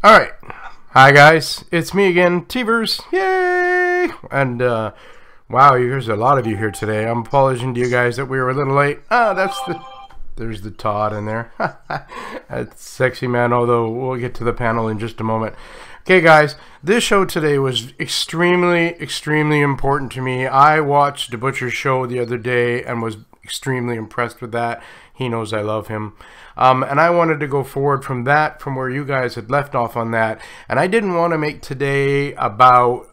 Alright, hi guys, it's me again, Teverz, yay! And, wow, there's a lot of you here today. I'm apologizing to you guys that we were a little late. There's the Todd in there. That's sexy man, although we'll get to the panel in just a moment. Okay guys, this show today was extremely important to me. I watched the Butcher's show the other day and was extremely impressed with that. He knows I love him. And I wanted to go forward from where you guys had left off on that. And I didn't want to make today about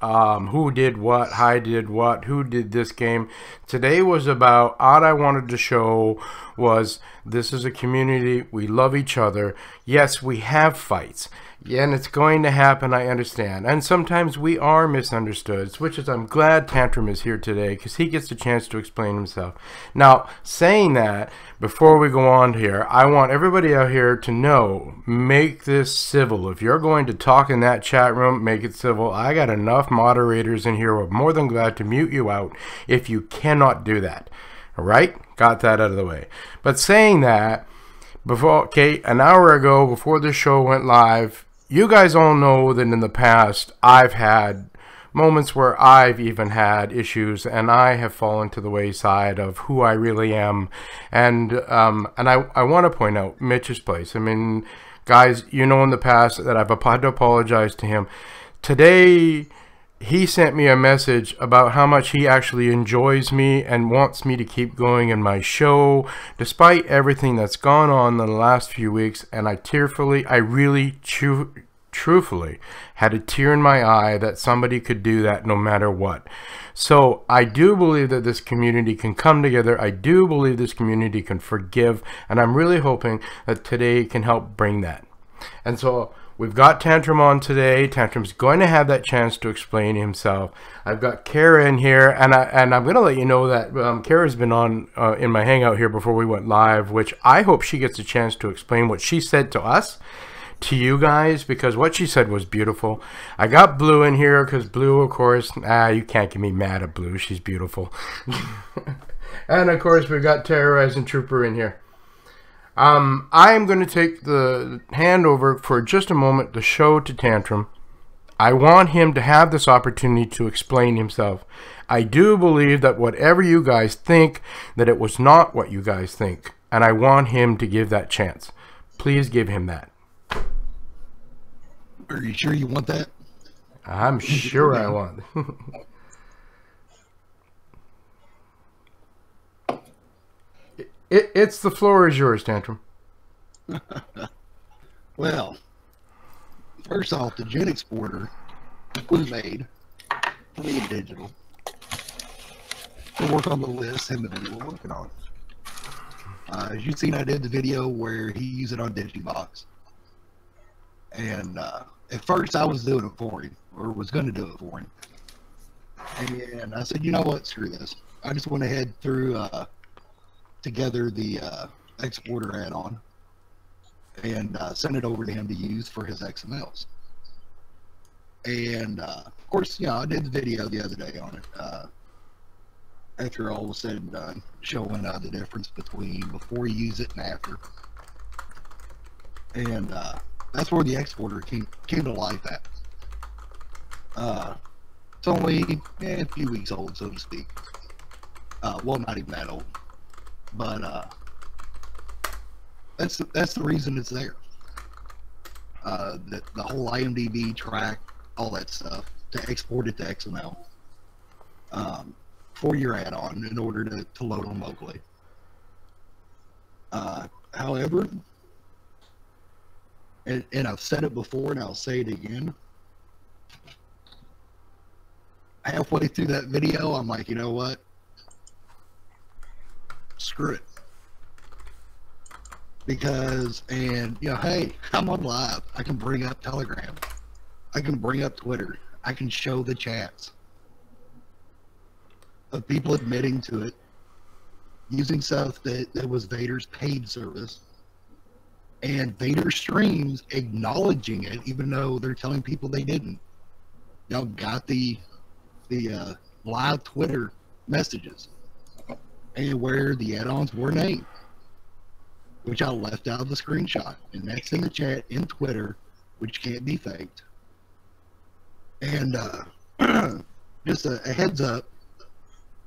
who did what, I did what, who did this game. Today was about, all I wanted to show was this is a community, we love each other. Yes, we have fights. Yeah, and it's going to happen, I understand. And sometimes we are misunderstood, which is I'm glad Tantrum is here today because he gets a chance to explain himself. Now, saying that, before we go on here, I want everybody out here to know, make this civil. If you're going to talk in that chat room, make it civil. I got enough moderators in here who are more than glad to mute you out if you cannot do that. All right? Got that out of the way. But saying that, an hour ago, before the show went live, you guys all know that in the past I've had moments where I've even had issues and I have fallen to the wayside of who I really am. And I want to point out Mitch's place. I mean, guys, you know in the past that I've had to apologize to him. Today, he sent me a message about how much he actually enjoys me and wants me to keep going in my show, despite everything that's gone on in the last few weeks. And I really truthfully had a tear in my eye that somebody could do that no matter what. So I do believe that this community can come together. I do believe this community can forgive. And I'm really hoping that today can help bring that. And so we've got Tantrum on today. Tantrum's going to have that chance to explain himself. I've got Kara in here, and I'm going to let you know that Kara's been on in my hangout here before we went live, which I hope she gets a chance to explain what she said to us, to you guys, because what she said was beautiful. I got Blue in here because Blue, of course, you can't get me mad at Blue. She's beautiful. And of course, we've got Teverz and Trooper in here. I am going to take the hand over for just a moment, the show to Tantrum. I want him to have this opportunity to explain himself. I do believe that whatever you guys think, that it was not what you guys think. And I want him to give that chance. Please give him that. Are you sure you want that? I'm sure I want. It's the floor is yours, Tantrum. Well, first off, the Gen Exporter was made for me and Digital to work on the list him and me were working on. As you've seen, I did the video where he used it on Digibox. And at first I was doing it for him, or was going to do it for him. And I said, you know what, screw this. I just went ahead through together the exporter add-on and sent it over to him to use for his XMLs. And of course, you know, I did the video the other day on it after all was said and done, showing the difference between before you use it and after. And that's where the exporter came to life at. It's only a few weeks old, so to speak. Well, not even that old. But that's the reason it's there. The whole IMDb track, all that stuff, to export it to XML for your add-on in order to load them locally. However, and I've said it before and I'll say it again, halfway through that video, I'm like, you know what? Screw it. Because, and, you know, hey, I'm on live. I can bring up Telegram. I can bring up Twitter. I can show the chats of people admitting to it, using stuff that was Vader's paid service, and Vader streams acknowledging it, even though they're telling people they didn't. Y'all got the live Twitter messages and where the add-ons were named, which I left out of the screenshot, and that's in the chat in Twitter which can't be faked. And just a heads up,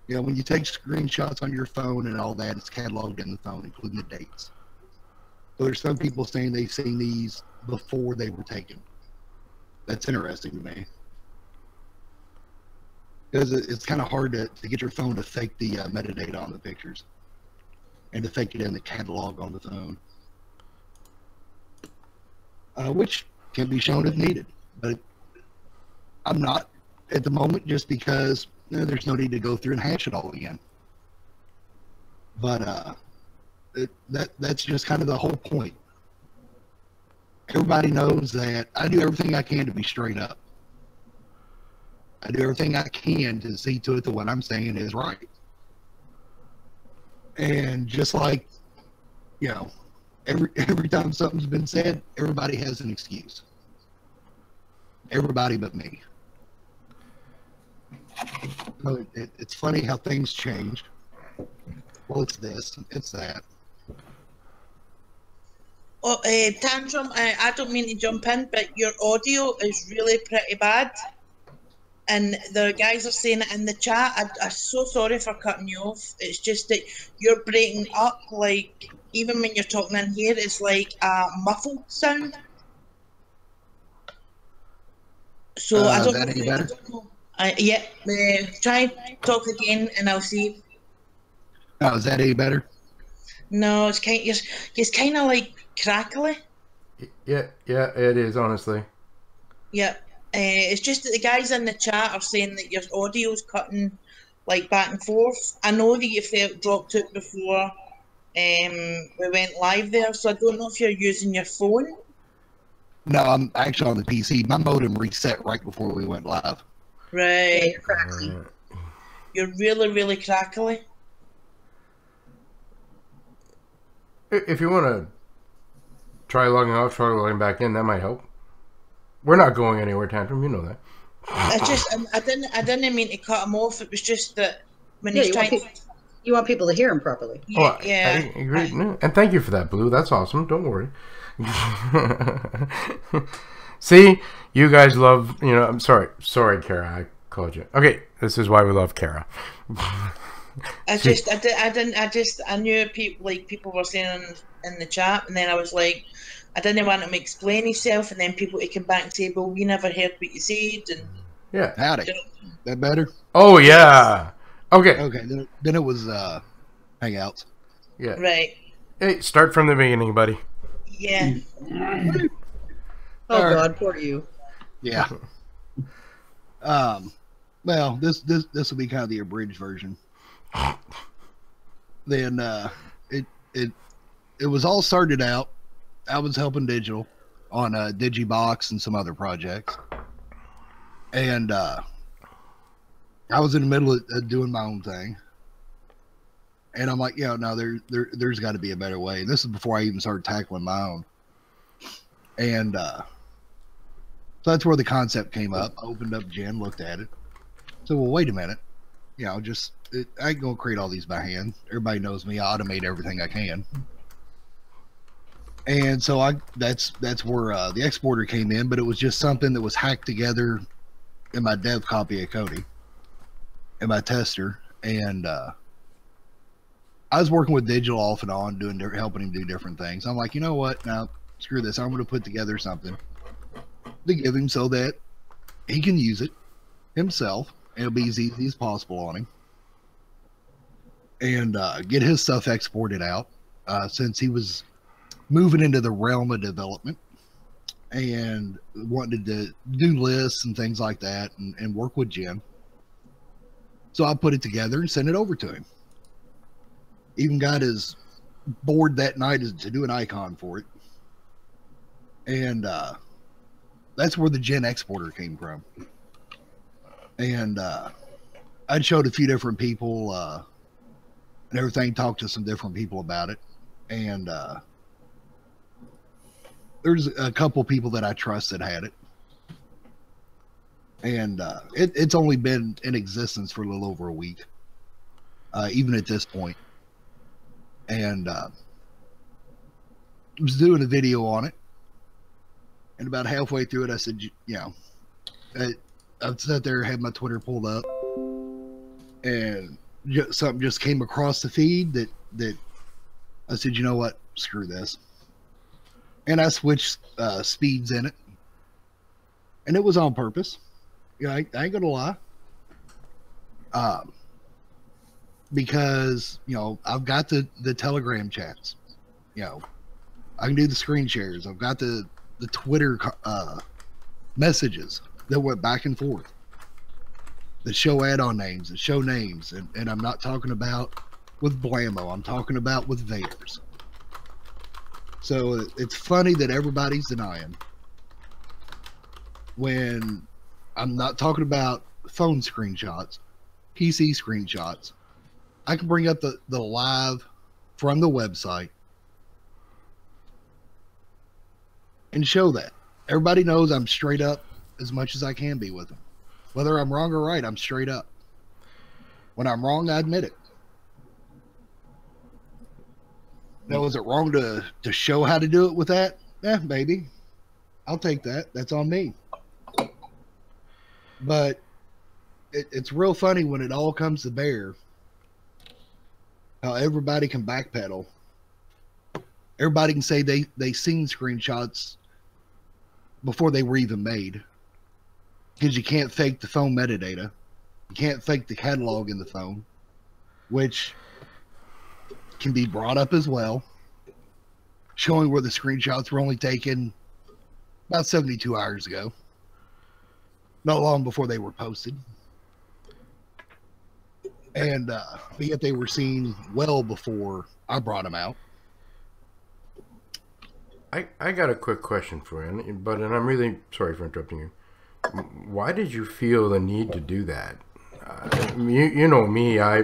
you know, when you take screenshots on your phone and all that, it's cataloged in the phone, including the dates. So there's some people saying they've seen these before they were taken. That's interesting to me. Because it's kind of hard to get your phone to fake the metadata on the pictures and to fake it in the catalog on the phone. Which can be shown if needed. But I'm not at the moment, just because there's no need to go through and hash it all again. But that's just kind of the whole point. Everybody knows that I do everything I can to be straight up. I do everything I can to see to it that what I'm saying is right. And just like, you know, every time something's been said, everybody has an excuse. Everybody but me. So it's funny how things change. Well, it's this, it's that. Oh, Tantrum, I don't mean to jump in, but your audio is really pretty bad. And the guys are saying it in the chat. I'm so sorry for cutting you off. It's just that you're breaking up, like, even when you're talking in here, it's like a muffled sound. So I don't know. Any better? Yeah, try talk again and I'll see. Oh, is that any better? No, it's kind of like crackly. Yeah, it is, honestly. Yeah. It's just that the guys in the chat are saying that your audio's cutting like back and forth. I know that you felt dropped out before we went live there, so I don't know if you're using your phone. No, I'm actually on the PC. My modem reset right before we went live. Right. Yeah, you're crackly. You're really, really crackly. If you want to try logging off, try logging back in, that might help. We're not going anywhere, Tantrum. You know that. I didn't mean to cut him off. It was just that when he's trying. You want people to hear him properly. Yeah, I agree. And thank you for that, Blue. That's awesome. Don't worry. See, you guys love. You know, I'm sorry, Kara. I called you. Okay, this is why we love Kara. I knew people were saying in the chat, and then I was like, I didn't want him to explain himself, and then people would come back and say, well, we never heard what you said. And yeah. Howdy. That better? Oh, yeah. Okay. Okay, then it was Hangouts. Yeah. Right. Hey, start from the beginning, buddy. Yeah. Oh, God, poor you. Yeah. Well, this will be kind of the abridged version. Then it was all started out. I was helping Digital on Digibox and some other projects, and I was in the middle of doing my own thing, and I'm like, no, there's got to be a better way. And this is before I even started tackling my own, and so that's where the concept came up. I opened up Gen, looked at it, so well, wait a minute, I ain't gonna create all these by hand. Everybody knows me. I automate everything I can. And so that's where the exporter came in, but it was just something that was hacked together in my dev copy of Kodi and my tester. And I was working with Digital off and on, helping him do different things. I'm like, you know what? Now screw this. I'm going to put together something to give him so that he can use it himself. And it'll be as easy as possible on him, and get his stuff exported out, since he was moving into the realm of development and wanted to do lists and things like that and work with Jen. So I put it together and sent it over to him. Even got his board that night to do an icon for it. And that's where the Gen exporter came from. And I'd showed a few different people and everything, talked to some different people about it. And there's a couple people that I trust that had it. And it's only been in existence for a little over a week, even at this point. And I was doing a video on it. And about halfway through it, I said, I sat there, had my Twitter pulled up, and something just came across the feed that I said, you know what, screw this. And I switched speeds in it. And it was on purpose. I ain't gonna lie. Because, I've got the Telegram chats. I can do the screen shares. I've got the Twitter messages that went back and forth. That show add-on names, that show names. And I'm not talking about with Blammo. I'm talking about with Vaders. So it's funny that everybody's denying when I'm not talking about phone screenshots, PC screenshots. I can bring up the live from the website and show that. Everybody knows I'm straight up as much as I can be with them. Whether I'm wrong or right, I'm straight up. When I'm wrong, I admit it. Now, is it wrong to show how to do it with that? Yeah, maybe. I'll take that. That's on me. But it's real funny when it all comes to bear how everybody can backpedal. Everybody can say they seen screenshots before they were even made. Because you can't fake the phone metadata. You can't fake the catalog in the phone, which can be brought up as well, showing where the screenshots were only taken about 72 hours ago, not long before they were posted. And but yet they were seen well before I brought them out. I got a quick question for you, and I'm really sorry for interrupting you. Why did you feel the need to do that? You know me, I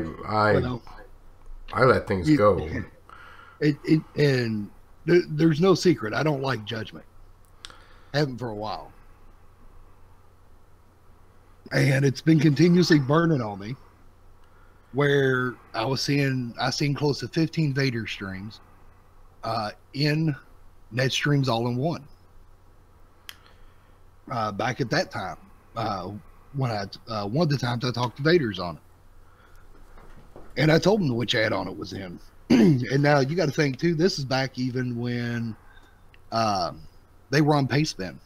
let things go. And there's no secret. I don't like judgment. I haven't for a while. And it's been continuously burning on me. Where I seen close to 15 Vader streams in net streams all in one. Back at that time, when one of the times I talked to Vaders on it. And I told them which add-on it was in. And now you got to think too, this is back even when they were on Pastebin.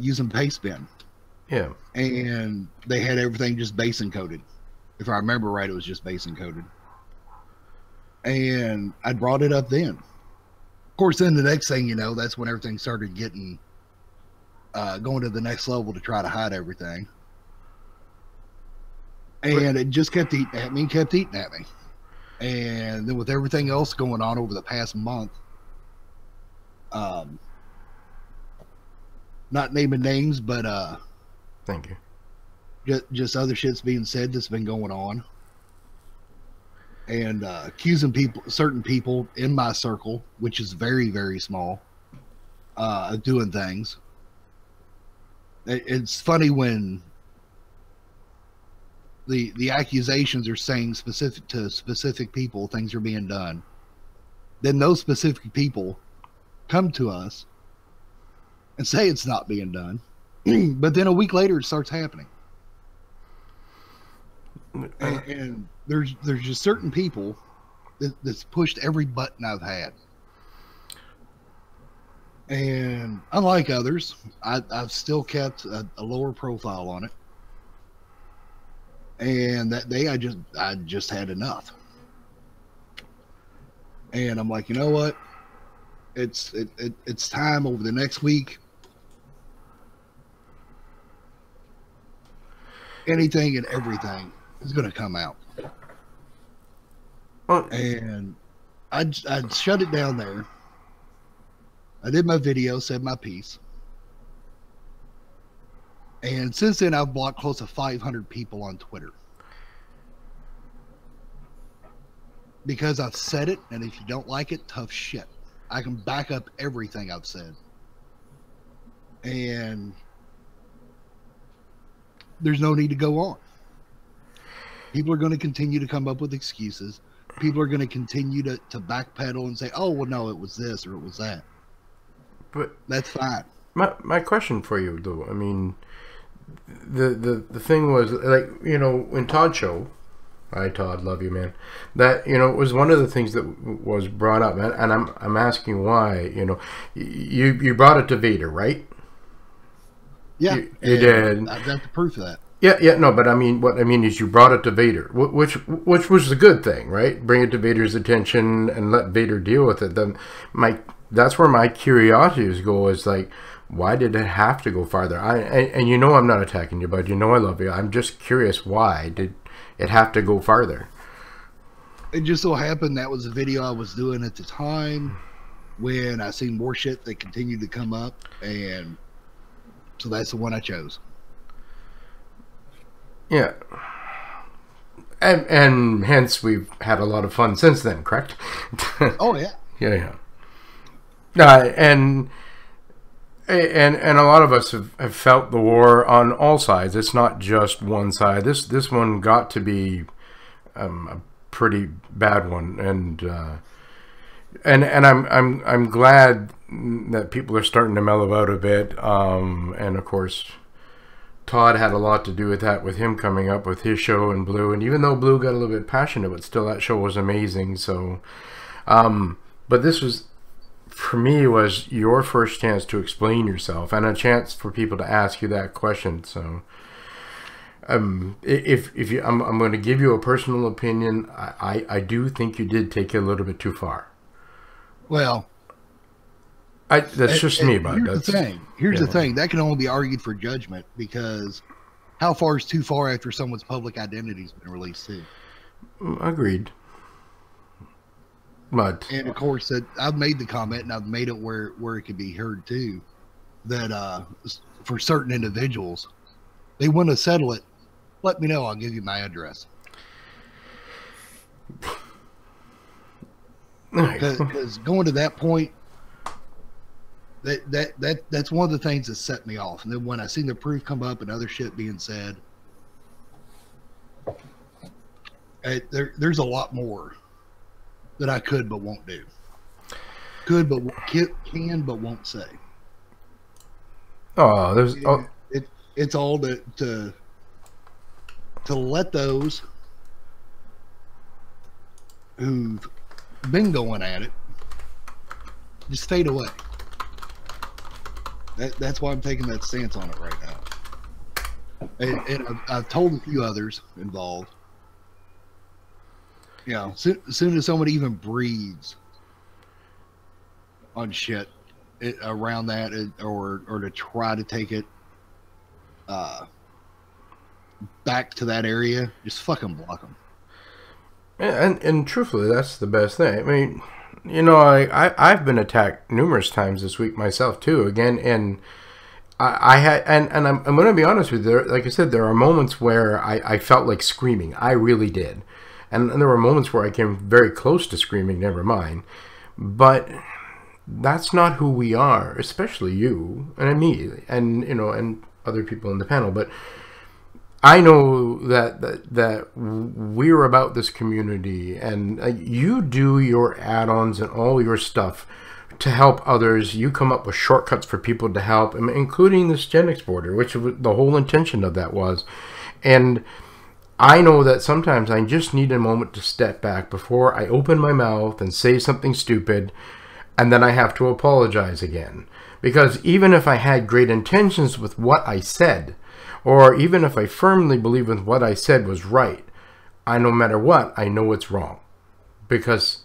Using Pastebin. Yeah. And they had everything just base encoded. If I remember right, it was just base encoded. And I brought it up then. Of course, then the next thing you know, that's when everything started getting going to the next level to try to hide everything. And it just kept eating at me, And then with everything else going on over the past month, not naming names, but thank you. Just other shit's being said that's been going on, and accusing certain people in my circle, which is very, very small, of doing things. It's funny when the accusations are saying specific to specific people, things are being done. Then those specific people come to us and say it's not being done, but then a week later it starts happening. And there's just certain people that's pushed every button I've had. And unlike others, I've still kept a lower profile on it. And that day I just had enough. And I'm like, you know what? It's time over the next week. Anything and everything is going to come out. And I'd shut it down there. I did my video, said my piece. And since then, I've blocked close to 500 people on Twitter. Because I've said it, and if you don't like it, tough shit. I can back up everything I've said. And there's no need to go on. People are going to continue to come up with excuses. People are going to continue to backpedal and say, oh, well, no, it was this or it was that. But that's fine. My question for you, though, I mean, the thing was, like, you know, when Todd show, hi Todd, love you, man. That, you know, it was one of the things that was brought up, and I'm asking why. You know, you brought it to Vader, right? Yeah, you did. I've got the proof of that. Yeah, no, but I mean, what I mean is you brought it to Vader, which was a good thing, right? Bring it to Vader's attention and let Vader deal with it. Then that's where my curiosities go, is like, why did it have to go farther? And you know I'm not attacking you, bud. You know I love you. I'm just curious, why did it have to go farther? It just so happened that was a video I was doing at the time when I seen more shit that continued to come up, and so that's the one I chose. Yeah. And hence we've had a lot of fun since then, correct? Oh yeah. Yeah. And a lot of us have felt the war on all sides. It's not just one side. This one got to be a pretty bad one, and I'm glad that people are starting to mellow out a bit. And of course, Todd had a lot to do with that, with him coming up with his show and Blue. And even though Blue got a little bit passionate, but still that show was amazing. So, but this was, for me, was your first chance to explain yourself and a chance for people to ask you that question. So, if you, I'm going to give you a personal opinion. I do think you did take it a little bit too far. Well, that's just me, bud. Here's the thing. Here's the thing. That can only be argued for judgment, because how far is too far after someone's public identity's been released too? Agreed. But, and of course, that I've made the comment, and I've made it where it can be heard too, that for certain individuals, they want to settle it. Let me know. I'll give you my address. Because going to that point, that's one of the things that set me off. And then when I seen the proof come up and other shit being said, there's a lot more that I could but won't do. Could but can but won't say. Oh, there's it's all to let those who've been going at it just fade away. That's why I'm taking that stance on it right now. And I've told a few others involved, you know, as soon as somebody even breathes on shit around that, or to try to take it back to that area, just fucking block them. And truthfully, that's the best thing. I mean, you know, I've been attacked numerous times this week myself too. Again, and I had, and I'm going to be honest with you. Like I said, there are moments where I felt like screaming. I really did, and there were moments where I came very close to screaming. Never mind, but that's not who we are, especially you and me, and you know, and other people in the panel. But I know that we're about this community, and you do your add-ons and all your stuff to help others. You come up with shortcuts for people to help, including this Gen Exporter, which the whole intention of that was. And I know that sometimes I just need a moment to step back before I open my mouth and say something stupid, and then I have to apologize again. Because even if I had great intentions with what I said, or even if I firmly believe in what I said was right, no matter what, I know it's wrong. Because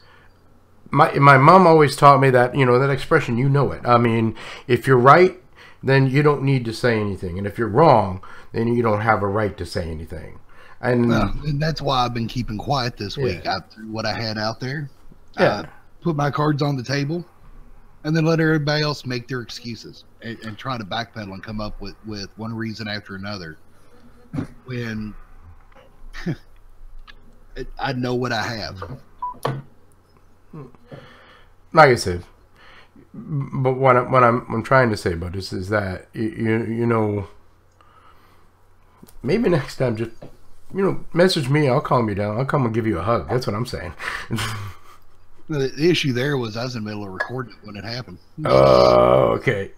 my mom always taught me that, you know, that expression, you know it. I mean, if you're right, then you don't need to say anything. And if you're wrong, then you don't have a right to say anything. And that's why I've been keeping quiet this week. I threw what I had out there. Yeah. Put my cards on the table, and then let everybody else make their excuses and try to backpedal and come up with one reason after another. When I know what I have. Like I said, but what I'm trying to say about this is that you know, maybe next time just, you know, message me. I'll calm you down. I'll come and give you a hug. That's what I'm saying. The issue there was I was in the middle of recording it when it happened. Oh, okay.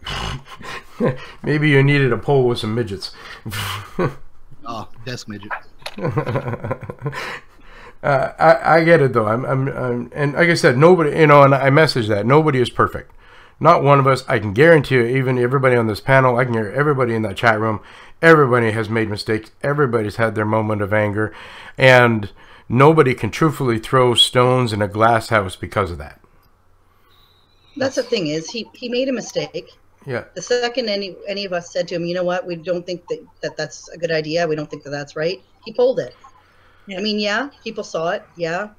Maybe you needed a pole with some midgets. Oh, desk midget. I get it though. I'm and like I said, nobody, and I message that nobody is perfect. Not one of us. I can guarantee you, even everybody on this panel, I can hear everybody in that chat room. Everybody has made mistakes. Everybody's had their moment of anger, and nobody can truthfully throw stones in a glass house because of that. That's the thing is he made a mistake. Yeah. The second any of us said to him, you know what, we don't think that's a good idea. We don't think that's right. He pulled it. Yeah. I mean, yeah, people saw it. Yeah,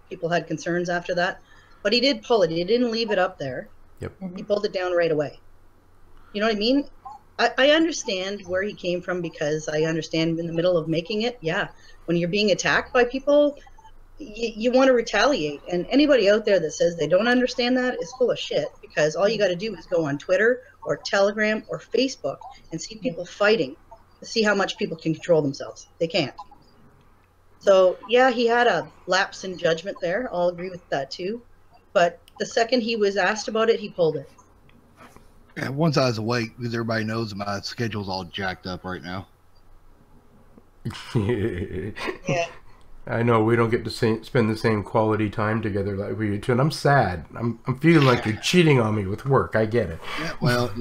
people had concerns after that, but he did pull it. He didn't leave it up there. Yep. He pulled it down right away. You know what I mean? I understand where he came from because I understand in the middle of making it. Yeah, when you're being attacked by people, you want to retaliate. And anybody out there that says they don't understand that is full of shit, because all you got to do is go on Twitter or Telegram or Facebook and see people fighting to see how much people can control themselves. They can't. So, yeah, he had a lapse in judgment there. I'll agree with that, too. But the second he was asked about it, he pulled it. Yeah, once I was awake, because everybody knows my schedule's all jacked up right now. Yeah. I know we don't get to spend the same quality time together like we used to, and I'm sad. I'm feeling like you're cheating on me with work. I get it. Yeah, well,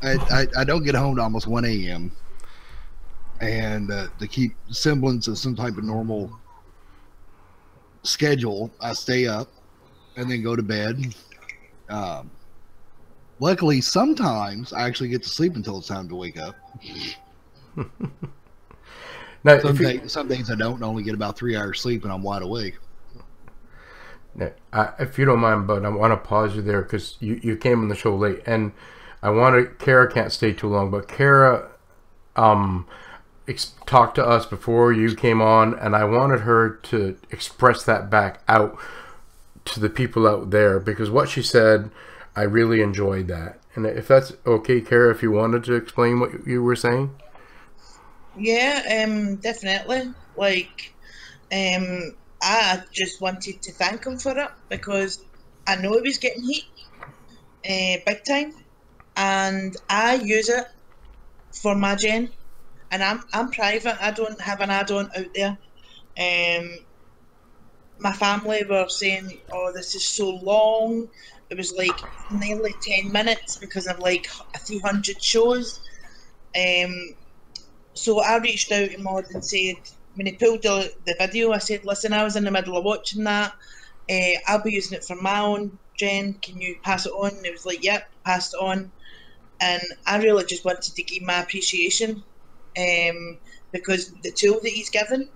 I don't get home to almost 1 a.m. And to keep semblance of some type of normal schedule, I stay up and then go to bed. Luckily, sometimes I actually get to sleep until it's time to wake up. Now, some days I don't, and only get about 3 hours sleep, and I'm wide awake. Now, if you don't mind, but I want to pause you there because you came on the show late, and I want to. Kara can't stay too long, but Kara talked to us before you came on, and I wanted her to express that back out to the people out there, because what she said, I really enjoyed that. And if that's okay, Kara, if you wanted to explain what you were saying. Yeah, definitely. Like, I just wanted to thank him for it, because I know he was getting heat, big time, and I use it for my gen, and I'm private. I don't have an add-on out there. My family were saying, "Oh, this is so long." It was like nearly 10 minutes because of like 300 shows. So I reached out to Mod and said, when he pulled the video, I said, listen, I was in the middle of watching that. I'll be using it for my own gen. Can you pass it on? And it was like, yep, passed it on. And I really just wanted to give my appreciation, because the tool that he's given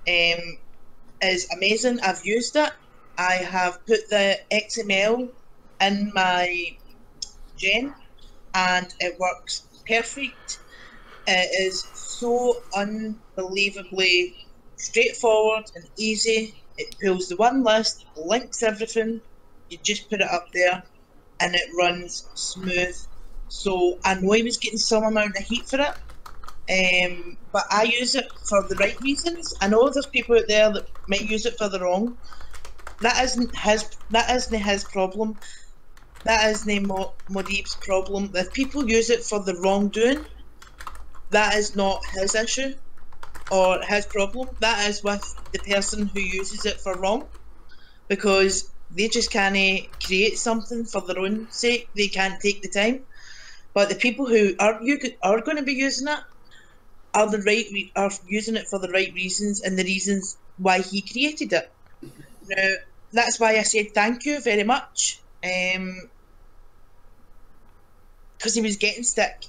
is amazing. I've used it. I have put the XML in my gen and it works perfect. It is so unbelievably straightforward and easy. It pulls the one list, links everything, you just put it up there and it runs smooth. So I know he was getting some amount of heat for it, but I use it for the right reasons. I know there's people out there that might use it for the wrong. That isn't his problem. That isn't Modib's problem. If people use it for the wrongdoing, that is not his issue or his problem. That is with the person who uses it for wrong, because they just can't create something for their own sake. They can't take the time. But the people who are going to be using it are using it for the right reasons and the reasons why he created it. Now, that's why I said thank you very much, because he was getting stick.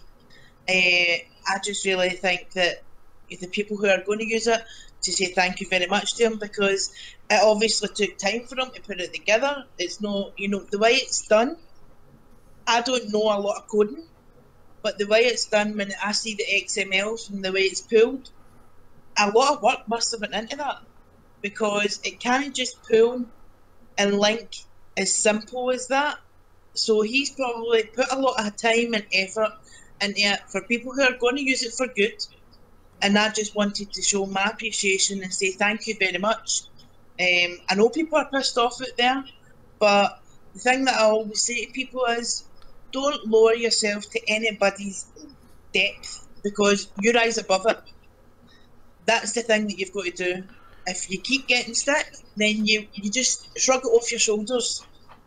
I just really think that the people who are going to use it, to say thank you very much to him, because it obviously took time for him to put it together. It's no, the way it's done, I don't know a lot of coding, but the way it's done, when I see the XMLs and the way it's pulled, a lot of work must have went into that, because it can't just pull and link as simple as that. So he's probably put a lot of time and effort into it for people who are going to use it for good. And I just wanted to show my appreciation and say thank you very much. I know people are pissed off out there, But the thing that I always say to people is, don't lower yourself to anybody's depth, because you rise above it. That's the thing that you've got to do. If you keep getting stick, then you just shrug it off your shoulders,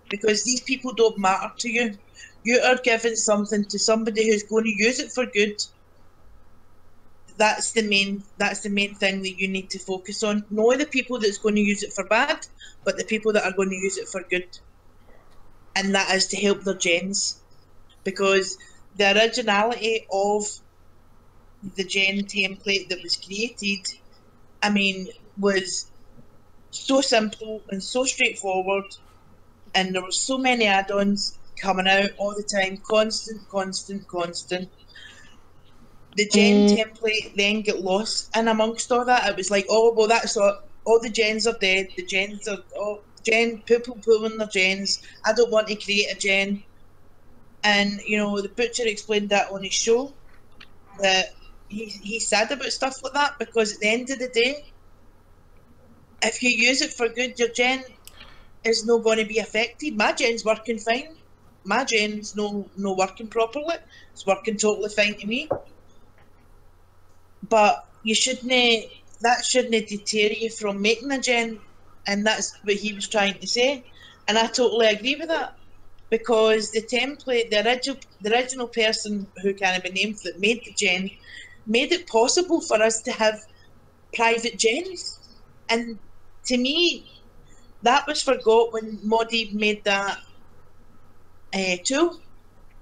because these people don't matter to you. You are giving something to somebody who's going to use it for good. That's the main thing that you need to focus on. Not the people that's going to use it for bad, but the people that are going to use it for good. And that is to help their gens. Because the originality of the gen template that was created, I mean, was so simple and so straightforward, and there were so many add-ons coming out all the time, constant. The gen template then get lost in amongst all that. It was like, oh, well, that's all the gens are dead. The gens are, people pulling their gens. I don't want to create a gen. And, you know, the Butcher explained that on his show, that he's sad about stuff like that, because at the end of the day, if you use it for good, your gen is not going to be affected. My gen's working fine. My gen's no working properly. It's working totally fine to me. But that shouldn't deter you from making a gen, and that's what he was trying to say. And I totally agree with that, because the template, the original person who can't be named that made the gen, made it possible for us to have private gens. And to me, that was forgot when Modi made that tool.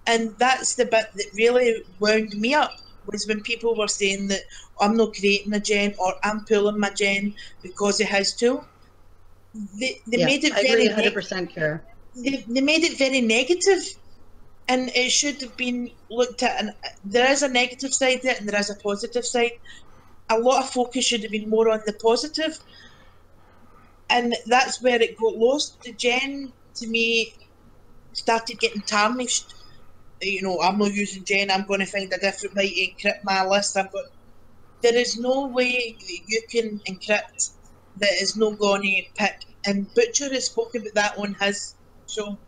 And that's the bit that really wound me up, was when people were saying that I'm not creating a gen, or I'm pulling my gen because it has tool. They made it I very agree 100%, Kara. They made it very negative, and it should have been looked at. And there is a negative side to it, and there is a positive side. A lot of focus should have been more on the positive, and that's where it got lost. The gen, to me, started getting tarnished. You know, I'm not using gen. I'm going to find a different way to encrypt my list. There is no way that you can encrypt that is not going to pick. And Butcher has spoken about that on his show.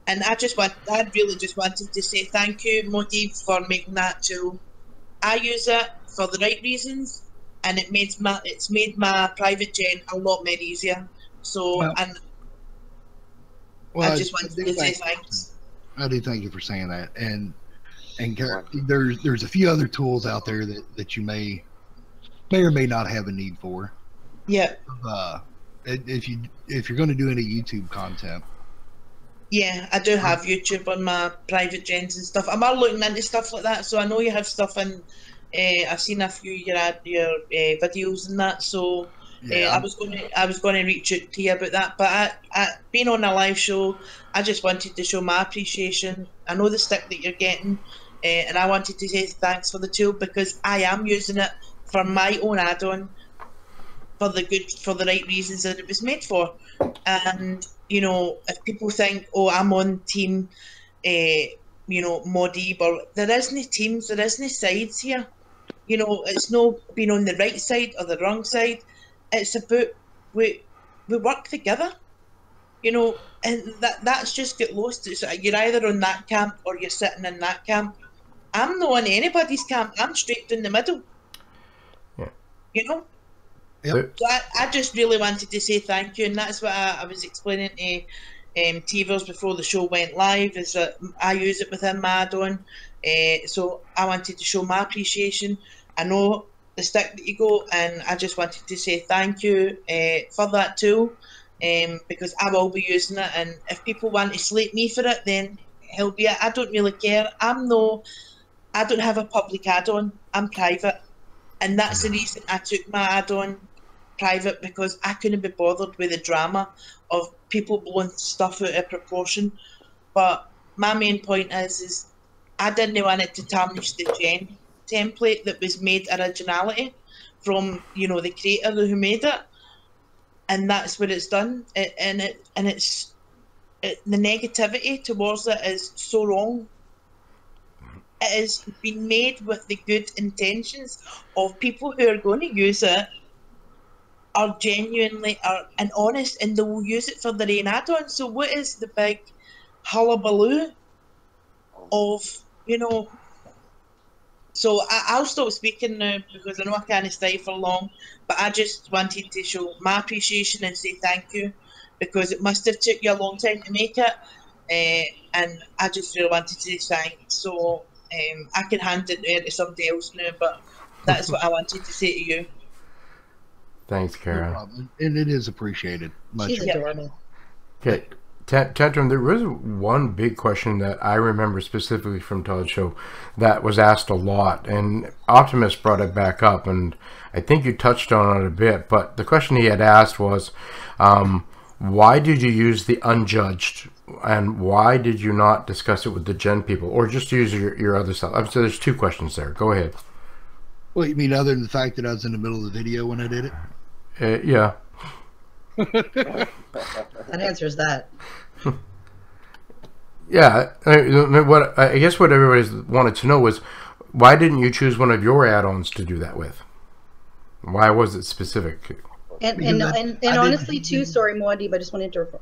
And I really just wanted to say thank you, Modi, for making that tool. I use it for the right reasons, and it's made my private gen a lot more easier. So, I just wanted to say thanks. I do thank you for saying that. And there's a few other tools out there that you may or may not have a need for. Yeah. If you're going to do any YouTube content. Yeah, I do have YouTube on my private gens and stuff. I'm all looking into stuff like that, so I know you have stuff in. I've seen a few your videos and that, so I was going to reach out to you about that. But I being on a live show, I just wanted to show my appreciation. I know the stick that you're getting, and I wanted to say thanks for the tool, because I am using it for my own add-on, for the right reasons that it was made for. And you know, if people think, oh, I'm on team, Modi, but there isn't teams, there isn't sides here. You know, it's no being on the right side or the wrong side. It's about we work together. You know, and that's just get lost. It's you're either on that camp or you're sitting in that camp. I'm not on anybody's camp. I'm straight in the middle. Yeah. You know. Yep. So I just really wanted to say thank you, and that's what I was explaining to Teverz before the show went live, is that I use it within my add-on. So I wanted to show my appreciation. I know the stick that you go, and I just wanted to say thank you for that tool, because I will be using it, and if people want to slate me for it, then hell be it. I don't really care. I don't have a public add-on. I'm private, and that's the reason I took my add-on private, because I couldn't be bothered with the drama of people blowing stuff out of proportion. But my main point is I didn't want it to tarnish the gen template that was made originality from, you know, the creator who made it, and that's what it's done. The negativity towards it is so wrong. It has been made with the good intentions of people who are going to use it are genuinely and honest, and they will use it for their own add-on. So what is the big hullabaloo of, you know? So I'll stop speaking now because I know I can't stay for long, but I just wanted to show my appreciation and say thank you, because it must have took you a long time to make it, and I just really wanted to say thanks. So I can hand it over to somebody else now, but that's what I wanted to say to you. Thanks, No Kara. problem. And it is appreciated. Much She's adorable. Okay, Tantrum, there was one big question that I remember specifically from Todd's show that was asked a lot, and Optimus brought it back up, and I think you touched on it a bit, but the question he had asked was, why did you use the unjudged, and why did you not discuss it with the Gen people, or just use your other stuff? So there's two questions there. Go ahead. Well, you mean other than the fact that I was in the middle of the video when I did it? Yeah. That answers that. Yeah, I guess what everybody's wanted to know was, why didn't you choose one of your add-ons to do that with? Why was it specific? And honestly, too, sorry, Moadib, I just want to interrupt.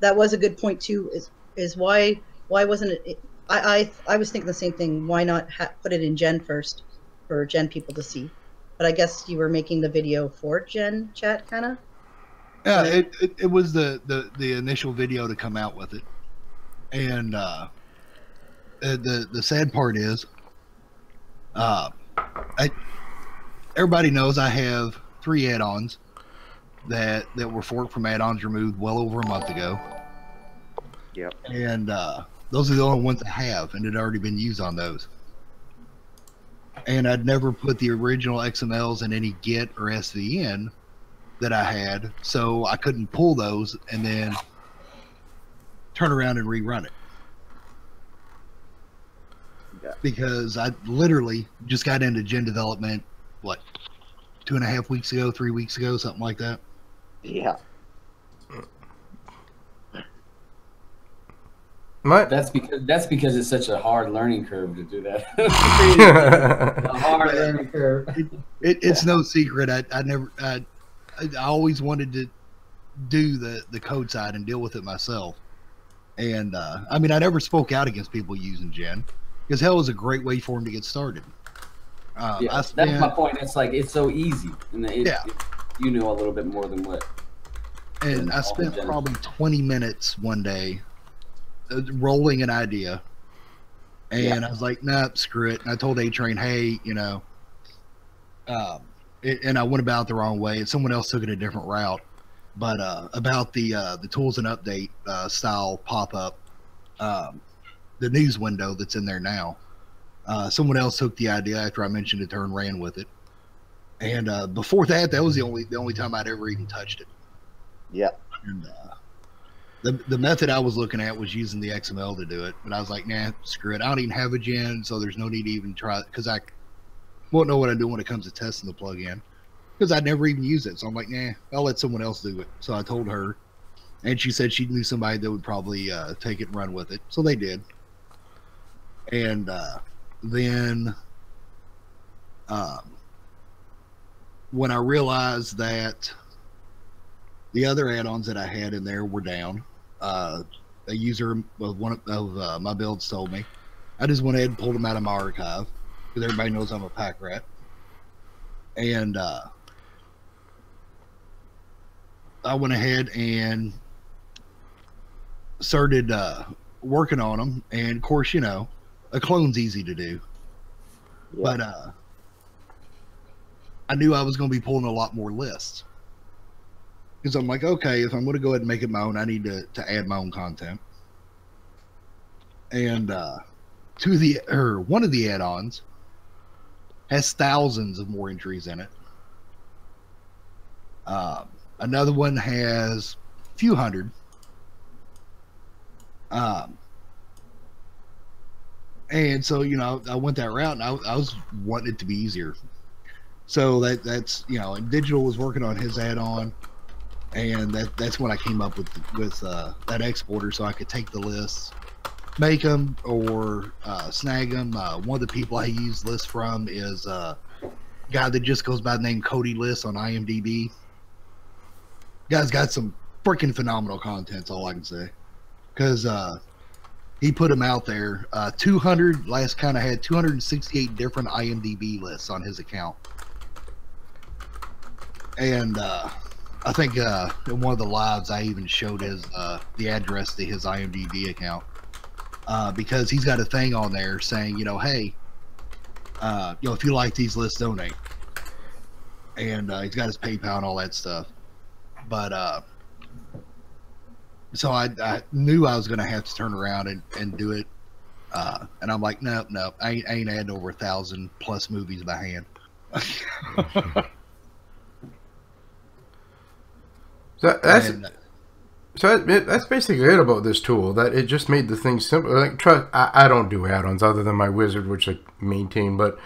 That was a good point too. Is why wasn't it? I was thinking the same thing. Why not put it in Gen first for Gen people to see? But I guess you were making the video for Gen chat, kind of. Yeah, it was the initial video to come out with it, and the sad part is, everybody knows I have 3 add-ons that were forked from add-ons removed well over a month ago. Yep. And those are the only ones I have, and it had already been used on those. And I'd never put the original XMLs in any Git or SVN that I had, so I couldn't pull those and then turn around and rerun it. Yeah. Because I literally just got into Gen development, what, 2.5 weeks ago, 3 weeks ago, something like that. Yeah. What? That's because it's such a hard learning curve to do that. A hard learning curve. It's no secret. I always wanted to do the code side and deal with it myself. And I mean, I never spoke out against people using Gen, because hell is a great way for them to get started. That's my point. It's like, it's so easy. And you know a little bit more than what. And I spent probably 20 minutes one day rolling an idea, and I was like, nah, screw it. And I told A-Train, hey, you know, and I went about it the wrong way, and someone else took it a different route. But about the tools and update style pop-up, the news window that's in there now, someone else took the idea after I mentioned it to her and ran with it. And before that was the only time I'd ever even touched it. Yeah. And the method I was looking at was using the XML to do it, but I was like, nah, screw it. I don't even have a Gen, so there's no need to even try it, because I won't know what I do when it comes to testing the plugin, because I'd never even use it. So I'm like, nah, I'll let someone else do it. So I told her, and she said she knew somebody that would probably take it and run with it. So they did. And then when I realized that the other add-ons that I had in there were down, a user of one of my builds told me, I just went ahead and pulled them out of my archive, because everybody knows I'm a pack rat. And I went ahead and started working on them. And of course, you know, a clone's easy to do. Yeah. But I knew I was going to be pulling a lot more lists. Because I'm like, okay, if I'm going to go ahead and make it my own, I need to add my own content. And one of the add-ons has thousands of more entries in it. Another one has a few hundred. And so, you know, I went that route, and I was wanting it to be easier. So that's, you know, and Digital was working on his add-on. And that's when I came up with that exporter, so I could take the lists, make them, or snag them. One of the people I use lists from is a guy that just goes by the name Kodi Lists on IMDb. Guy's got some freaking phenomenal content. That's all I can say. Because he put them out there. 200 last count I had 268 different IMDb lists on his account. And I think in one of the lives I even showed his the address to his IMDb account because he's got a thing on there saying, you know, hey, you know, if you like these lists, donate. And he's got his PayPal and all that stuff. But so I knew I was going to have to turn around and do it. And I'm like, no, I ain't had over 1,000+ movies by hand. That's basically it about this tool. That it just made the thing simple. Like, I don't do add-ons other than my wizard, which I maintain. But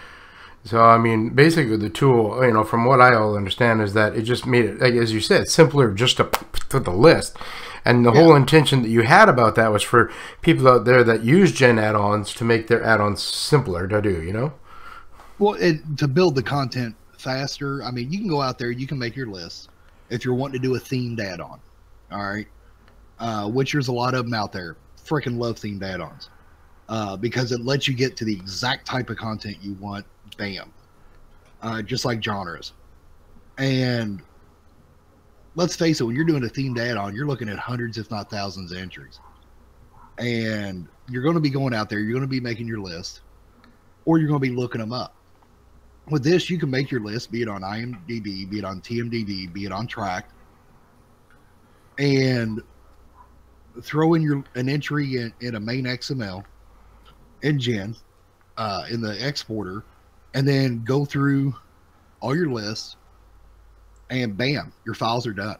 so I mean, basically the tool, you know, from what I all understand, is that it just made it, like, as you said, simpler just to put the list. And the whole intention that you had about that was for people out there that use Gen add-ons to make their add-ons simpler to do. You know. Well, to build the content faster. I mean, you can go out there, you can make your list if you're wanting to do a themed add-on. All right. Which there's a lot of them out there. Freaking love themed add-ons because it lets you get to the exact type of content you want. Bam. Just like genres. And let's face it, when you're doing a themed add-on, you're looking at hundreds, if not thousands, of entries. And you're going to be going out there, you're going to be making your list, or you're going to be looking them up. With this, you can make your list, be it on IMDb, be it on TMDB, be it on Track, and throw in an entry in a main XML in Gen, in the exporter, and then go through all your lists, and bam, your files are done.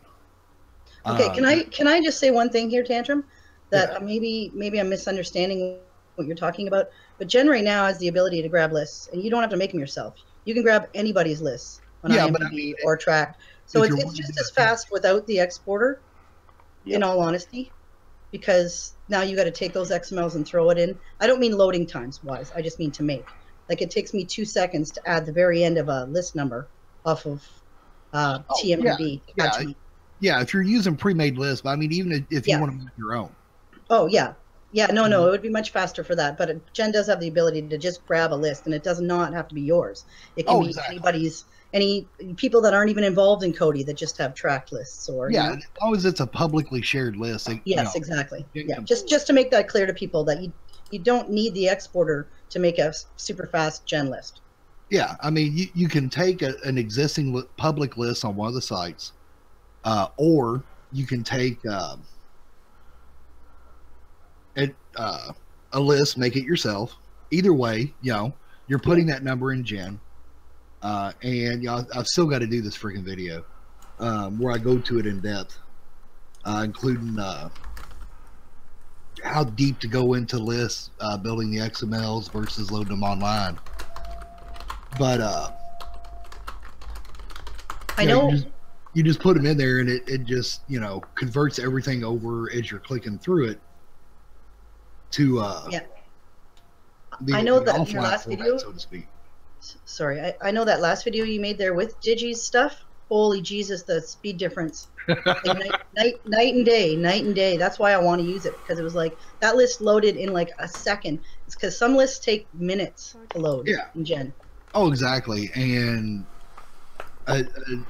Okay, can I just say one thing here, Tantrum? That maybe I'm misunderstanding what you're talking about. But Gen right now has the ability to grab lists, and you don't have to make them yourself. You can grab anybody's list on IMDb or Track. So it's just as fast without the exporter. In all honesty, because now you got to take those XMLs and throw it in. I don't mean loading times wise. I just mean to make. Like it takes me 2 seconds to add the very end of a list number off of TMDB. Yeah, if you're using pre-made lists, but I mean, even if you want to make your own. Oh, yeah. Yeah, no, it would be much faster for that. But Gen does have the ability to just grab a list, and it does not have to be yours. It can be anybody's, any people that aren't even involved in Kodi that just have tracked lists. Or yeah, as long as it's a publicly shared list. Yes, exactly. Yeah, just to make that clear to people that you don't need the exporter to make a super fast Gen list. Yeah, I mean, you can take an existing public list on one of the sites, or you can take a list, make it yourself. Either way, you know, you're putting that number in Gen. And you know, I've still got to do this freaking video where I go to it in depth, including how deep to go into lists, building the XMLs versus loading them online. But I know you just put them in there, and it just, you know, converts everything over as you're clicking through it to I know that your last format, video, so to speak. Sorry, I know that last video you made there with Digi's stuff. Holy Jesus, the speed difference. Like night and day. That's why I want to use it, because it was like that list loaded in like a second. It's because some lists take minutes to load in Gen. Oh, exactly. And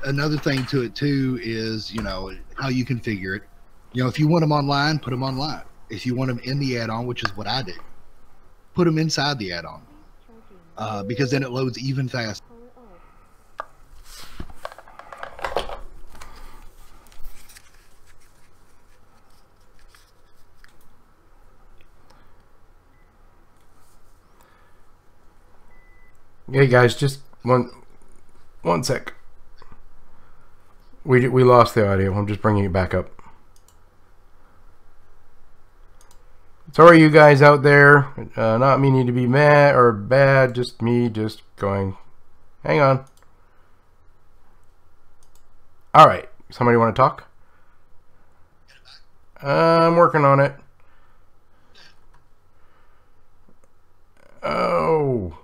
another thing to it too is, you know, how you configure it. You know, if you want them online, put them online. If you want them in the add-on, which is what I did, put them inside the add-on. Because then it loads even faster. Hey guys, just one sec. We lost the audio. I'm just bringing it back up. Sorry, you guys out there. Not meaning to be mad or bad. Just me, just going. Hang on. All right. Somebody want to talk? I'm working on it. Oh,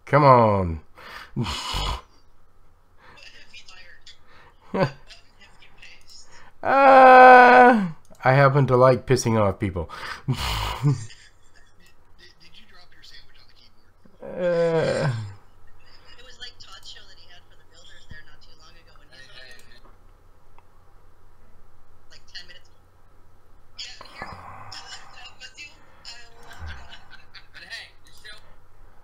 come on. I happen to like pissing off people. Did you drop your sandwich on the keyboard? It was like Todd's show that he had for the builders there not too long ago when he like 10 minutes.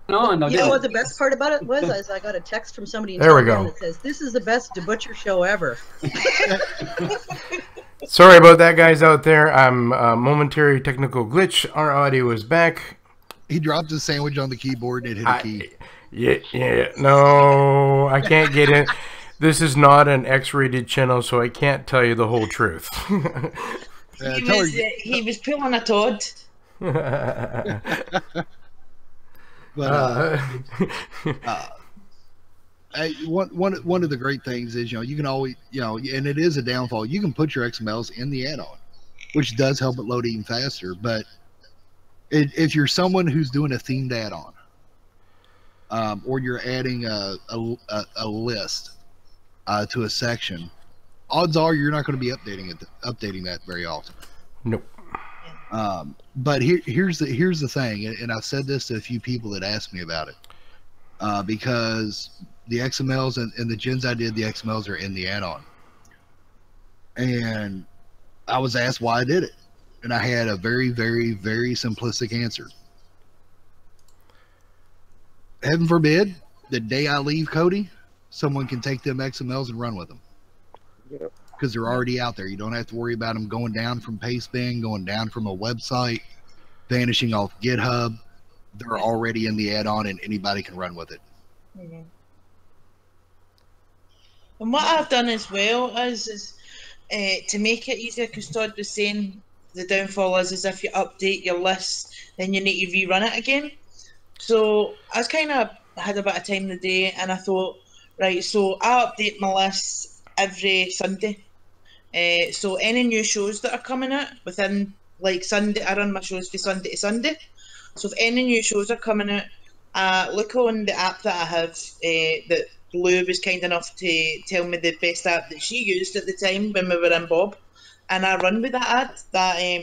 You know what the best part about it was? Is I got a text from somebody in Telegram that says, "This is the best debutcher show ever." Sorry about that, guys out there. I'm a momentary technical glitch. Our audio is back. He dropped his sandwich on the keyboard and it hit a key. Yeah. No, I can't get in. This is not an X-rated channel, so I can't tell you the whole truth. He was pulling a Todd. But one of the great things is, you can always, and it is a downfall, you can put your XMLs in the add-on, which does help it load even faster. But if you're someone who's doing a themed add-on, or you're adding a list to a section, odds are you're not going to be updating that very often. Nope. But here's the thing, and I've said this to a few people that asked me about it, because the XMLs and the gens I did, the XMLs are in the add-on, and I was asked why I did it, and I had a very, very, very simplistic answer. Heaven forbid, the day I leave Kodi, someone can take them XMLs and run with them. Yep. Because they're already out there. You don't have to worry about them going down from Pastebin, going down from a website, vanishing off GitHub. They're already in the add-on, and anybody can run with it. Mm-hmm. And what I've done as well is to make it easier, because Todd was saying the downfall is if you update your list, then you need to rerun it again. So I was kind of had a bit of time in the day, and I thought, right, so I update my list every Sunday. So any new shows that are coming out within, like, Sunday, I run my shows from Sunday to Sunday. So if any new shows are coming out, look on the app that I have, that Lou was kind enough to tell me the best app that she used at the time when we were in Bob, and I run with that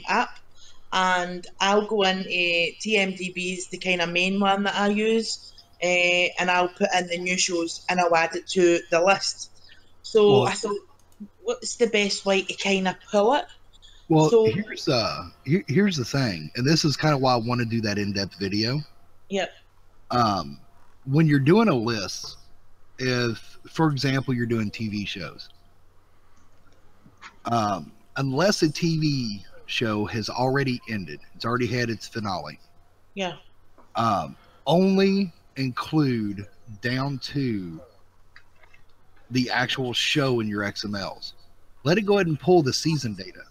app, and I'll go in TMDB is the kind of main one that I use, and I'll put in the new shows and I'll add it to the list. So I thought, what's the best way to kind of pull it? Well, so, here's the thing, and this is kind of why I want to do that in-depth video. Yep. When you're doing a list, if, for example, you're doing TV shows, unless a TV show has already ended, it's already had its finale. Yeah. Only include down to the actual show in your XMLs. Let it go ahead and pull the season data.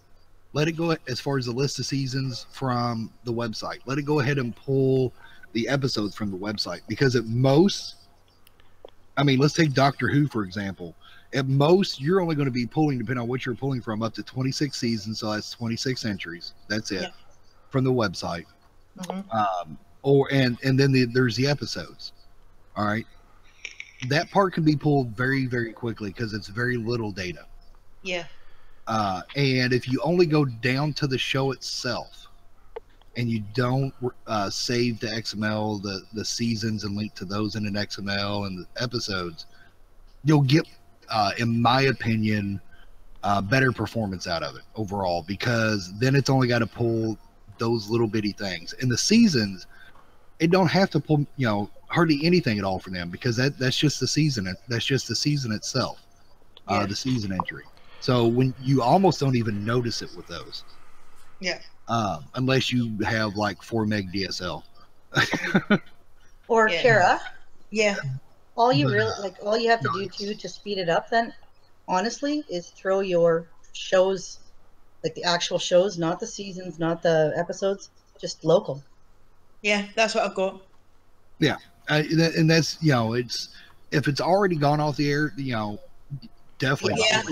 Let it go as far as the list of seasons from the website. Let it go ahead and pull the episodes from the website, because at most, I mean, let's take Doctor Who, for example. At most, you're only going to be pulling, depending on what you're pulling from, up to 26 seasons, so that's 26 entries. That's it, from the website. Mm-hmm. And then there's the episodes. All right. That part can be pulled very, very quickly because it's very little data. Yeah. And if you only go down to the show itself and you don't save the XML, the seasons, and link to those in an XML and the episodes, you'll get, in my opinion, better performance out of it overall, because then it's only got to pull those little bitty things. And the seasons, it don't have to pull, hardly anything at all for them, because that's just the season. That's just the season itself, the season entry. So when you almost don't even notice it with those. Yeah. Unless you have like 4 meg DSL. Or Kara. Yeah. All you all you have to do to speed it up then, honestly, is throw your shows, like the actual shows, not the seasons, not the episodes, just local. Yeah, that's what I've got. Yeah. And that's, it's, if it's already gone off the air, definitely. Yeah.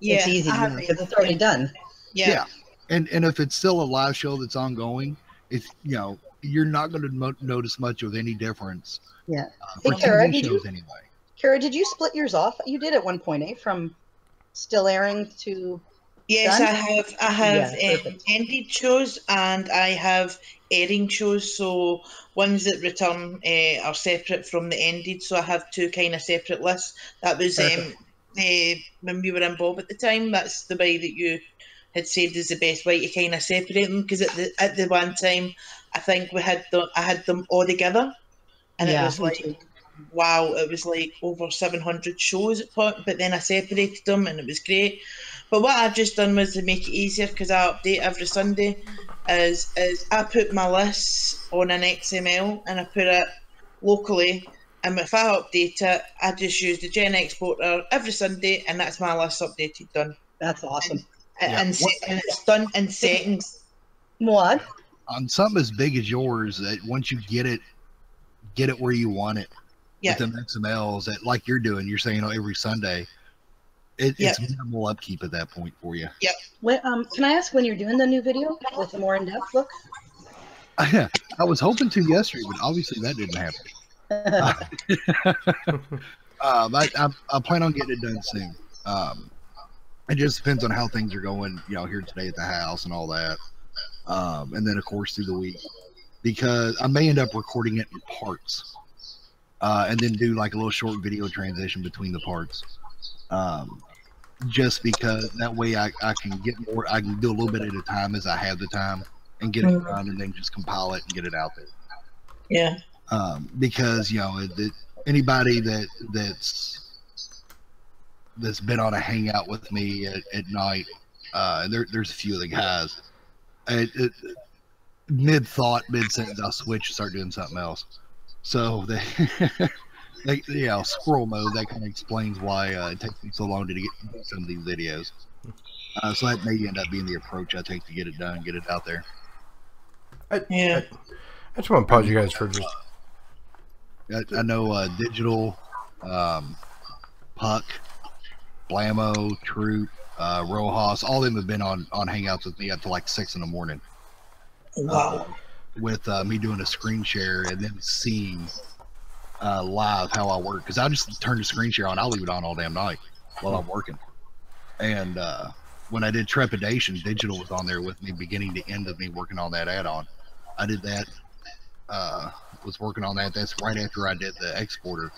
It's easy because it's already done. Yeah. And if it's still a live show that's ongoing, if you're not going to notice much of any difference. Yeah. For Kara, TV shows anyway. Kara, did you split yours off? You did at one point, from still airing to Yes, Done? I have Yeah, perfect. ended shows and I have airing shows. So ones that return are separate from the ended. So I have two kind of separate lists. That was Perfect. when we were in Bob at the time. That's the way that you had said is the best way to kind of separate them, because at the one time I think I had them all together, and it Yeah, was me like, too. wow, it was like over 700 shows at point, but then I separated them and it was great. But what I've just done was to make it easier, because I update every Sunday, is I put my lists on an XML and I put it locally, and if I update it, I just use the Gen Exporter every Sunday, and that's my list updated, done. That's awesome. And it's done in settings. What? On something as big as yours, that once you get it where you want it, Yeah. with them XMLs, that like you're doing, you're saying every Sunday, it's minimal upkeep at that point for you. Yep. Wait, can I ask when you're doing the new video with a more in-depth look? I was hoping to yesterday, but obviously that didn't happen. I plan on getting it done soon. It just depends on how things are going, here today at the house and all that. And then of course through the week, because I may end up recording it in parts, and then do like a little short video transition between the parts. Just because that way I can get more, I can do a little bit at a time as I have the time and get it done, and then just compile it and get it out there. Yeah. Because anybody that's been on a hangout with me at night, and there's a few of the guys, mid sentence I'll switch and start doing something else. So they squirrel mode, that kind of explains why it takes me so long to get some of these videos. So that may end up being the approach I take to get it done, get it out there. I just want to pause you guys for just. I know Digital, Puck, Blammo, Troop, Rojas, all of them have been on Hangouts with me up to like 6 in the morning. Wow. With me doing a screen share and then seeing live how I work, because I just turn the screen share on. I'll leave it on all damn night while I'm working. And when I did Trepidation, Digital was on there with me beginning to end of me working on that add-on. I did that, was working on that. That's right after I did the exporter,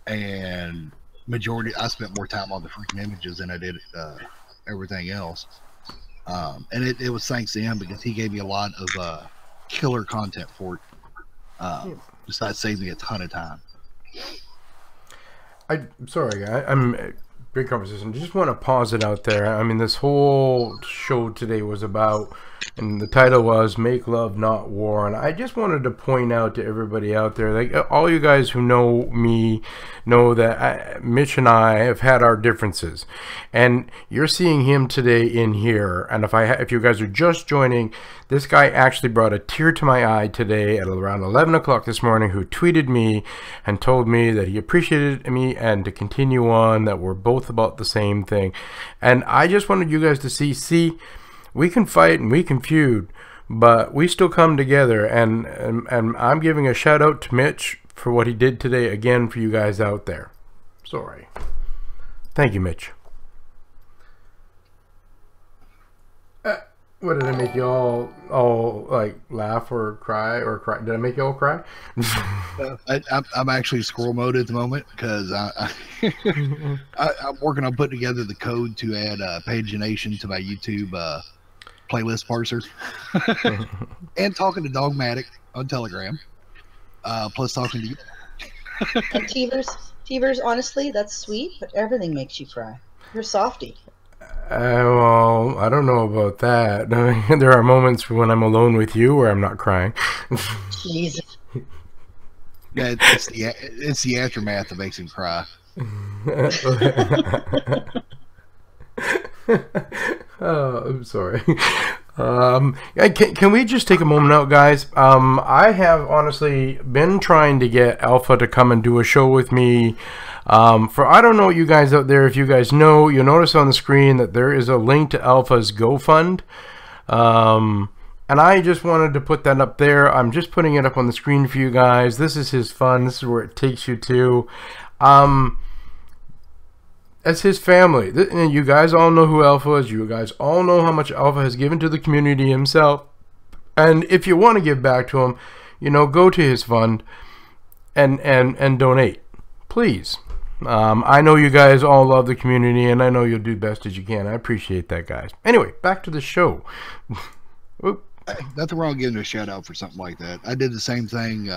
and I spent more time on the freaking images than I did everything else. And it was thanks to him, because he gave me a lot of killer content for it. Just that saved me a ton of time. I'm sorry, I'm big conversation. Just want to pause it out there. I mean, this whole show today was about, and the title was "Make Love, Not War." And I just wanted to point out to everybody out there, like all you guys who know me, know that Mitch and I have had our differences, and you're seeing him today in here. And if you guys are just joining, this guy actually brought a tear to my eye today at around 11 o'clock this morning, who tweeted me and told me that he appreciated me and to continue on, that we're both about the same thing. And I just wanted you guys to see, we can fight and we can feud, but we still come together. And I'm giving a shout out to Mitch for what he did today again for you guys out there. Sorry. Thank you, Mitch. What, did I make you all like laugh or cry or cry? Did I make you all cry? I'm actually squirrel mode at the moment, because I'm working on putting together the code to add pagination to my YouTube playlist parser, and talking to Dogmatic on Telegram, plus talking to you. And Teverz, honestly, that's sweet, but everything makes you cry. You're a softie. Well, I don't know about that. There are moments when I'm alone with you where I'm not crying. Jesus. Yeah, it's the aftermath that makes him cry. Oh, I'm sorry. Can we just take a moment out, guys? I have honestly been trying to get Alpha to come and do a show with me. I don't know you guys out there, if you guys know, you'll notice on the screen that there is a link to Alpha's GoFund. And I just wanted to put that up there. I'm just putting it up on the screen for you guys. This is his fund. This is where it takes you to. That's his family. And you guys all know who Alpha is. You guys all know how much Alpha has given to the community himself. And if you want to give back to him, you know, go to his fund and donate, please. I know you guys all love the community, and I know you'll do best as you can. I appreciate that, guys. Anyway, back to the show. Nothing wrong giving a shout out for something like that. I did the same thing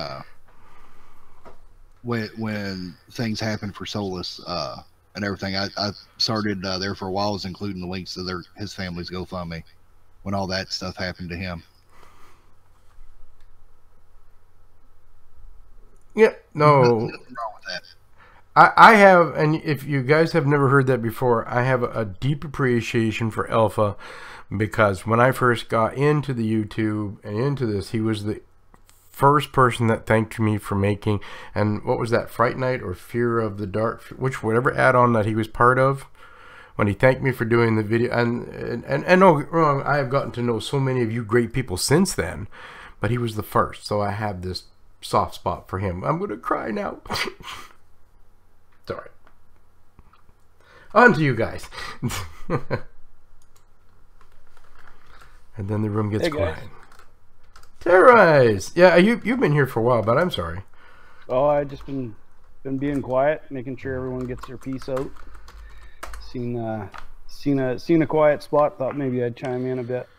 when things happened for Solus and everything. I started there for a while, was including the links to his family's GoFundMe when all that stuff happened to him. Yeah, no. Nothing wrong with that. I have, and if you guys have never heard that before, I have a deep appreciation for Alpha, because when I first got into the YouTube and into this, he was the first person that thanked me for making, and what was that, Fright Night or Fear of the Dark, whatever add-on that he was part of, when he thanked me for doing the video. And no wrong, I have gotten to know so many of you great people since then, but he was the first, so I have this soft spot for him. I'm going to cry now. Sorry. On to you guys. And then the room gets quiet. Teverz! Yeah, you've been here for a while, but I'm sorry. Oh, I just been being quiet, making sure everyone gets their piece out. Seen a quiet spot. Thought maybe I'd chime in a bit.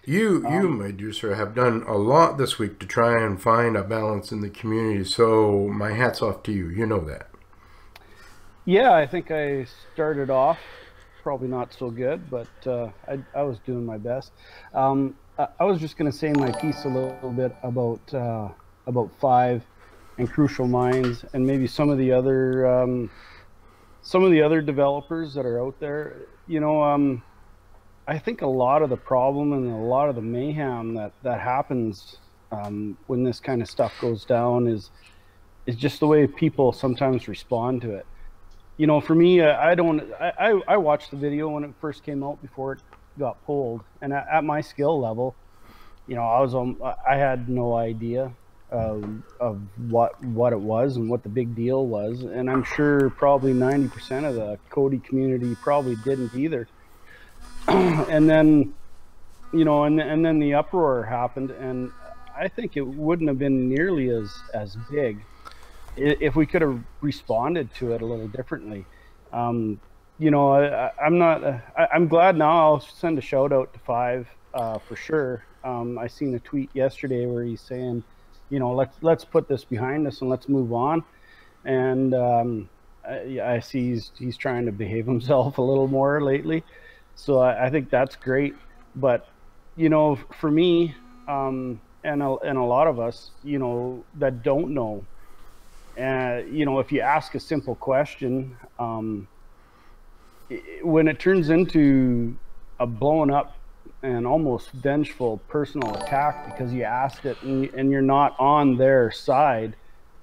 You, my dear sir, have done a lot this week to try and find a balance in the community. So my hat's off to you. You know that. Yeah, I think I started off probably not so good, but I was doing my best. I was just going to say in my piece a little bit about 5 and Crucial Minds, and maybe some of the other developers that are out there. You know, I think a lot of the problem and a lot of the mayhem that happens when this kind of stuff goes down is just the way people sometimes respond to it. You know, for me, I watched the video when it first came out before it got pulled, and at my skill level, you know, I had no idea of what it was and what the big deal was, and I'm sure probably 90% of the Kodi community probably didn't either. And then, you know, and then the uproar happened, and I think it wouldn't have been nearly as big if we could have responded to it a little differently. You know, I'm glad now. I'll send a shout out to 5 for sure. I seen a tweet yesterday where he's saying, you know, let's put this behind us and let's move on. And I see he's trying to behave himself a little more lately. So I think that's great. But, you know, for me, and a lot of us, you know, that don't know, you know, if you ask a simple question, when it turns into a blown up and almost vengeful personal attack because you asked it and you're not on their side,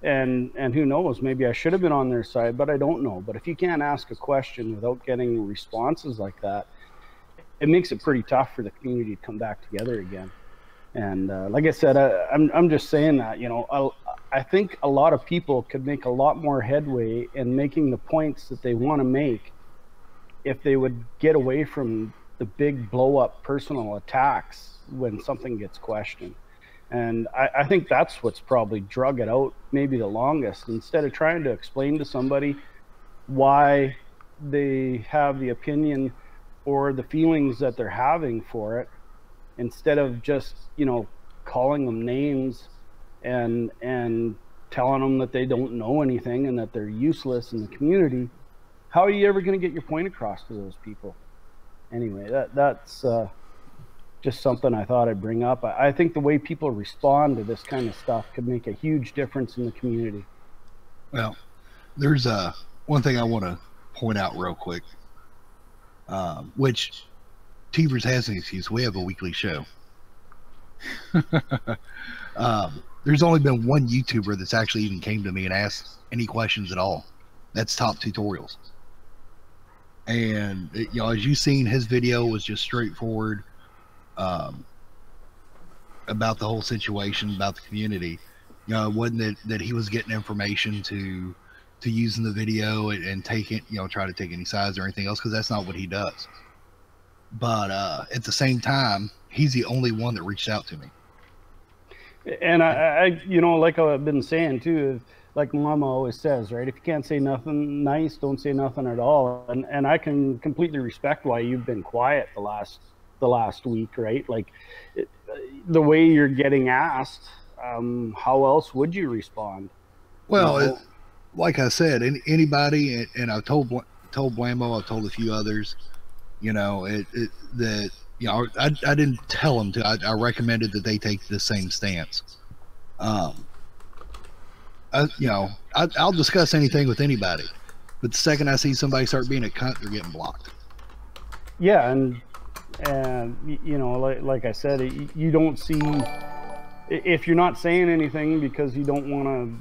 and who knows, maybe I should have been on their side, but I don't know. But if you can't ask a question without getting responses like that, it makes it pretty tough for the community to come back together again. And like I said, I'm just saying that, you know, I think a lot of people could make a lot more headway in making the points that they want to make if they would get away from the big blow up personal attacks when something gets questioned. And I think that's what's probably drug it out maybe the longest, instead of trying to explain to somebody why they have the opinion or the feelings that they're having for it, instead of just, you know, calling them names and telling them that they don't know anything and that they're useless in the community. How are you ever going to get your point across to those people? Anyway, that's just something I thought I'd bring up. I think the way people respond to this kind of stuff could make a huge difference in the community. Well, there's one thing I want to point out real quick, which Teverz has an excuse. We have a weekly show. There's only been one YouTuber that's actually even came to me and asked any questions at all. That's Top Tutorials. And you know, as you've seen, his video was just straightforward about the whole situation, about the community. You know, it wasn't that he was getting information to using the video and take it, try to take any sides or anything else, because that's not what he does. But at the same time, he's the only one that reached out to me. And I like I've been saying too, like Mama always says, right? If you can't say nothing nice, don't say nothing at all. And I can completely respect why you've been quiet the last week, right? Like the way you're getting asked, how else would you respond? Well, like I said, anybody, and I've told Blammo, I've told a few others, that. I didn't tell them to. I recommended that they take the same stance. I'll discuss anything with anybody, but the second I see somebody start being a cunt, they're getting blocked. Yeah, and like I said, you don't see, if you're not saying anything because you don't want to,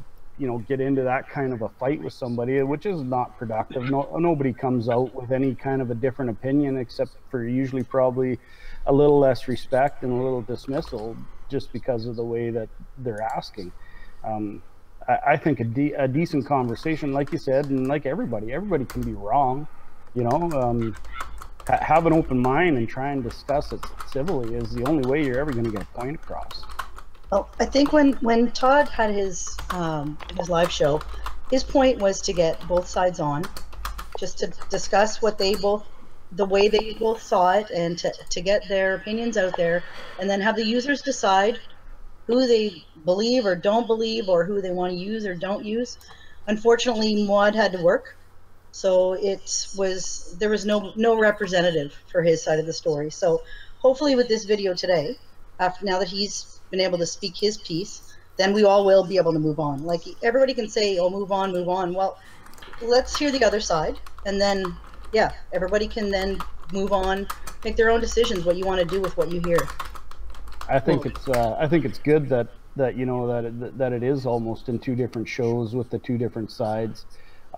get into that kind of a fight with somebody, which is not productive. Nobody comes out with any kind of a different opinion, except for usually probably a little less respect and a little dismissal just because of the way that they're asking. I think a decent conversation, like you said, and like everybody can be wrong, have an open mind and try and discuss it civilly is the only way you're ever going to get a point across. Well, I think when Todd had his live show, his point was to get both sides on, just to discuss the way they both saw it, and to get their opinions out there, and then have the users decide who they believe or don't believe, or who they want to use or don't use. Unfortunately, Maud had to work, so there was no representative for his side of the story. So hopefully with this video today, now that he's been able to speak his piece, then we all will be able to move on. Like, everybody can say, oh, move on. Well, let's hear the other side, and then everybody can then move on, make their own decisions what you want to do with what you hear. I think it's good that it is almost in two different shows with the two different sides.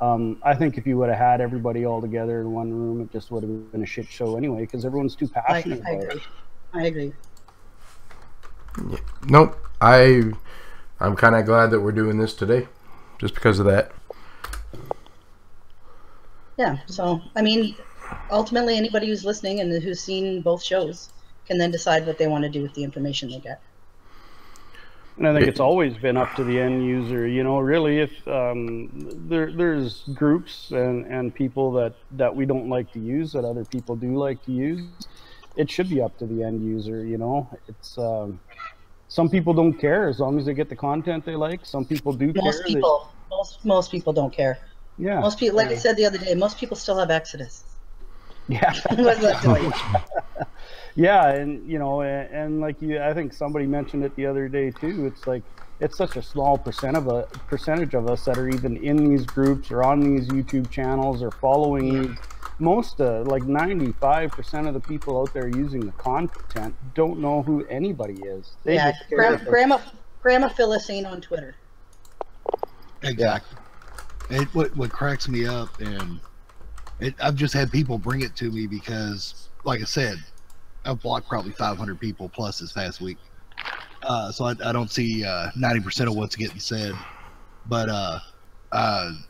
I think if you would have had everybody all together in one room, it just would have been a shit show anyway, because everyone's too passionate about it. I agree. Yeah. Nope. I'm kind of glad that we're doing this today, just because of that. Yeah. So I mean, ultimately, anybody who's listening and who's seen both shows can then decide what they want to do with the information they get. And I think it's always been up to the end user. Really, if there's groups and people that we don't like to use that other people do like to use, it should be up to the end user. It's some people don't care as long as they get the content they like. Some people do care. Most people don't care. Yeah. Most people, like I said the other day, most people still have Exodus. Yeah. What does that tell you? Yeah, and like I think somebody mentioned it the other day too. It's like it's such a small percentage of us that are even in these groups or on these YouTube channels or following these. Most like 95% of the people out there using the content don't know who anybody is. Grandma Phyllis ain't on Twitter. Exactly. What cracks me up, and I've just had people bring it to me because, like I said, I've blocked probably 500 people plus this past week. So I don't see 90% of what's getting said. But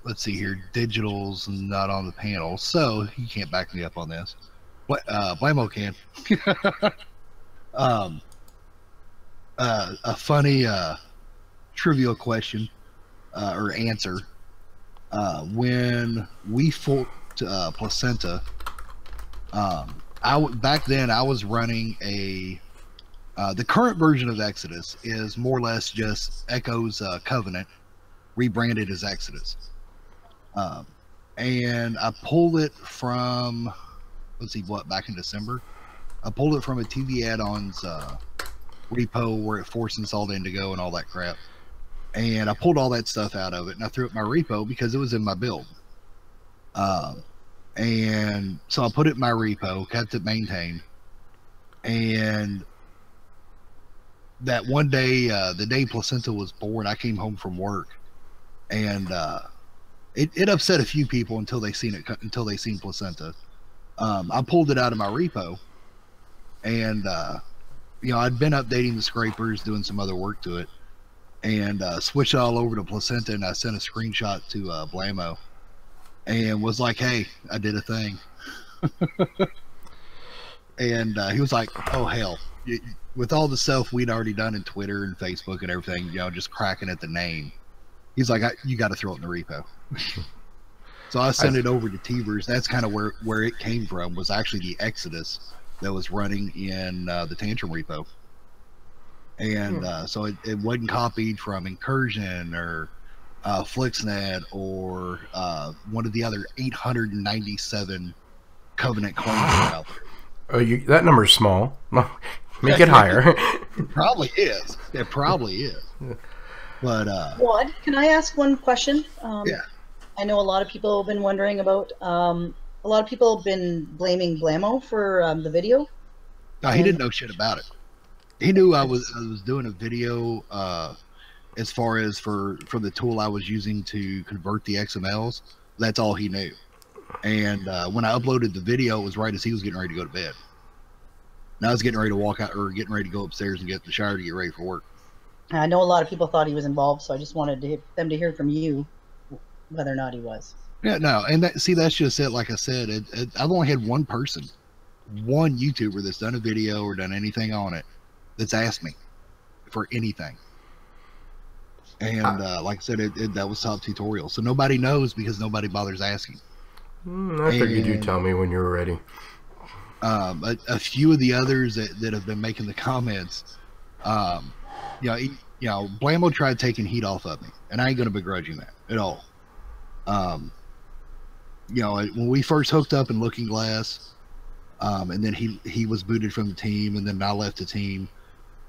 let's see here. Digital's not on the panel, so he can't back me up on this. Blammo can. A funny trivial question or answer. When we fought Placenta, back then I was running the current version of Exodus is more or less just Echo's Covenant rebranded as Exodus. And I pulled it from, let's see, back in December. I pulled it from a TV add-ons repo where it force installed Indigo and all that crap. And I pulled all that stuff out of it and I threw it in my repo because it was in my build. And so I put it in my repo, kept it maintained. And that one day, the day Placenta was born, I came home from work, and it upset a few people until they seen Placenta. I pulled it out of my repo, and I'd been updating the scrapers, doing some other work to it, and switched it all over to placenta, and I sent a screenshot to Blamo, and was like, "Hey, I did a thing," and he was like, "Oh hell." With all the stuff we'd already done in Twitter and Facebook and everything, you know, just cracking at the name. He's like, you got to throw it in the repo. So I sent it over to Teverz. That's kind of where it came from, was actually the Exodus that was running in the Tantrum repo. And so it wasn't copied from Incursion or Flixnet or one of the other 897 Covenant clones that are out there. Oh, that number's small. Make it higher. It probably is. It probably is. But Wad, can I ask one question? Yeah. I know a lot of people have been wondering about. A lot of people have been blaming Blamo for the video. No, he didn't know shit about it. He knew I was doing a video as far as for the tool I was using to convert the XMLs. That's all he knew. And when I uploaded the video, it was right as he was getting ready to go to bed. And I was getting ready to walk out, or getting ready to go upstairs and get in the shower to get ready for work. I know a lot of people thought he was involved, so I just wanted them to hear from you whether or not he was. Yeah, no, and that's just it. Like I said, I've only had one person, one YouTuber that's done a video or done anything on it that's asked me for anything. And like I said, that was top tutorial. So nobody knows because nobody bothers asking. I figured you'd tell me when you were ready. A few of the others that have been making the comments, you know, Blamo tried taking heat off of me, and I ain't gonna begrudge him that at all. You know, when we first hooked up in Looking Glass, and then he was booted from the team, and then I left the team.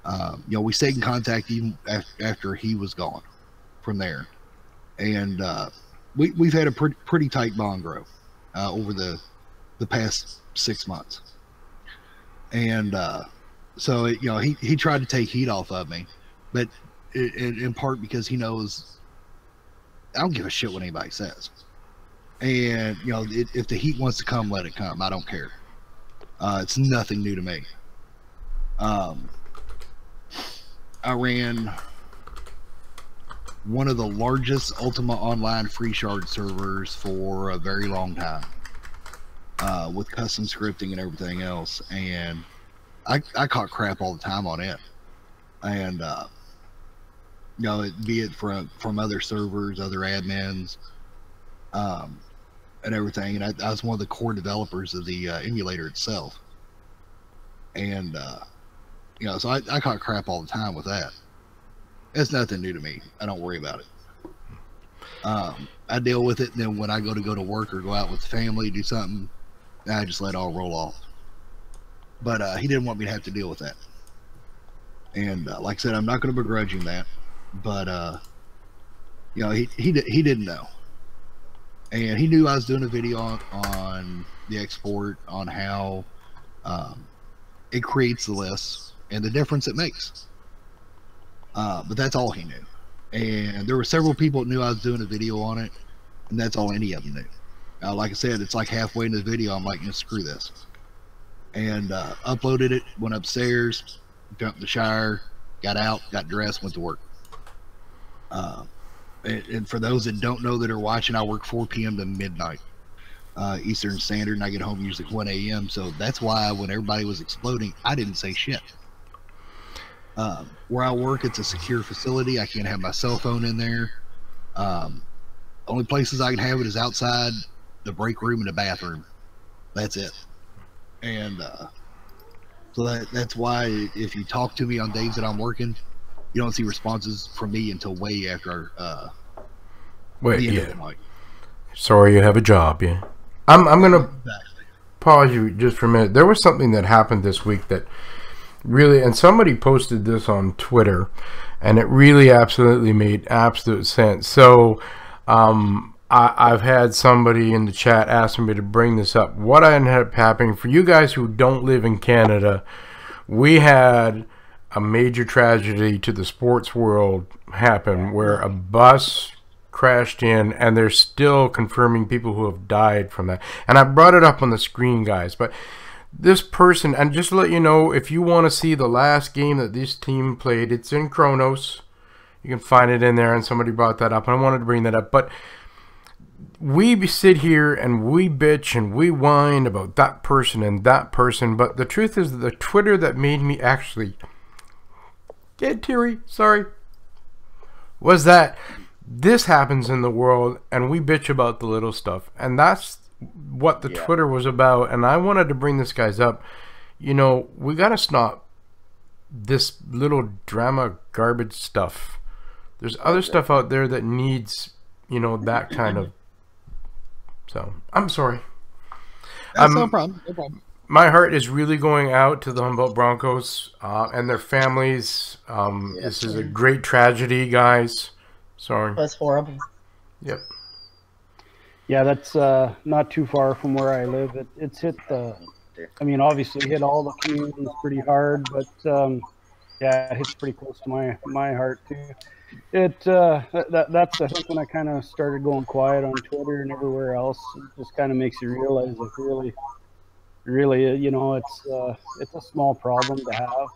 You know, we stayed in contact even after he was gone from there, and we've had a pretty tight bond grow over the past 6 months. And so you know, he tried to take heat off of me, but in part because he knows I don't give a shit what anybody says. And you know, if the heat wants to come, let it come. I don't care. It's nothing new to me. I ran one of the largest Ultima Online free shard servers for a very long time, with custom scripting and everything else, and I caught crap all the time on it. And you know, be it from other servers, other admins, and everything. And I was one of the core developers of the emulator itself. And you know, so I caught crap all the time with that. It's nothing new to me. I don't worry about it. I deal with it, and then when I go to work or go out with the family, do something, I just let it all roll off. But he didn't want me to have to deal with that. And like I said, I'm not going to begrudge him that. But you know, he didn't know, and he knew I was doing a video on the export, on how it creates the lists and the difference it makes. But that's all he knew. And there were several people that knew I was doing a video on it, and that's all any of them knew. Like I said, it's like halfway into the video, I'm like, screw this. And uploaded it, went upstairs, jumped in the shower, got out, got dressed, went to work. And for those that don't know that are watching, I work 4 p.m. to midnight Eastern Standard, and I get home usually 1 a.m. So that's why when everybody was exploding, I didn't say shit. Where I work, it's a secure facility. I can't have my cell phone in there. Only places I can have it is outside, the break room, and the bathroom. That's it. And so that's why if you talk to me on days that I'm working, you don't see responses from me until way after the end of the night. Sorry, you have a job. Yeah, I'm gonna pause you just for a minute. There was something that happened this week that really, and somebody posted this on Twitter, and it really absolutely made absolute sense. So I've had somebody in the chat asking me to bring this up. What ended up happening, for you guys who don't live in Canada, we had a major tragedy to the sports world happen where a bus crashed in, and they're still confirming people who have died from that. And I brought it up on the screen, guys, but this person, and just to let you know, if you want to see the last game that this team played, it's in Kronos. You can find it in there, and somebody brought that up, and I wanted to bring that up. But we sit here and we bitch and we whine about that person and that person, but the truth is that the Twitter that made me actually get teary, sorry, was that this happens in the world and we bitch about the little stuff. And that's what the Twitter was about. And I wanted to bring this guys up. You know, we got to stop this little drama garbage stuff. There's other stuff out there that needs, you know, that kind of. So I'm sorry. That's no problem. No problem. My heart is really going out to the Humboldt Broncos and their families. This is a great tragedy, guys. Sorry. That's horrible. Yep. Yeah, that's not too far from where I live. It's hit the. I mean, obviously hit all the communities pretty hard, but yeah, it hits pretty close to my heart too. That's I think when I kind of started going quiet on Twitter and everywhere else, it just kind of makes you realize like really, you know, it's a small problem to have.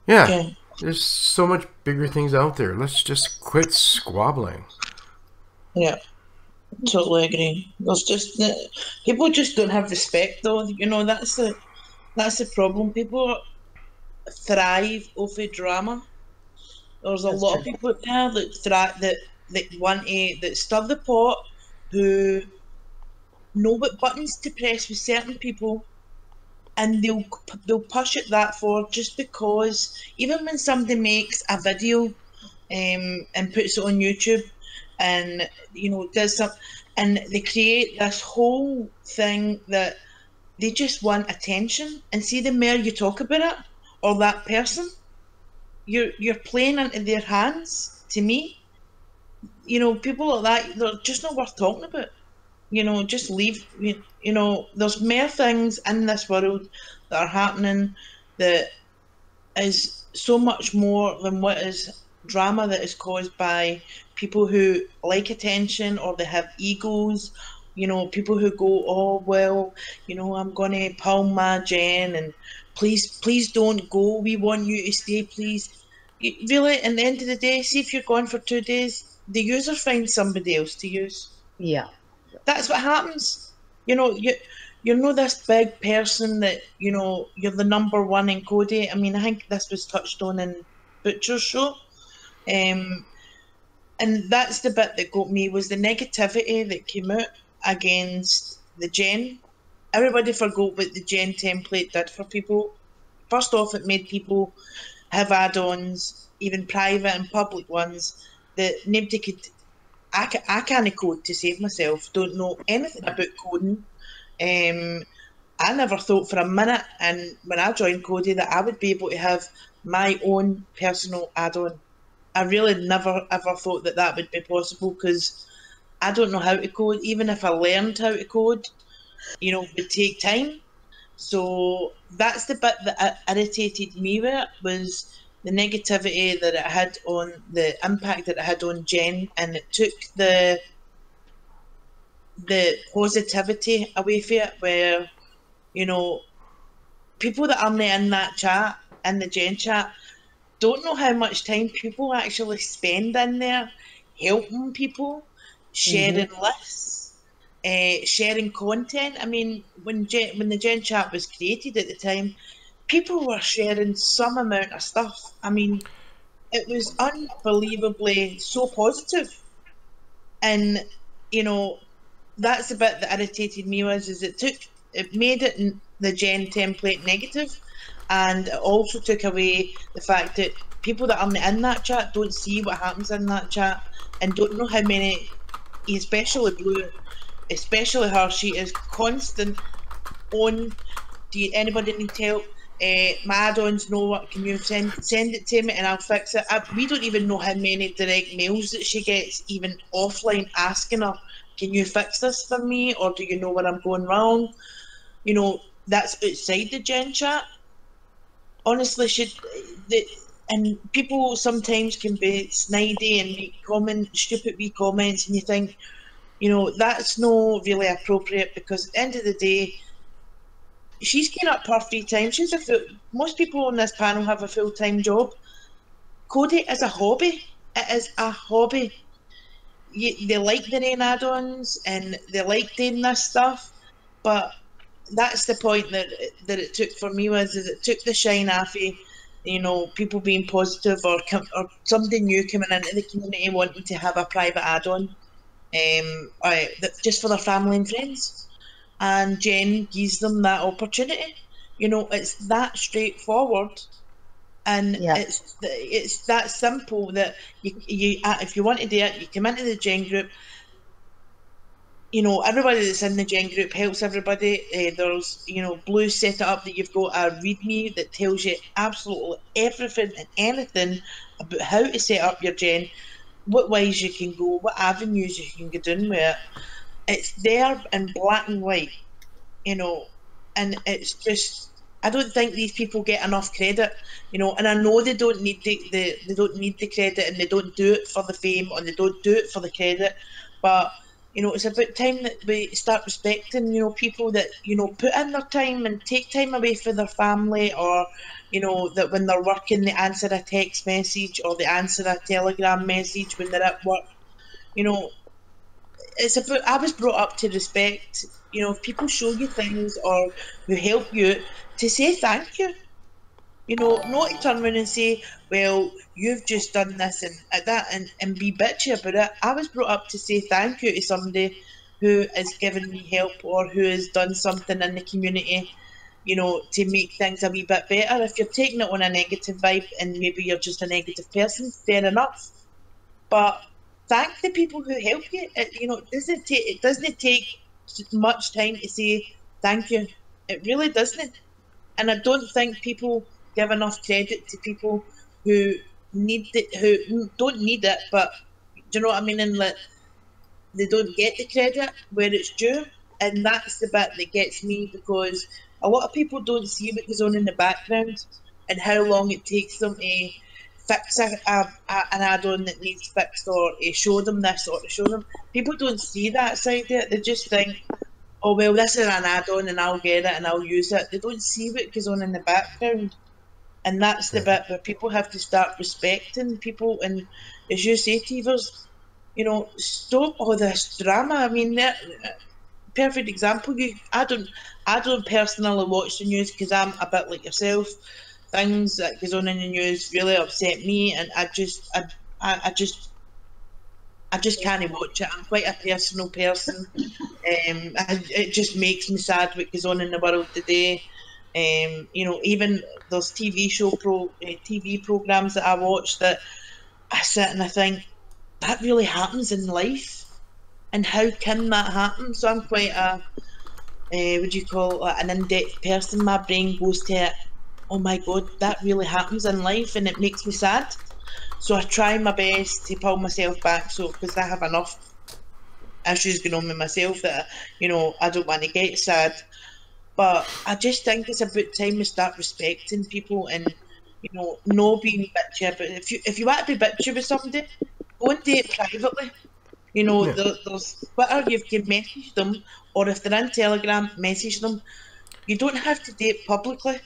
Yeah, there's so much bigger things out there. Let's just quit squabbling. Yeah, totally agree. There's just people just don't have respect, though. You know, that's the problem. People thrive off of drama. There's a lot of people out there that want that stir the pot, who know what buttons to press with certain people, and they'll push it that far just because even when somebody makes a video and puts it on YouTube and, you know, does something, and they create this whole thing that they just want attention, and see, the more you talk about it or that person, you're playing into their hands. To me, you know, people like that, they're just not worth talking about. You know, just leave. You know, there's more things in this world that are happening that is so much more than what is drama that is caused by people who like attention, or they have egos. You know, people who go, oh, well, you know, I'm going to palm my Jen, and please don't go. We want you to stay, please. Really, at the end of the day, see if you're gone for 2 days, the user finds somebody else to use. Yeah. That's what happens. You know, you're not this big person that, you know, you're the #1 in Kodi. I mean, I think this was touched on in Butcher's show. And that's the bit that got me, was the negativity that came out against the Gen. Everybody forgot what the Gen template did for people. First off, it made people have add-ons, even private and public ones, that nobody could. I can't code to save myself. Don't know anything about coding. I never thought for a minute, and when I joined Kodi, that I would be able to have my own personal add-on. I really never ever thought that that would be possible, because I don't know how to code. Even if I learned how to code, you know, it would take time. So that's the bit that irritated me with it, was the negativity that it had on, the impact that it had on Gen, and it took the positivity away from it, where, you know, people that aren't in that chat, in the Gen chat, don't know how much time people actually spend in there helping people, sharing lists, sharing content. I mean, when the Gen chat was created at the time, people were sharing some amount of stuff. I mean, it was unbelievably so positive. And, you know, that's the bit that irritated me, is it made it the Gen template negative, and it also took away the fact that people that aren't in that chat don't see what happens in that chat, and don't know how many, especially Blue, especially her, she is constant on, anybody need help? My add-ons know what, can you send it to me and I'll fix it. We don't even know how many direct mails that she gets, even offline, asking her, can you fix this for me, or do you know where I'm going wrong? You know, that's outside the Gen chat. Honestly, and people sometimes can be snidey and make stupid wee comments, and you think, you know, that's not really appropriate, because at the end of the day, she's getting up her free time. Most people on this panel have a full-time job. Kodi is a hobby. It is a hobby. They like their own add-ons and they like doing this stuff, but that's the point that it took for me is it took the shine off of, you know, people being positive or somebody new coming into the community wanting to have a private add-on, just for their family and friends, and Jen gives them that opportunity. You know, it's that straightforward. And it's that simple that you if you want to do it, you come into the Gen group. You know, everybody that's in the Gen group helps everybody. There's, you know, Blue set it up that you've got a README that tells you absolutely everything and anything about how to set up your Gen, what ways you can go, what avenues you can get in with it. It's there in black and white, you know, and it's just, I don't think these people get enough credit, you know, and I know they don't need they don't need the credit, and they don't do it for the fame, or they don't do it for the credit, but you know, it's about time that we start respecting, you know, people that, you know, put in their time and take time away for their family, or, you know, that when they're working they answer a text message or they answer a Telegram message when they're at work, you know. It's about, I was brought up to respect, you know, if people show you things or who help you, to say thank you. You know, not to turn around and say, well, you've just done this and that and be bitchy about it. I was brought up to say thank you to somebody who has given me help or who has done something in the community, you know, to make things a wee bit better. If you're taking it on a negative vibe and maybe you're just a negative person, fair enough. But thank the people who help you. You know, it doesn't take much time to say thank you. It really doesn't. And I don't think people give enough credit to people who need it, who don't need it, but do you know what I mean? And that they don't get the credit where it's due. And that's the bit that gets me, because a lot of people don't see what goes on in the background and how long it takes them to fix an add-on that needs fixed, or to show them this or to show them. People don't see that side of it. They just think, oh, well, this is an add-on and I'll get it and I'll use it. They don't see what goes on in the background. And that's the bit where people have to start respecting people. And as you say, Teverz, you know, stop all this drama. I mean, perfect example. I don't personally watch the news because I'm a bit like yourself. Things that goes on in the news really upset me, and I just can't watch it. I'm quite a personal person. It just makes me sad what goes on in the world today. You know, even there's TV programs that I watch that I sit and I think that really happens in life, and how can that happen? So I'm quite a would you call it an in-depth person. My brain goes to, oh my God, that really happens in life, and it makes me sad. So I try my best to pull myself back, so because I have enough issues going on with myself that, you know, I don't want to get sad. But I just think it's about time we start respecting people and, you know, no being bitchy. But if you want to be bitchy with somebody, go and do it privately. You know, there's Twitter, you can message them, or if they're in Telegram, message them. You don't have to do it publicly.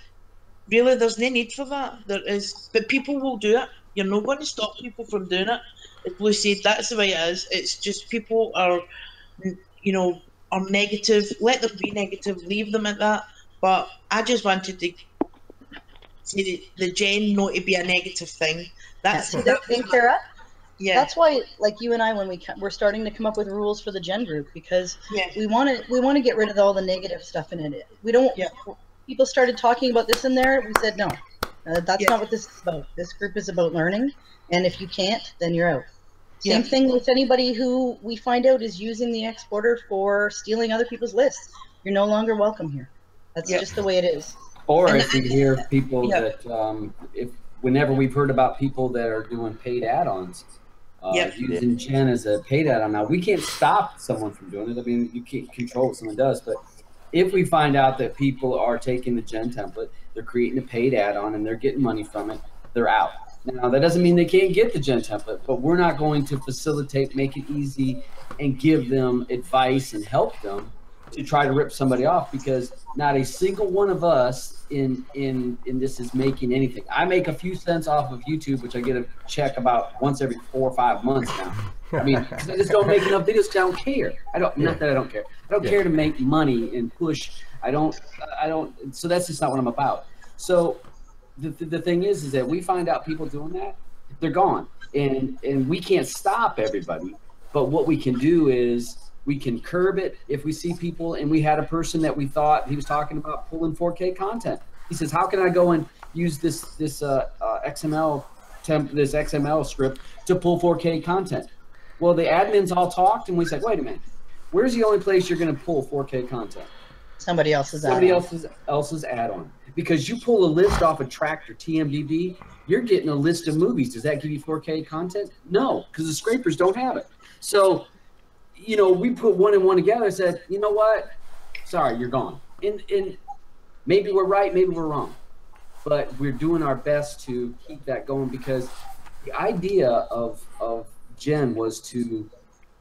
Really, there's no need for that. There is, but people will do it. You're not going to stop people from doing it. As Blue said, that's the way it is. It's just people are, you know, are negative. Let them be negative. Leave them at that. But I just wanted to say the Gen not to be a negative thing. That's Kara. Yeah. That's why, like you and I, when we're starting to come up with rules for the Gen group, because we want to get rid of all the negative stuff in it. We don't. Yeah. People started talking about this in there. We said no. That's not what this is about. This group is about learning, and if you can't, then you're out. Same thing with anybody who we find out is using the exporter for stealing other people's lists. You're no longer welcome here. That's just the way it is. Or if we hear people that, whenever we've heard about people that are doing paid add-ons, using Gen as a paid add-on. Now, we can't stop someone from doing it. I mean, you can't control what someone does, but if we find out that people are taking the Gen template, they're creating a paid add-on and they're getting money from it, they're out. Now, that doesn't mean they can't get the Gen template, but we're not going to facilitate, make it easy, and give them advice and help them to try to rip somebody off, because not a single one of us in this is making anything. I make a few cents off of YouTube, which I get a check about once every 4 or 5 months now. I mean, because I just don't make enough videos because I don't care. Not that I don't care. I don't care to make money and push. I don't. So that's just not what I'm about. So the thing is that we find out people doing that, they're gone, and we can't stop everybody. But what we can do is we can curb it if we see people. And we had a person that we thought he was talking about pulling 4K content. He says, "How can I go and use this XML script to pull 4K content?" Well, the admins all talked, and we said, "Wait a minute, where's the only place you're going to pull 4K content?" Somebody else's add-on. Because you pull a list off of Tractor TMDB, you're getting a list of movies. Does that give you 4K content? No, because the scrapers don't have it. So, you know, we put one and one together and said, you know what? Sorry, you're gone. And maybe we're right, maybe we're wrong. But we're doing our best to keep that going, because the idea of Jen was to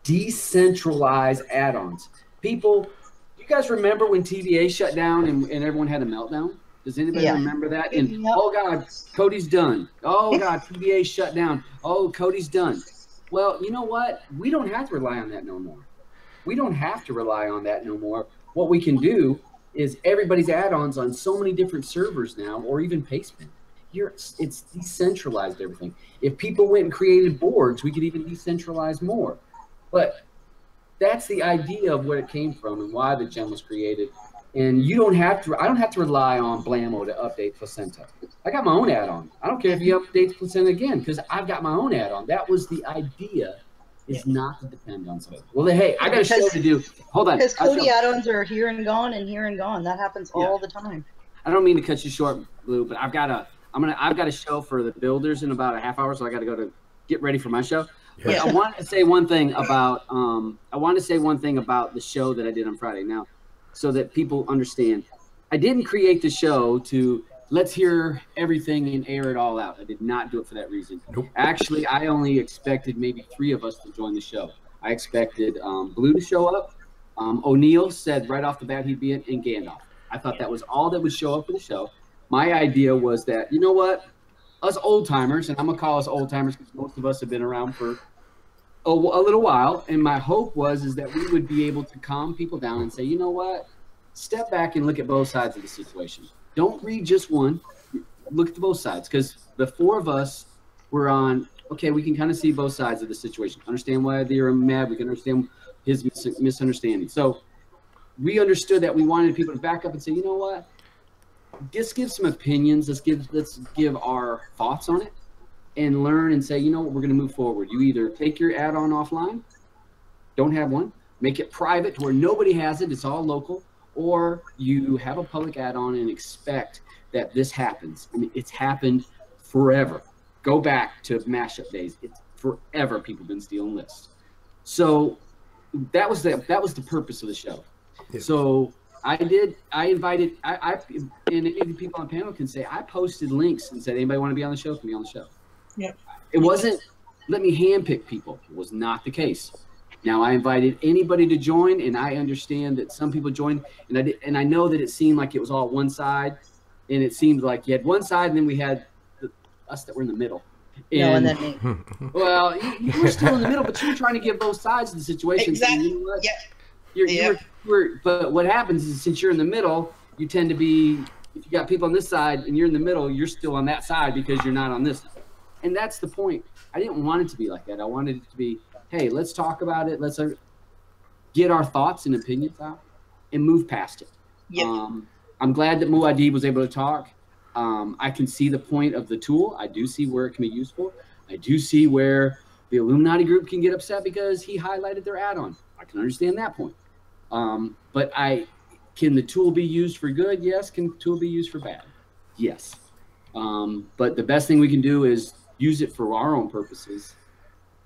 decentralize add-ons. People, you guys remember when TVA shut down and everyone had a meltdown? Does anybody remember that? And oh God, Kodi's done. Oh God, TVA shut down. Oh, Kodi's done. Well, you know what? We don't have to rely on that no more. We don't have to rely on that no more. What we can do is everybody's add-ons on so many different servers now, or even Pastebin. It's decentralized everything. If people went and created boards, we could even decentralize more. But that's the idea of where it came from and why the gem was created. And you don't have to, I don't have to rely on Blammo to update Placenta. I got my own add-on. I don't care if you update Placenta again, because I've got my own add-on. That was the idea, is not to depend on somebody. Well, hey, I got a show to do. Hold on. Because Kodi add-ons are here and gone and here and gone. That happens all the time. I don't mean to cut you short, Blue, but I've got a show for the builders in about a half hour, so I got to go to get ready for my show. But I want to say one thing about the show that I did on Friday. Now, so that people understand, I didn't create the show to let's hear everything and air it all out. I did not do it for that reason. Nope. Actually, I only expected maybe 3 of us to join the show. I expected Blue to show up. O'Neill said right off the bat he'd be in, and Gandalf. I thought that was all that would show up for the show. My idea was that, you know what, us old timers, and I'm gonna call us old timers because most of us have been around for a little while, and my hope is that we would be able to calm people down and say, you know what, step back and look at both sides of the situation. Don't read just one, look at both sides, because the 4 of us were on, okay, we can kind of see both sides of the situation, understand why they're mad, we can understand his misunderstanding. So we understood that we wanted people to back up and say, you know what, just give some opinions, let's give our thoughts on it, and learn and say, you know what, we're going to move forward. You either take your add-on offline, don't have one, make it private to where nobody has it, it's all local, or you have a public add-on and expect that this happens. I mean, it's happened forever. Go back to mashup days. It's forever people have been stealing lists. So that was the purpose of the show. Yeah. So and any of the people on the panel can say, I posted links and said, anybody want to be on the show? Can be on the show. Yeah. It wasn't, let me handpick people. It was not the case. Now, I invited anybody to join, and I understand that some people joined, and I know that it seemed like it was all one side, and it seemed like you had one side, and then we had us that were in the middle. And then me. Well, you were still in the middle, but you were trying to give both sides of the situation. Exactly. You know what? But what happens is, since you're in the middle, you tend to be, if you got people on this side and you're in the middle, you're still on that side because you're not on this side. And that's the point. I didn't want it to be like that. I wanted it to be, hey, let's talk about it. Let's get our thoughts and opinions out and move past it. Yeah. I'm glad that Muad'Dib was able to talk. I can see the point of the tool. I do see where it can be useful. I do see where the Illuminati group can get upset because he highlighted their add-on. I can understand that point. But can the tool be used for good? Yes. Can the tool be used for bad? Yes. But the best thing we can do is use it for our own purposes.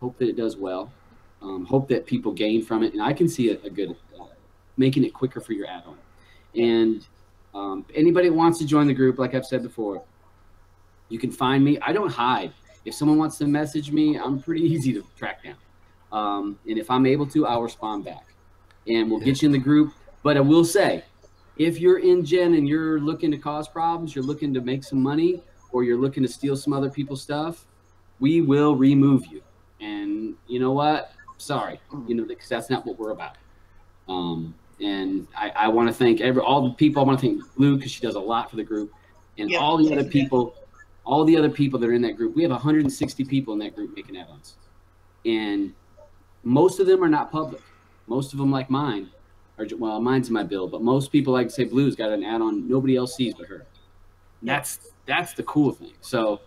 Hope that it does well. Hope that people gain from it. And I can see a good, making it quicker for your add-on. And anybody that wants to join the group, like I've said before, you can find me. I don't hide. If someone wants to message me, I'm pretty easy to track down. And if I'm able to, I'll respond back. And we'll get you in the group. But I will say, if you're in Gen and you're looking to cause problems, you're looking to make some money, or you're looking to steal some other people's stuff, we will remove you. And you know what? Sorry, because that's not what we're about. And I want to thank all the people. I want to thank Blue because she does a lot for the group, and all the other people, that are in that group. We have 160 people in that group making add-ons, and most of them are not public. Most of them, like mine, well, mine's in my bill, but most people, like say, Blue's got an add-on nobody else sees but her. That's the cool thing. So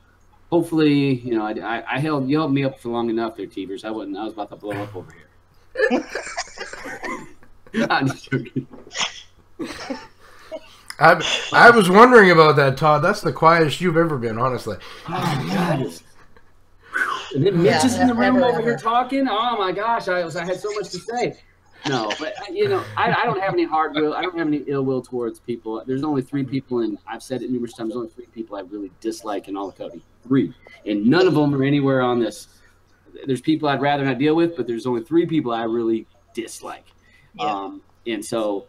hopefully, you helped me up for long enough there, Teverz. I was about to blow up over here. I'm just joking. I was wondering about that, Todd. That's the quietest you've ever been, honestly. Oh my God. And then Mitch is in the room over here talking. Oh my gosh, I had so much to say. No, but I don't have any hard will. I don't have any ill will towards people. There's only 3 people, and I've said it numerous times. There's only 3 people I really dislike in all of Kodi. 3, and none of them are anywhere on this. There's people I'd rather not deal with, but there's only 3 people I really dislike. Yeah. And so,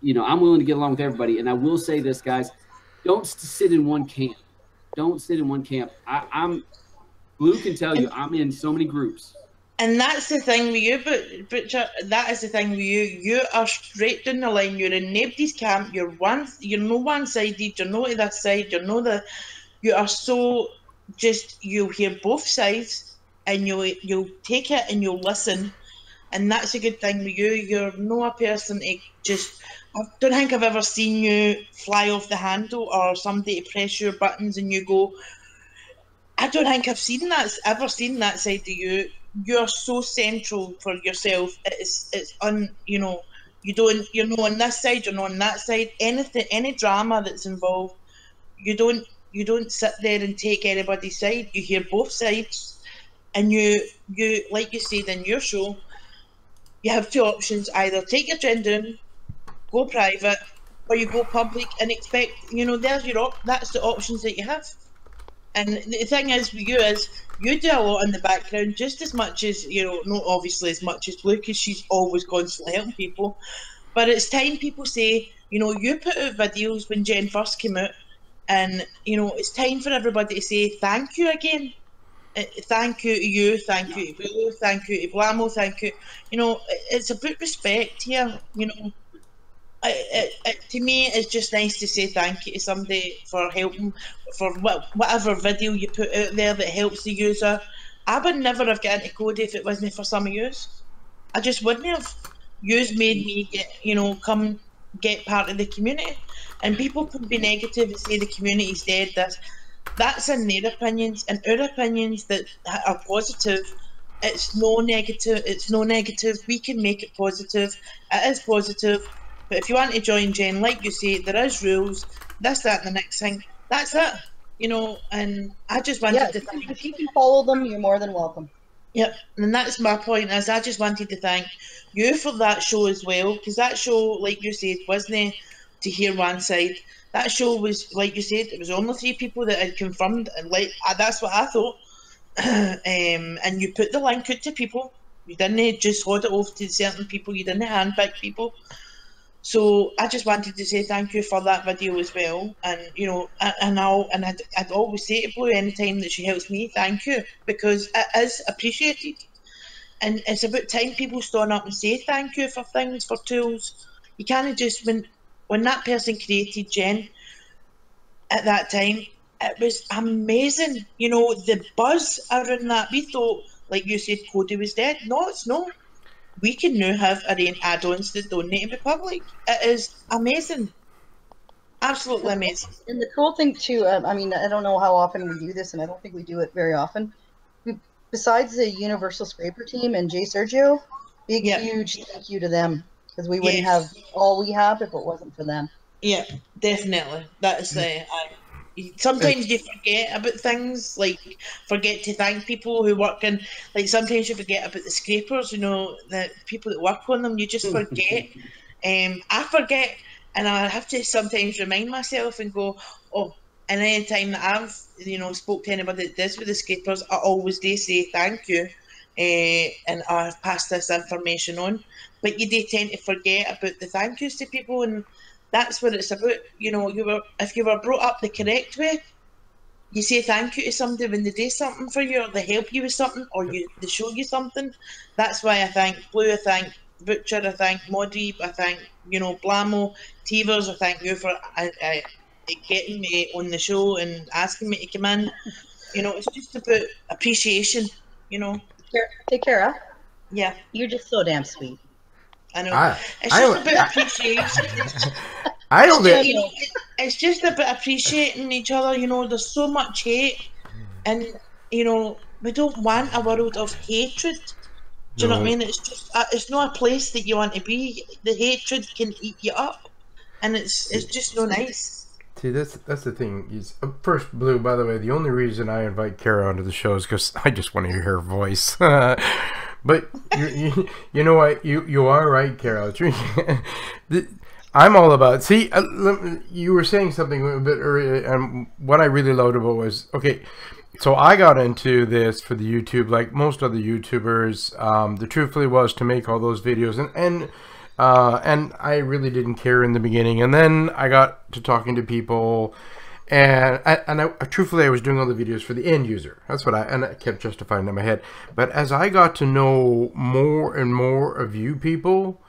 I'm willing to get along with everybody. And I will say this, guys: don't sit in one camp. Don't sit in one camp. Blue can tell you, I'm in so many groups. And that's the thing with you, Butcher. That is the thing with you. You are straight down the line. You're in nobody's camp. You're no one-sided. You're not to this side. You are so you'll hear both sides, and you'll take it and you'll listen. And that's a good thing with you. You're not a person to I don't think I've ever seen you fly off the handle or somebody to press your buttons and you go. I don't think I've ever seen that side of you. You're so central for yourself. You're not on this side, you're not on that side. Any drama that's involved, you don't sit there and take anybody's side. You hear both sides, and you like you said in your show, you have 2 options: either take your gen down, go private, or you go public and expect. That's the options that you have. And the thing is with you is you do a lot in the background, just as much as not obviously as much as Blue, because she's always constantly helping people. But it's time people say, you put out videos when Jen first came out, and it's time for everybody to say thank you again. Thank you to you, thank you to Blue, thank you to Blamo, thank you. It's about respect here. To me, it's just nice to say thank you to somebody for helping, for whatever video you put out there that helps the user. I would never have got into Kodi if it wasn't for some of yous. I just wouldn't have. Yous made me come get part of the community. And people can be negative and say the community's dead. That's in their opinions, and our opinions that are positive. It's no negative. We can make it positive. It is positive. But if you want to join Jen, like you say, there is rules, this, that, and the next thing. That's it. And I just wanted to thank. If you can follow them, you're more than welcome. Yep, and that's my point. Is I just wanted to thank you for that show as well, because that show, like you said, wasn't to hear one side. That show was, like you said, it was only 3 people that had confirmed, and that's what I thought. And you put the link out to people. You didn't just hold it off to certain people. You didn't handpick people. So I just wanted to say thank you for that video as well, and I'd always say to Blue anytime that she helps me, thank you, because it is appreciated, and it's about time people stand up and say thank you for things, for tools. You can't just when that person created Jen at that time, it was amazing. The buzz around that. We thought, like you said, Kodi was dead. No, it's not. We can now have our own add-ons that don't need to be public. It is amazing. Absolutely amazing. And the cool thing too, I don't know how often we do this, and I don't think we do it very often. Besides the Universal Scraper team and Jay Sergio, huge thank you to them, because we wouldn't have all we have if it wasn't for them. Yeah, definitely. That is sometimes you forget about things, like forget to thank people who work in, like sometimes you forget about the scrapers, the people that work on them, you just forget. I forget, and I have to sometimes remind myself and go, oh, and any time that I've, spoke to anybody that does with the scrapers, I always do say thank you, and I've passed this information on. but you do tend to forget about the thank yous to people, and that's what it's about. You know, if you were brought up the correct way, you say thank you to somebody when they do something for you, or they help you with something, or they show you something. That's why I thank Blue, I thank Butcher, I thank Moddy, I thank, you know, Blamo, Teverz, I thank you for getting me on the show and asking me to come in. You know, it's just about appreciation, you know. Hey, Kara. Yeah. You're just so damn sweet. I know. It's just about appreciation. It's just about appreciating each other. You know, there's so much hate, and you know, we don't want a world of hatred. Do you know what I mean? It's just it's not a place that you want to be. The hatred can eat you up, and it's just no nice. See, that's the thing. Is first, Blue. By the way, the only reason I invite Kara onto the show is because I just want to hear her voice. But you know what? You are right, Kara. I'm all about. See, you were saying something a bit earlier, and what I really loved about was okay. So I got into this for the YouTube, like most other YouTubers. The truthfully was to make all those videos, and I really didn't care in the beginning, and then I got to talking to people, and I truthfully I was doing all the videos for the end user. That's what I kept justifying in my head. But as I got to know more and more of you people,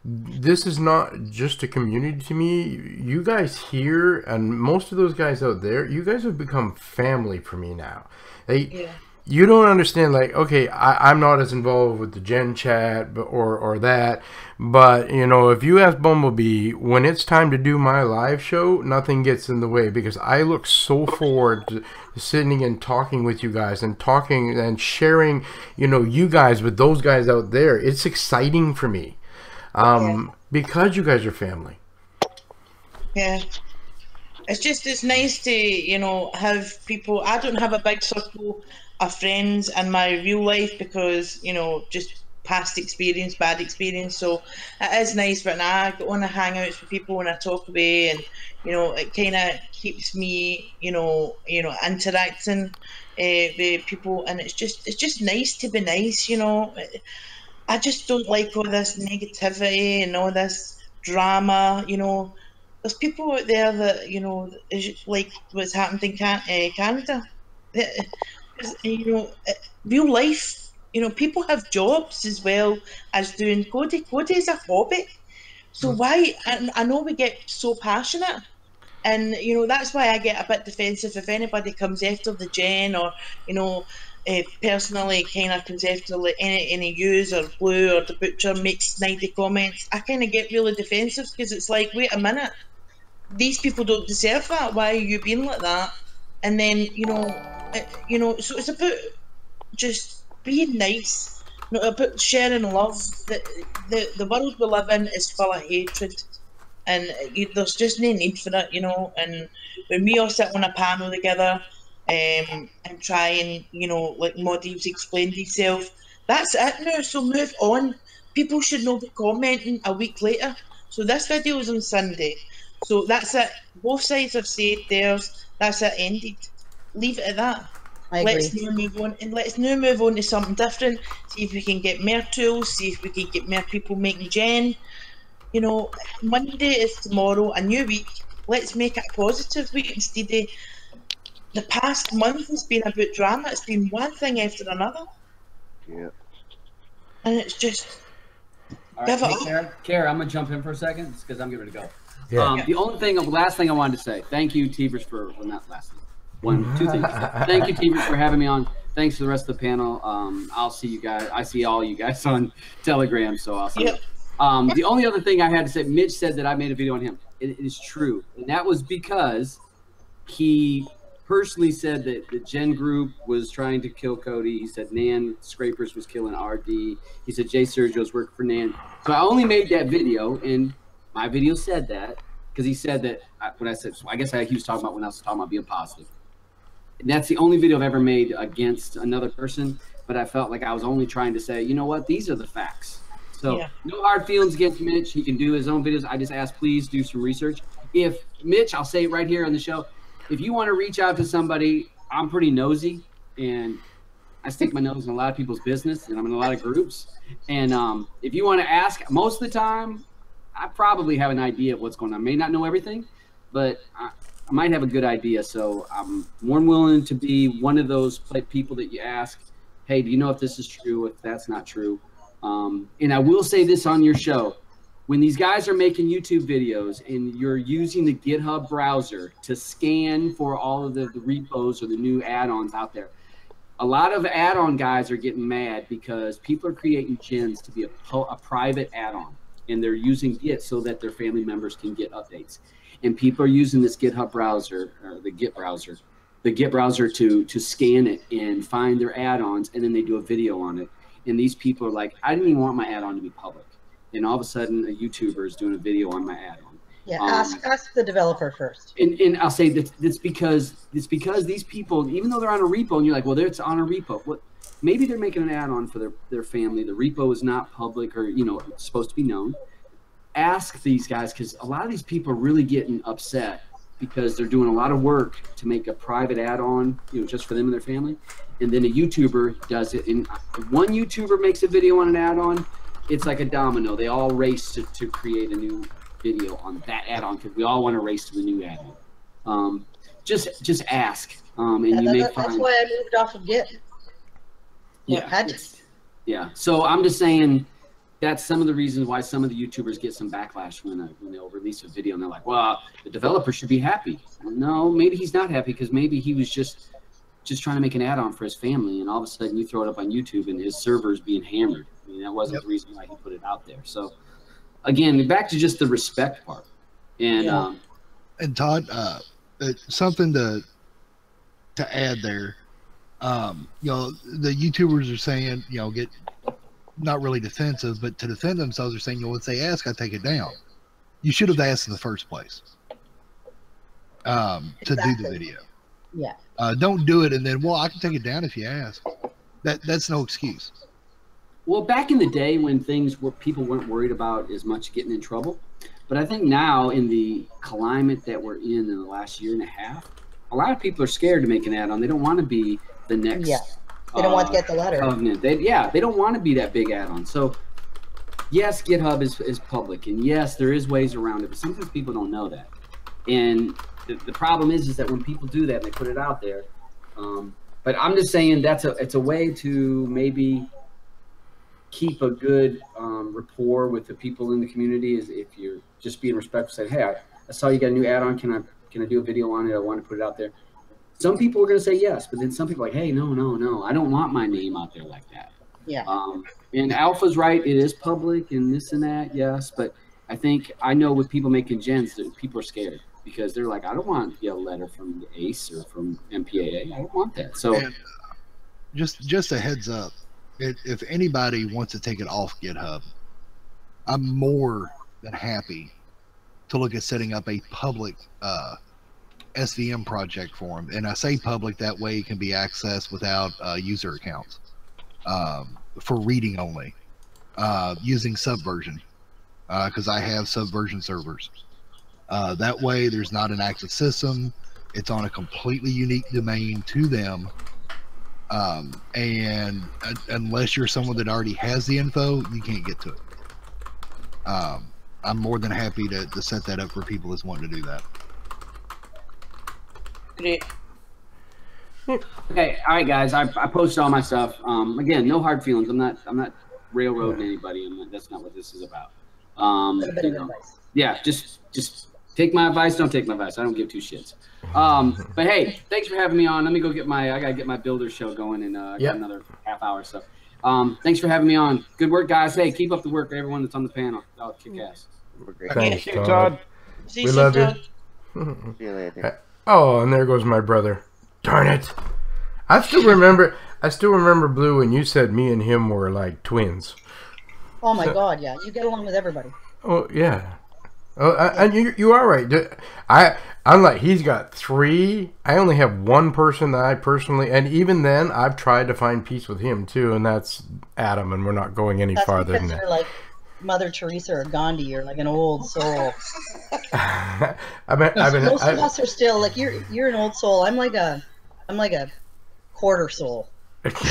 this is not just a community to me. You guys here and most of those guys out there, you guys have become family for me now. You don't understand, like, okay, I'm not as involved with the Gen chat or that, but, you know, if you ask Bumblebee, when it's time to do my live show, nothing gets in the way, because I look so forward to sitting and talking with you guys and talking and sharing, you know, you guys with those guys out there. It's exciting for me, because you guys are family. Yeah. It's nice to, you know, have people. I don't have a big circle of friends in my real life because, you know, just past experience, bad experience. So it is nice when I go on a hangouts with people and I talk away, and you know, it kind of keeps me, you know, interacting with people, and it's just nice to be nice. You know, I just don't like all this negativity and all this drama. You know, there's people out there that, you know, like what's happened in Canada. You know, real life, you know, people have jobs as well as doing Kodi. Kodi is a hobby. So why, I know we get so passionate, and, you know, that's why I get a bit defensive if anybody comes after the Gen, or, you know, personally kind of comes after like any yous or Blue or the Butcher makes snidey comments. I kind of get really defensive because it's like, wait a minute, these people don't deserve that. Why are you being like that? And then, you know, so it's about just being nice, you know, about sharing love. The world we live in is full of hatred, and there's just no need for it, you know. And when we all sit on a panel together and try and, you know, like Moddy's explained himself, that's it now. So move on. People should not be commenting a week later. So this video is on Sunday. So that's it. Both sides have said theirs. That's it, ended. Leave it at that. Let's now move on, and let's now move on to something different. See if we can get more tools. See if we can get more people making Gen. You know, Monday is tomorrow, a new week. Let's make it a positive week instead of the past month has been about drama. It's been one thing after another. Yeah. And it's just give it up. Kara, I'm gonna jump in for a second because I'm getting ready to go. Yeah. The last thing I wanted to say, thank you, Teverz, for not last thing. Two things. Thank you, Teverz, for having me on. Thanks to the rest of the panel. I'll see you guys. I see all you guys on Telegram, so I'll see you. The only other thing I had to say, Mitch said that I made a video on him. It is true, and that was because he personally said that the Gen group was trying to kill Kodi. He said Nan Scrapers was killing RD. He said Jay Sergio's working for Nan. So I only made that video, and my video said that because he said that when I said, so I guess he was talking about when I was talking about being positive. And that's the only video I've ever made against another person, but I felt like I was only trying to say, you know what, these are the facts. So no hard feelings against Mitch. He can do his own videos. I just ask, please do some research. If Mitch, I'll say it right here on the show, if you want to reach out to somebody, I'm pretty nosy, and I stick my nose in a lot of people's business, and I'm in a lot of groups. And if you want to ask, most of the time, I probably have an idea of what's going on. I may not know everything, but I might have a good idea. So I'm more than willing to be one of those people that you ask, hey, do you know if this is true, if that's not true? And I will say this on your show. When these guys are making YouTube videos and you're using the GitHub browser to scan for all of the repos or the new add-ons out there, a lot of add-on guys are getting mad because people are creating gens to be a private add-on, and they're using Git so that their family members can get updates. And people are using this GitHub browser, or the Git browser to scan it and find their add-ons, and then they do a video on it. And these people are like, I didn't even want my add-on to be public. And all of a sudden, a YouTuber is doing a video on my add-on. Yeah, ask the developer first. And I'll say that it's because these people, even though they're on a repo, and you're like, well, it's on a repo. What? Maybe they're making an add-on for their family. The repo is not public, or it's supposed to be known. Ask these guys, because a lot of these people are really getting upset because they're doing a lot of work to make a private add-on, just for them and their family. And then a YouTuber does it, and one YouTuber makes a video on an add-on. It's like a domino. They all race to create a new video on that add-on because we all want to race to the new add-on. Just ask, and you may find. That's why I moved off of Git. Yeah. Yeah. So I'm just saying that's some of the reasons why some of the YouTubers get some backlash when they'll release a video and they're like, well, the developer should be happy. Well, no, maybe he's not happy because maybe he was just trying to make an add-on for his family, and all of a sudden you throw it up on YouTube and his server's being hammered. I mean, that wasn't the reason why he put it out there. So, again, back to just the respect part. And and Todd, something to add there. The YouTubers are saying, get not really defensive, but to defend themselves, are saying, once they ask, I take it down. You should have asked in the first place to do the video. Yeah. Don't do it and then, well, I can take it down if you ask. That's no excuse. Well, back in the day when people weren't worried about as much getting in trouble, but I think now in the climate that we're in the last year and a half, a lot of people are scared to make an add-on. They don't want to be the next. Yeah. They don't want to get the letter. Covenant. They don't want to be that big add-on. So, yes, GitHub is public, and yes, there is ways around it, but sometimes people don't know that. And the problem is that when people do that, and they put it out there. But I'm just saying it's a way to maybe keep a good rapport with the people in the community. Is if you're just being respectful, say, hey, I saw you got a new add-on. Can I do a video on it? I want to put it out there. Some people are going to say yes, but then some people are like, hey, no, I don't want my name out there like that. Yeah. And Alpha's right. It is public and this and that, yes. But I know with people making gens, that people are scared because they're like, I don't want to get a letter from the ACE or from MPAA. I don't want that. So just a heads up. If anybody wants to take it off GitHub, I'm more than happy to look at setting up a public SVM project for them. And I say public that way it can be accessed without user accounts for reading only, using Subversion, because I have Subversion servers. That way there's not an active system. It's on a completely unique domain to them. And unless you're someone that already has the info, you can't get to it. I'm more than happy to set that up for people that's wanting to do that. Great. Okay, all right, guys. I posted all my stuff. Again, no hard feelings. I'm not railroading anybody. That's not what this is about. Yeah, just take my advice. Don't take my advice. I don't give two shits. But hey, thanks for having me on. Let me go I gotta get my builder show going in got another half hour. So, thanks for having me on. Good work, guys. Hey, keep up the work, everyone that's on the panel. I'll kick ass. Thanks, Thank you, Todd. We love you. See you later. Oh, and there goes my brother. Darn it. I still remember, Blue, when you said me and him were like twins. Oh my God, yeah. You get along with everybody. Oh, yeah. Oh, and you are right. I'm like, he's got 3. I only have one person that I personally, and even then, I've tried to find peace with him too, and that's Adam, and we're not going any farther than that. You're like Mother Teresa or Gandhi, or like an old soul. Most of us are still like you're an old soul. I'm like a quarter soul.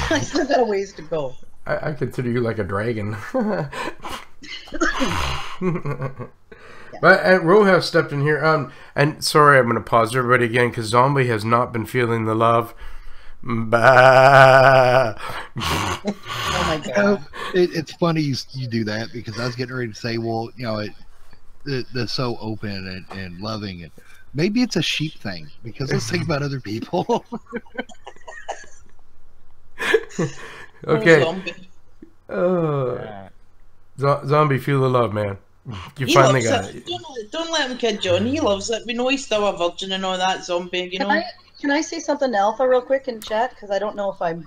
I still got a ways to go. I consider you like a dragon. But Ro has stepped in here. And sorry, I'm going to pause everybody again because Zombie has not been feeling the love. Bah. Oh my god! It's funny you do that because I was getting ready to say, well, they're so open and loving, and maybe it's a sheep thing because let's think about other people. Okay. Zombie, feel the love, man. You finally got it. Don't let him kid John. He loves it. We know he's still a virgin and all that, Zombie. You know. Can I say something to Alpha real quick in chat? Because I don't know if I'm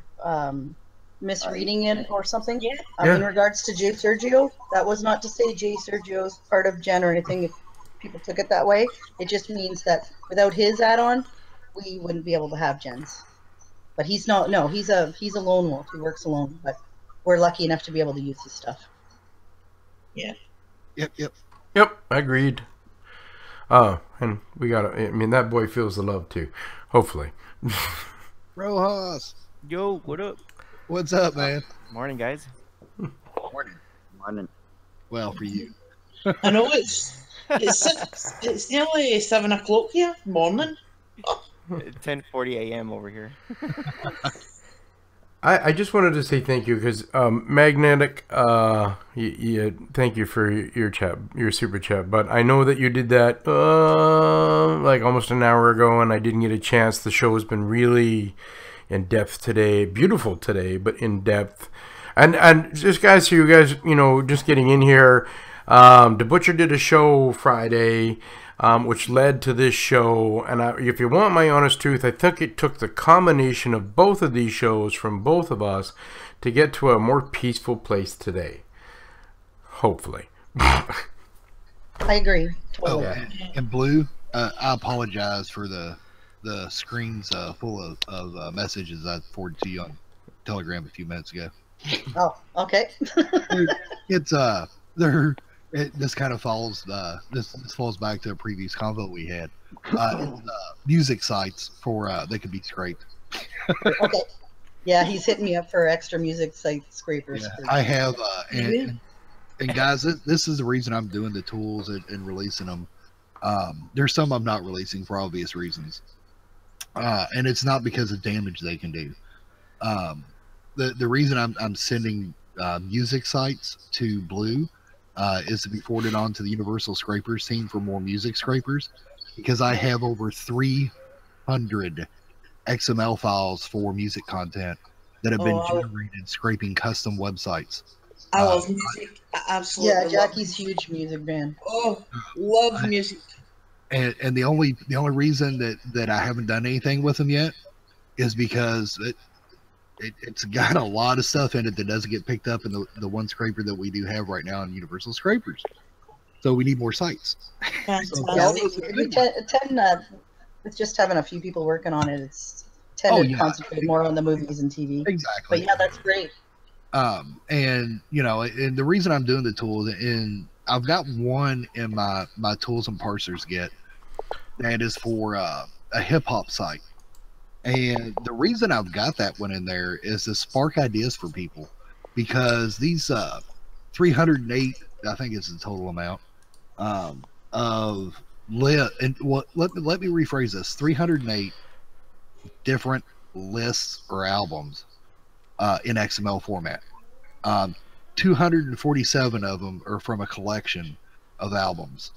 misreading it or something. Yeah. In regards to J. Sergio, that was not to say J. Sergio's part of Jen or anything. If people took it that way, it just means that without his add-on, we wouldn't be able to have Jen's. But he's not. No, he's a lone wolf. He works alone. But we're lucky enough to be able to use his stuff. Yeah. Yep. Agreed. And we gotta. I mean, that boy feels the love too. Hopefully. Rojas. Yo, what up? What's up, man? Morning, guys. Morning. Well, for you. I know it's nearly 7 o'clock here. Morning. 10:40 a.m. over here. I just wanted to say thank you because Magnetic, thank you for your super chat. But I know that you did that like almost an hour ago, and I didn't get a chance. The show has been really in depth today, beautiful today, but in depth. And just guys, so you guys, just getting in here. The Butcher did a show Friday. Which led to this show, and if you want my honest truth, I think it took the combination of both of these shows from both of us to get to a more peaceful place today. Hopefully. I agree. Totally. Oh, and Blue, I apologize for the screens full of messages I forwarded to you on Telegram a few minutes ago. Oh, okay. It's this kind of falls. This falls back to a previous convo we had. It's, music sites for they could be scraped. Okay. Yeah, he's hitting me up for extra music site scrapers. Yeah, I have, and guys, this is the reason I'm doing the tools and releasing them. There's some I'm not releasing for obvious reasons, and it's not because of damage they can do. The reason I'm sending music sites to Blue. Is to be forwarded on to the Universal Scrapers team for more music scrapers, because I have over 300 XML files for music content that have been generated scraping custom websites. I love music. I absolutely. Yeah, Jackie's huge music fan. Oh, love music. And the only reason that I haven't done anything with them yet is because it's got a lot of stuff in it that doesn't get picked up in the one scraper that we do have right now in Universal Scrapers. So we need more sites. With just having a few people working on it, it's tend to concentrate more on the movies and TV. Exactly. But yeah, that's great. And and the reason I'm doing the tools, and I've got one in my tools and parsers get that is for a hip hop site. And the reason I've got that one in there is to spark ideas for people, because these 308, I think is the total amount of let me rephrase this: 308 different lists or albums in XML format. 247 of them are from a collection of albums,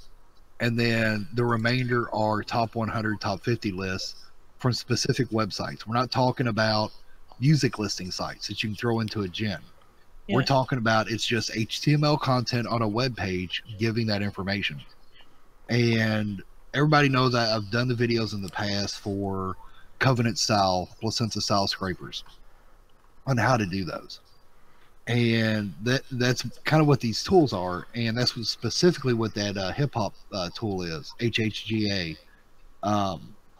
and then the remainder are top 100, top 50 lists from specific websites. We're not talking about music listing sites that you can throw into a gen. Yeah. We're talking about it's just HTML content on a web page giving that information. And everybody knows that I've done the videos in the past for Covenant style, placenta style scrapers on how to do those. And that's kind of what these tools are. And that's specifically what that hip hop tool is, HHGA.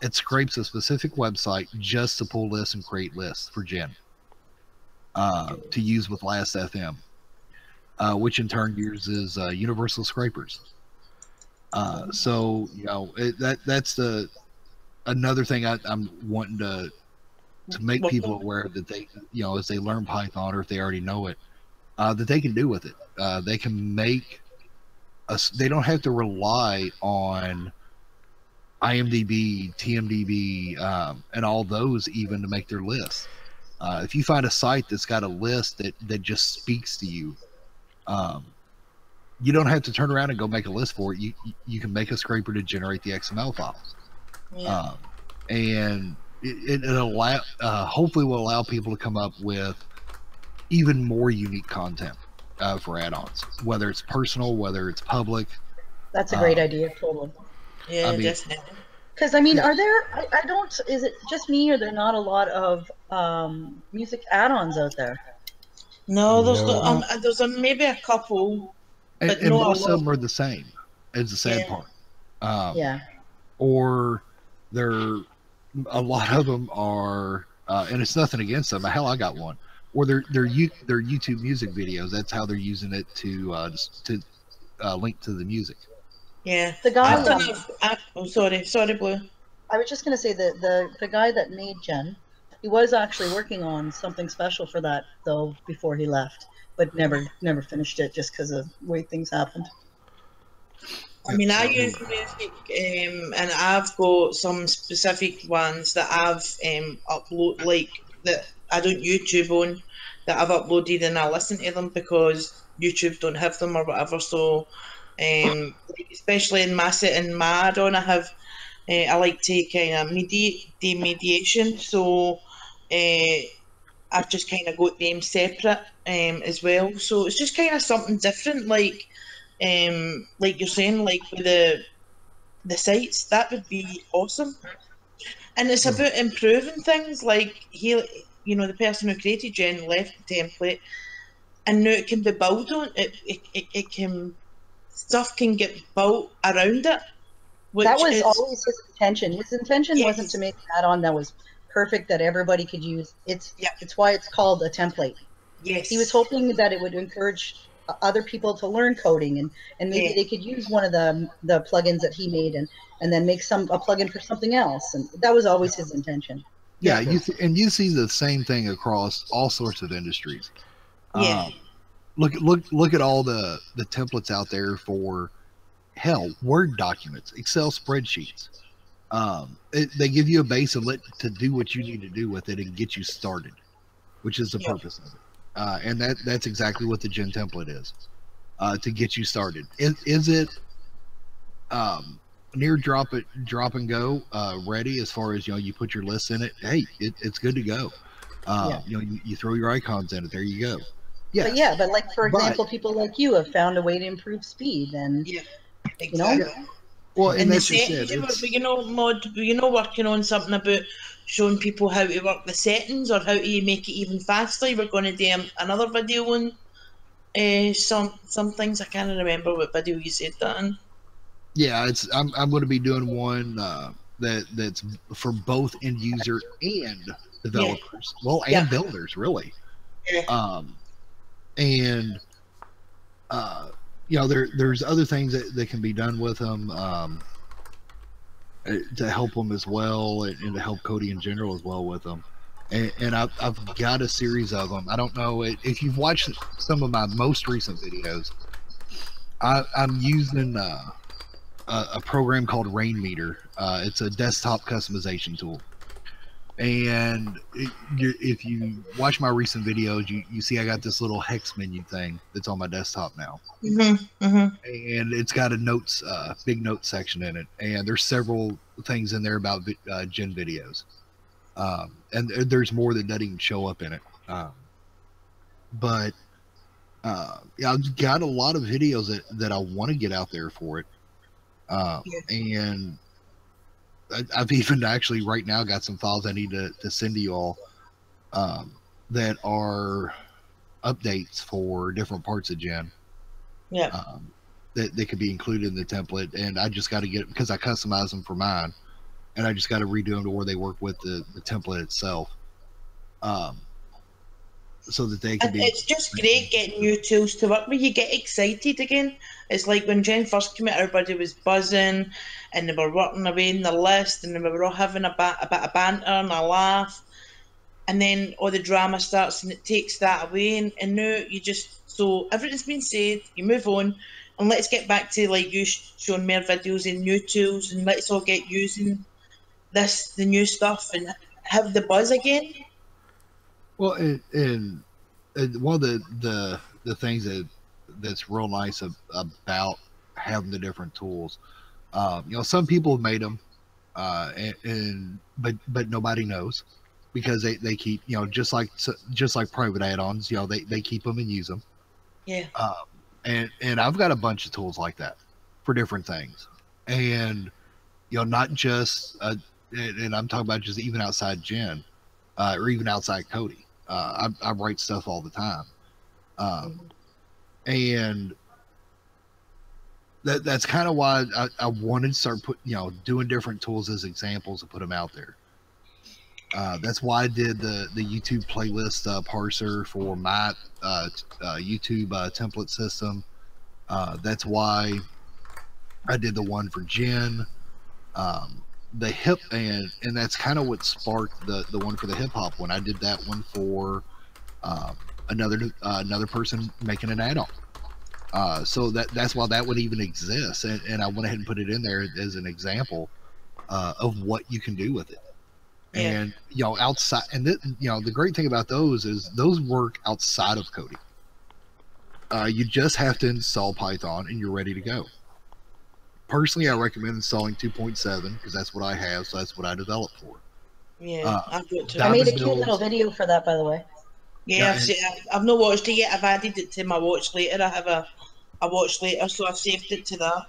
It scrapes a specific website just to pull lists and create lists for Jen to use with Last.fm, which in turn uses Universal Scrapers. So that's another thing I'm wanting to to make people aware that they, as they learn Python, or if they already know it, that they can do with it. They can make they don't have to rely on IMDb, TMDB, and all those even to make their list. If you find a site that's got a list that just speaks to you, you don't have to turn around and go make a list for it. You can make a scraper to generate the XML files. Yeah. And it hopefully will allow people to come up with even more unique content for add-ons, whether it's personal, whether it's public. That's a great idea, totally. Yeah, I mean, definitely. Because I mean, are there? I don't. Is it just me, or there not a lot of music add-ons out there? No, No. there's maybe a couple, but and not most a lot. of them are the same. Is the sad Yeah. part. Yeah. Or a lot of them are, and it's nothing against them. Hell, I got one. Or they're YouTube music videos. That's how they're using it to link to the music. Yeah. The guy. I've done oh, sorry, Blue. I was just going to say that the guy that made Jen, he was actually working on something special for that though before he left, but never finished it just because of the way things happened. I mean, I use music, and I've got some specific ones that I've upload, like that I don't YouTube on, that I've uploaded, and I listen to them because YouTube don't have them or whatever. So, like, especially in my add-on, I like to kind of mediation. So, I've just kind of got them separate as well. So it's just kind of something different, like you're saying, like with the sites, that would be awesome. And it's about improving things. Like the person who created Jen left the template, and now it can be built on. It can stuff can get built around it. Which that was is, always his intention. His intention yes. wasn't to make an add-on that was perfect that everybody could use. It's why it's called a template. Yes. He was hoping that it would encourage other people to learn coding, and maybe they could use one of the plugins that he made and then make a plugin for something else. And that was always his intention. Yeah, you see the same thing across all sorts of industries. Yeah. Look at all the templates out there for Word documents, Excel spreadsheets. They give you a base to do what you need to do with it and get you started, which is the purpose of it. And that's exactly what the Gen template is, to get you started. Is it near drop and go ready as far as you put your lists in it? Hey, it's good to go. You throw your icons in it. There you go. Yeah, but like for example, people like you have found a way to improve speed, and exactly. Well, and that's the just it. Mod, working on something about showing people how to work the settings or how to make it even faster. We're going to do another video on some things. I can't remember what video you said that in. Yeah, I'm going to be doing one that's for both end user and developers. Well, and builders, really. Yeah. There's other things that can be done with them to help them as well, and to help Kodi in general as well with them. And I've got a series of them. I don't know if you've watched some of my most recent videos. I'm using a program called Rainmeter. It's a desktop customization tool. And if you watch my recent videos, you see I got this little hex menu thing that's on my desktop now. And it's got a big notes section in it. And there's several things in there about Gen videos. And there's more that doesn't even show up in it. But I've got a lot of videos that I want to get out there for it. And I've even actually right now got some files I need to send to you all that are updates for different parts of Gen. That could be included in the template, and I just got to get, because I customize them for mine, and I just got to redo them to where they work with the template itself, so that they can be. It's just great getting new tools to work with. You get excited again. It's like when Gen first came out, everybody was buzzing, and they were working away in the list, and they were all having a bit of banter and a laugh. and then all the drama starts and it takes that away, and now you just, so everything's been said, you move on, and let's get back to like you showing more videos and new tools, and let's all get using the new stuff and have the buzz again. Well, and one of the things that's real nice about having the different tools, you know, some people have made them, but nobody knows, because they keep, you know, just like private add-ons, you know, they keep them and use them. Yeah. And I've got a bunch of tools like that for different things, and you know, not just and I'm talking about just even outside Jen, or even outside Kodi. I write stuff all the time, and that's kind of why I wanted to start doing different tools as examples and put them out there. That's why I did the YouTube playlist parser for my YouTube template system. That's why I did the one for Jen. The hip, and that's kind of what sparked the one for the hip hop one. I did that one for another person making an add-on. So that's why that would even exist, and I went ahead and put it in there as an example of what you can do with it. Yeah. And you know, outside, and you know, the great thing about those is those work outside of Kodi. You just have to install Python and you're ready to go. Personally, I recommend installing 2.7 because that's what I have, so that's what I developed for. Yeah, I've got to. I made a cute little video for that, by the way. Yeah, I've not watched it yet. I've added it to my watch later. I have a watch later, so I've saved it to that.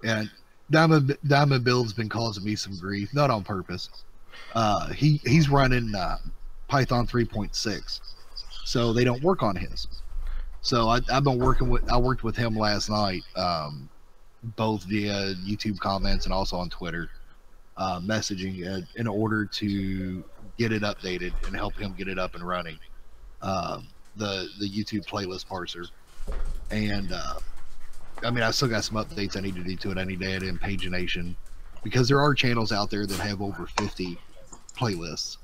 Yeah, Diamond Bill's been causing me some grief, not on purpose. He's running Python 3.6, so they don't work on his. So I've been I worked with him last night, both via YouTube comments and also on Twitter, messaging in order to get it updated and help him get it up and running. The YouTube playlist parser, and I mean, I still got some updates I need to do to it. I need to add in pagination, because there are channels out there that have over 50 playlists.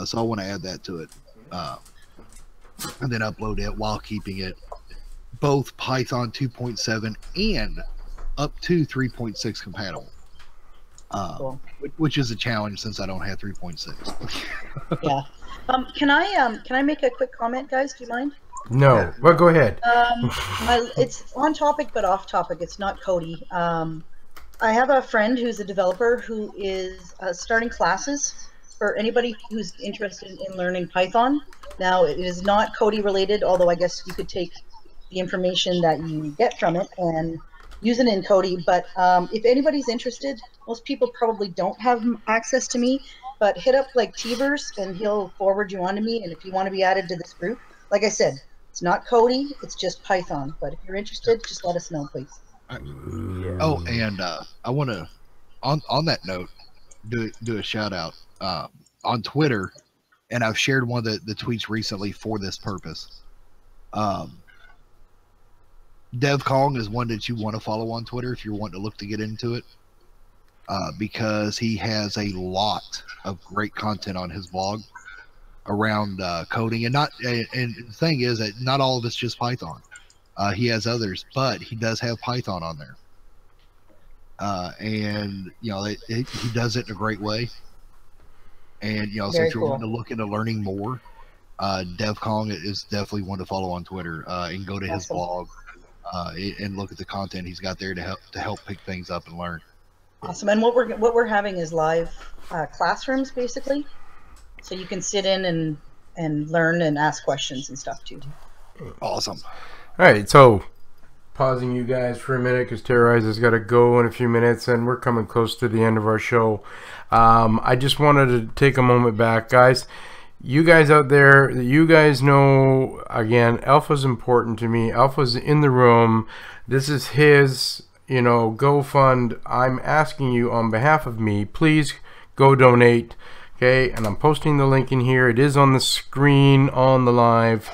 So I want to add that to it, and then upload it while keeping it both Python 2.7 and up to 3.6 compatible. Cool. Which is a challenge since I don't have 3.6. Yeah. Can I make a quick comment, guys? Do you mind? No. Yeah. Well, go ahead. It's on topic but off topic. It's not Kodi. I have a friend who's a developer who is starting classes for anybody who's interested in learning Python. Now, it is not Kodi related, although I guess you could take the information that you get from it and use it in Kodi. But if anybody's interested, most people probably don't have access to me, but hit up like Teverz and he'll forward you on to me. And if you want to be added to this group, like I said, it's not Kodi, it's just Python. But if you're interested, just let us know, please. Oh, and I want to, on that note, do a shout out on Twitter, and I've shared one of the tweets recently for this purpose. Dev Kong is one that you want to follow on Twitter if you're wanting to look to get into it, because he has a lot of great content on his blog around coding, and the thing is that not all of it's just Python. He has others, but he does have Python on there, and you know he does it in a great way. And you know, so if you're wanting to look into learning more, Dev Kong is definitely one to follow on Twitter, and go to his blog and look at the content he's got there to help pick things up and learn. Awesome. And what we're having is live classrooms, basically, so you can sit in and learn and ask questions and stuff too. Awesome. All right, so pausing you guys for a minute because Teverz has got to go in a few minutes, and we're coming close to the end of our show. I just wanted to take a moment back, guys. You guys out there, you guys know, again, Alpha's important to me. Alpha's in the room. This is his, you know, GoFund. I'm asking you on behalf of me, please go donate, okay? And I'm posting the link in here. It is on the screen on the live.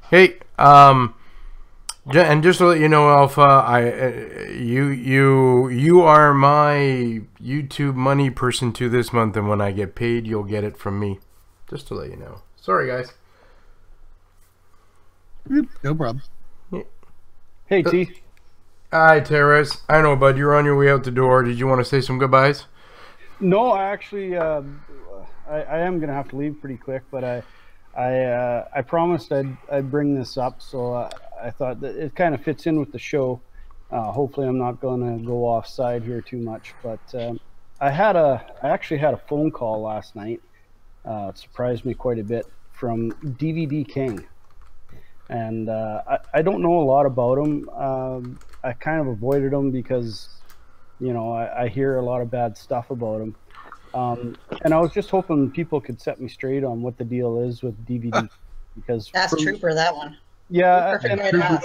Okay, and just to let you know, Alpha, you are my YouTube money person to this month, and when I get paid, you'll get it from me. Just to let you know. Sorry, guys. No problem. Hey, T. Hi, Teverz. I know, bud. You're on your way out the door. Did you want to say some goodbyes? No, I actually, I am gonna have to leave pretty quick, but I promised I'd bring this up, so I thought that it kind of fits in with the show. Hopefully, I'm not gonna go offside here too much, but I actually had a phone call last night. It surprised me quite a bit from DVD King, and I don't know a lot about him. I kind of avoided him because, you know, I hear a lot of bad stuff about him. And I was just hoping people could set me straight on what the deal is with DVD, because That's Trooper, that one. yeah, Perfect and way to ask.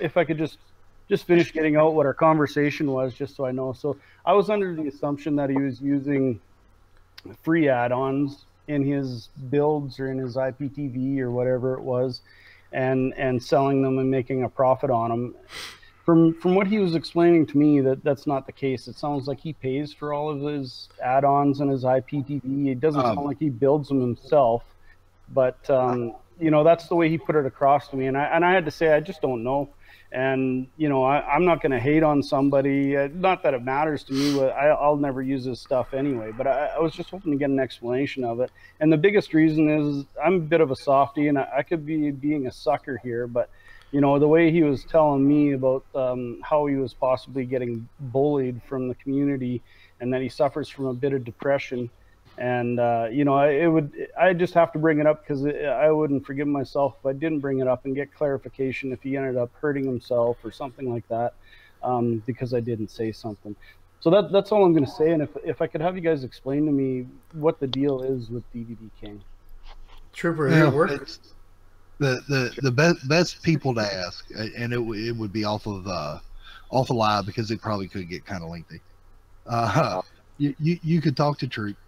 if I could just finish getting out what our conversation was, just so I know. So I was under the assumption that he was using free add-ons in his builds or in his IPTV or whatever it was, and selling them and making a profit on them. From what he was explaining to me, that's not the case. It sounds like he pays for all of his add-ons and his IPTV. It doesn't sound like he builds them himself, but you know, that's the way he put it across to me. And I had to say, I just don't know. And you know, I'm not going to hate on somebody. Not that it matters to me. But I'll never use his stuff anyway. But I was just hoping to get an explanation of it. And the biggest reason is I'm a bit of a softie, and I could be being a sucker here, but you know, the way he was telling me about how he was possibly getting bullied from the community, and that he suffers from a bit of depression, and you know, I just have to bring it up because I wouldn't forgive myself if I didn't bring it up and get clarification if he ended up hurting himself or something like that, because I didn't say something. So that's all I'm going to say. And if I could have you guys explain to me what the deal is with DVD King. Trooper, it works. The best people to ask, and it would be off of live, because it probably could get kind of lengthy. You could talk to Troop,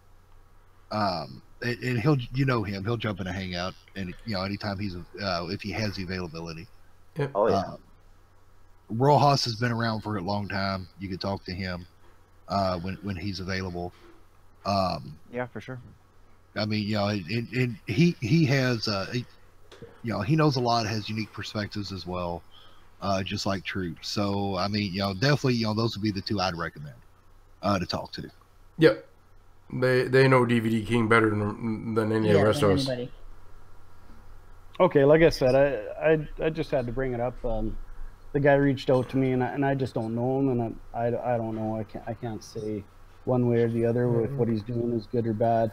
and he'll, you know him, he'll jump in a hangout, and you know, anytime he's if he has the availability. Yep. Oh yeah. Rojas has been around for a long time. You could talk to him when he's available. Yeah, for sure. I mean, you know, and he has you know, he knows a lot, has unique perspectives as well, just like Troop. So, I mean, you know, definitely, you know, those would be the two I'd recommend to talk to. Yep. They know DVD King better than any of the rest of us. Anybody. Okay, like I said, I just had to bring it up. The guy reached out to me, and I just don't know him, and I don't know. I can't say one way or the other if what he's doing is good or bad.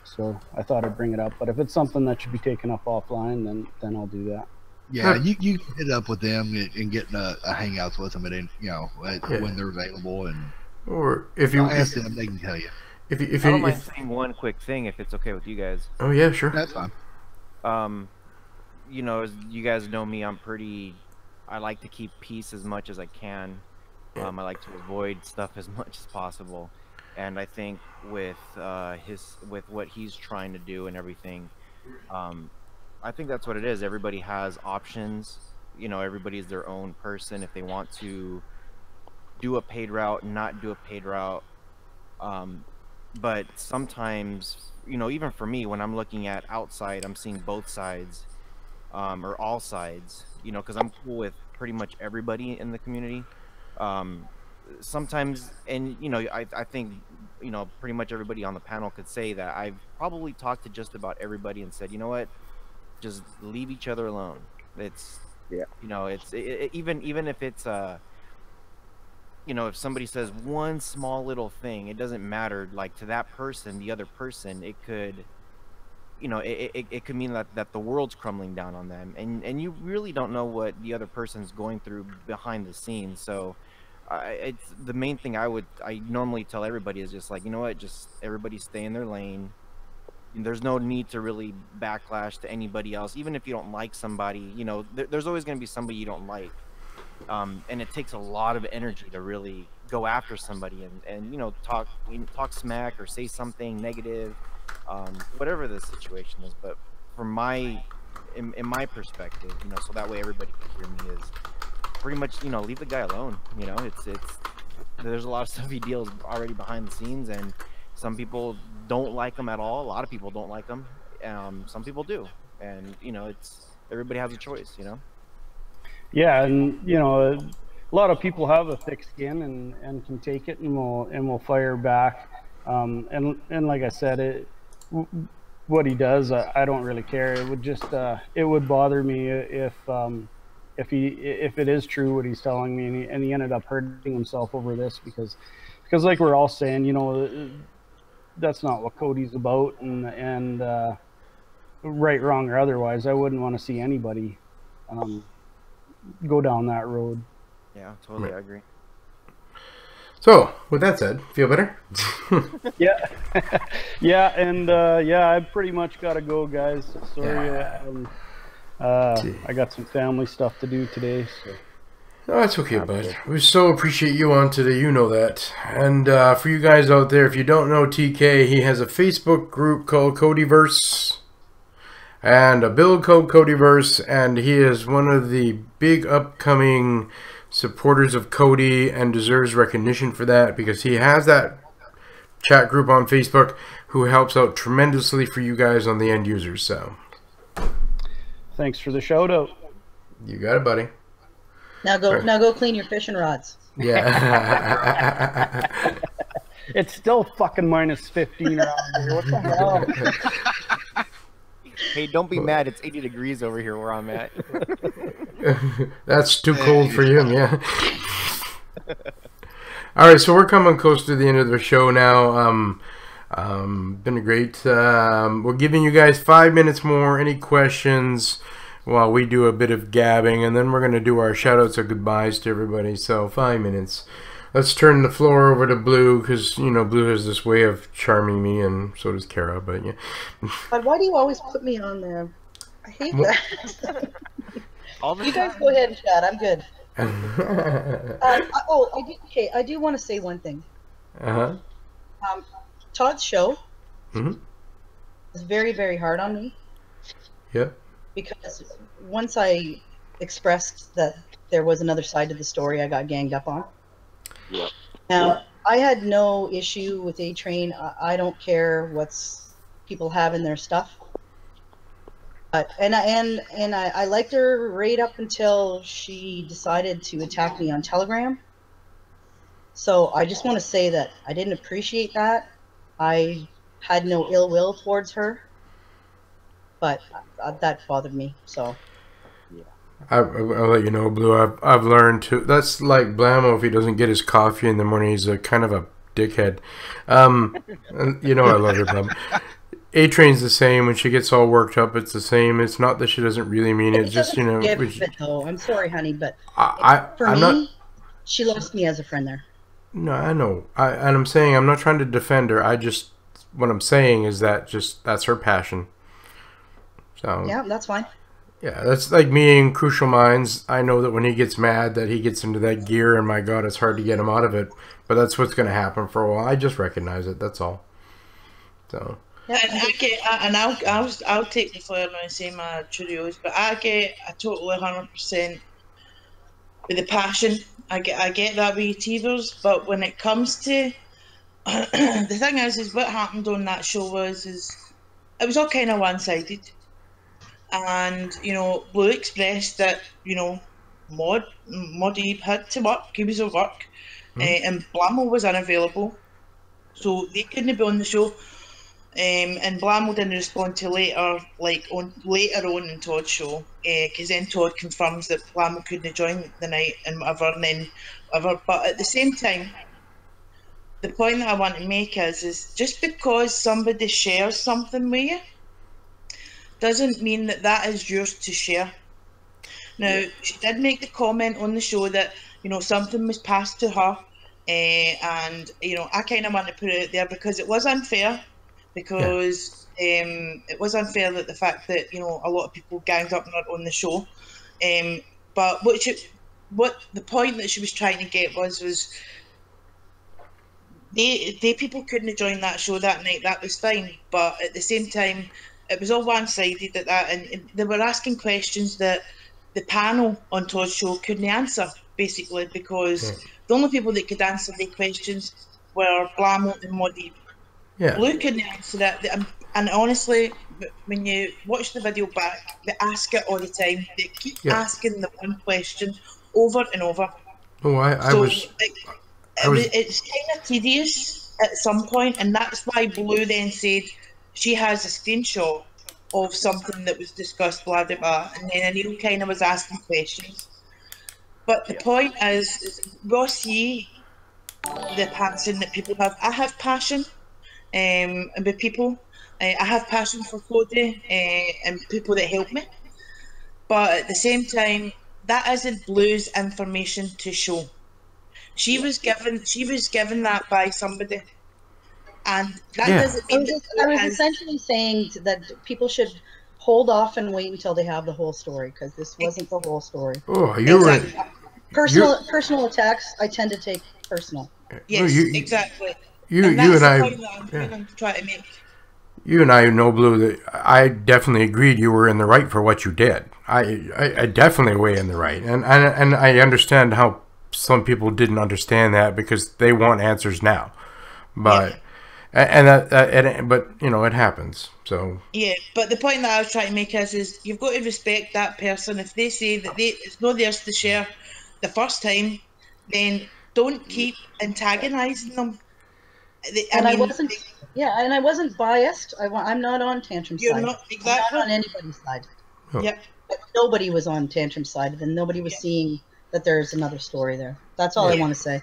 So I thought I'd bring it up. But if it's something that should be taken up offline, then I'll do that. Yeah, you can hit up with them and get a hangouts with them, and you know, when they're available, and or if you ask them, they can tell you. If I don't mind saying one quick thing, if it's okay with you guys. Oh yeah, sure. That's fine. You know, as you guys know me, I like to keep peace as much as I can. I like to avoid stuff as much as possible. And I think with what he's trying to do and everything, I think that's what it is. Everybody has options. You know, everybody's their own person. If they want to do a paid route, not do a paid route. But sometimes, you know, even for me, when I'm looking at outside, I'm seeing both sides, or all sides, you know, because I'm cool with pretty much everybody in the community. Sometimes, and you know, I think, you know, pretty much everybody on the panel could say that I've probably talked to just about everybody and said, you know what, just leave each other alone. It's, yeah, you know, it's even if it's you know, if somebody says one small little thing, it doesn't matter, like, to that person, the other person, it could, you know, it could mean that the world's crumbling down on them, and you really don't know what the other person's going through behind the scenes. So it's the main thing I normally tell everybody is just like, you know what, just everybody stay in their lane. There's no need to really backlash to anybody else, even if you don't like somebody. You know, there's always going to be somebody you don't like, and it takes a lot of energy to really go after somebody and you know, talk smack or say something negative, whatever the situation is. But from in my perspective, you know, so that way everybody can hear me, is pretty much, you know, leave the guy alone. You know, it's there's a lot of stuff he deals already behind the scenes, and some people don't like him at all. A lot of people don't like him. Some people do, and you know, it's everybody has a choice, you know. Yeah, and you know, a lot of people have a thick skin and can take it and will fire back. And like I said, what he does, I don't really care. It would just it would bother me if it is true what he's telling me, and he ended up hurting himself over this because like we're all saying, you know, that's not what Kodi's about, and right, wrong, or otherwise, I wouldn't want to see anybody go down that road. Yeah, totally, I agree. So, with that said, feel better? Yeah, yeah, and yeah, I pretty much got to go, guys. Sorry, I got some family stuff to do today. So. Oh, that's okay, bud. We so appreciate you on today. You know that. And for you guys out there, if you don't know TK, he has a Facebook group called Kodiverse and a build called Kodiverse, and he is one of the big upcoming supporters of Kodi and deserves recognition for that, because he has that chat group on Facebook who helps out tremendously for you guys on the end users. So thanks for the shout out. You got it, buddy. Now go clean your fishing rods. Yeah. It's still fucking -15 around here. What the hell? Hey, don't be mad. It's 80 degrees over here where I'm at. That's too cold for you, yeah. All right, so we're coming close to the end of the show now. Been great. We're giving you guys 5 minutes more. Any questions while we do a bit of gabbing, and then we're going to do our shout-outs or goodbyes to everybody. So 5 minutes. Let's turn the floor over to Blue, because, you know, Blue has this way of charming me, and so does Kara, but yeah. But why do you always put me on there? I hate that. You guys go ahead and chat. I'm good. I do want to say one thing. Todd's show is very, very hard on me. Yep. Because once I expressed that there was another side to the story, I got ganged up on. Yeah. Now, I had no issue with A-Train. I don't care what's people have in their stuff. And I liked her right up until she decided to attack me on Telegram. So I just want to say that I didn't appreciate that. I had no ill will towards her, but that bothered me. So. I'll let you know, Blue. I've learned to. That's like Blammo. If he doesn't get his coffee in the morning, he's a kind of a dickhead. You know I love her, Blammo. A-Train's the same. When she gets all worked up, it's the same. It's not that she doesn't really mean it. Just, you know. I'm sorry, honey, but she lost me as a friend there. No, I know. And I'm saying I'm not trying to defend her. What I'm saying is that that's her passion. So yeah, that's fine. Yeah, that's like me in Crucial Minds. I know that when he gets mad, that he gets into that gear, and my God, it's hard to get him out of it. But that's what's going to happen for a while. I just recognize it. That's all. So. Yeah, and I'll take the flare and say my Cheerios, but I get a totally 100% with the passion. I get that with Teverz, but when it comes to the thing is what happened on that show was it was all kind of one-sided. And, you know, Blue expressed that, you know, Moddy had to work, he was at work, and Blammo was unavailable, so they couldn't be on the show. And Blammo didn't respond till later on in Todd's show, because then Todd confirms that Blammo couldn't join the night and whatever, But at the same time, the point that I want to make is just because somebody shares something with you doesn't mean that is yours to share. Now, she did make the comment on the show that, you know, something was passed to her, and, you know, I kind of want to put it out there because it was unfair, because it was unfair that the fact that, you know, a lot of people ganged up on the show, but what the point that she was trying to get was they people couldn't have joined that show that night. That was fine, but at the same time, it was all one-sided at that, and they were asking questions that the panel on Todd's show couldn't answer, basically, because the only people that could answer the questions were Blammo and Moddy. Yeah. Blue couldn't answer that, and honestly, when you watch the video back, they ask it all the time. They keep asking the one question over and over. Oh, It's kind of tedious at some point, and that's why Blue then said she has a screenshot of something that was discussed, blah blah blah, and then Anil kind of was asking questions. But the point is, we'll see the passion that people have. I have passion with people. I have passion for Kodi and people that help me. But at the same time, that isn't Blue's information to show. She was given that by somebody, and that doesn't mean I was essentially saying that people should hold off and wait until they have the whole story, because this wasn't the whole story. Oh, you're right. Personal attacks, I tend to take personal. Yes, exactly. You and I try to make. You and I know, Blue, that I definitely agreed you were in the right for what you did. I definitely way in the right, and I understand how some people didn't understand that because they want answers now, but but you know, it happens. So yeah, but the point that I was trying to make is you've got to respect that person. If they say that it's not theirs to share the first time, then don't keep antagonizing them. I wasn't biased. I'm not on Tantrum's side. You're not exactly I'm not on anybody's side. Oh. Yep. But nobody was on Tantrum's side, and nobody was seeing that there's another story there. That's all I want to say.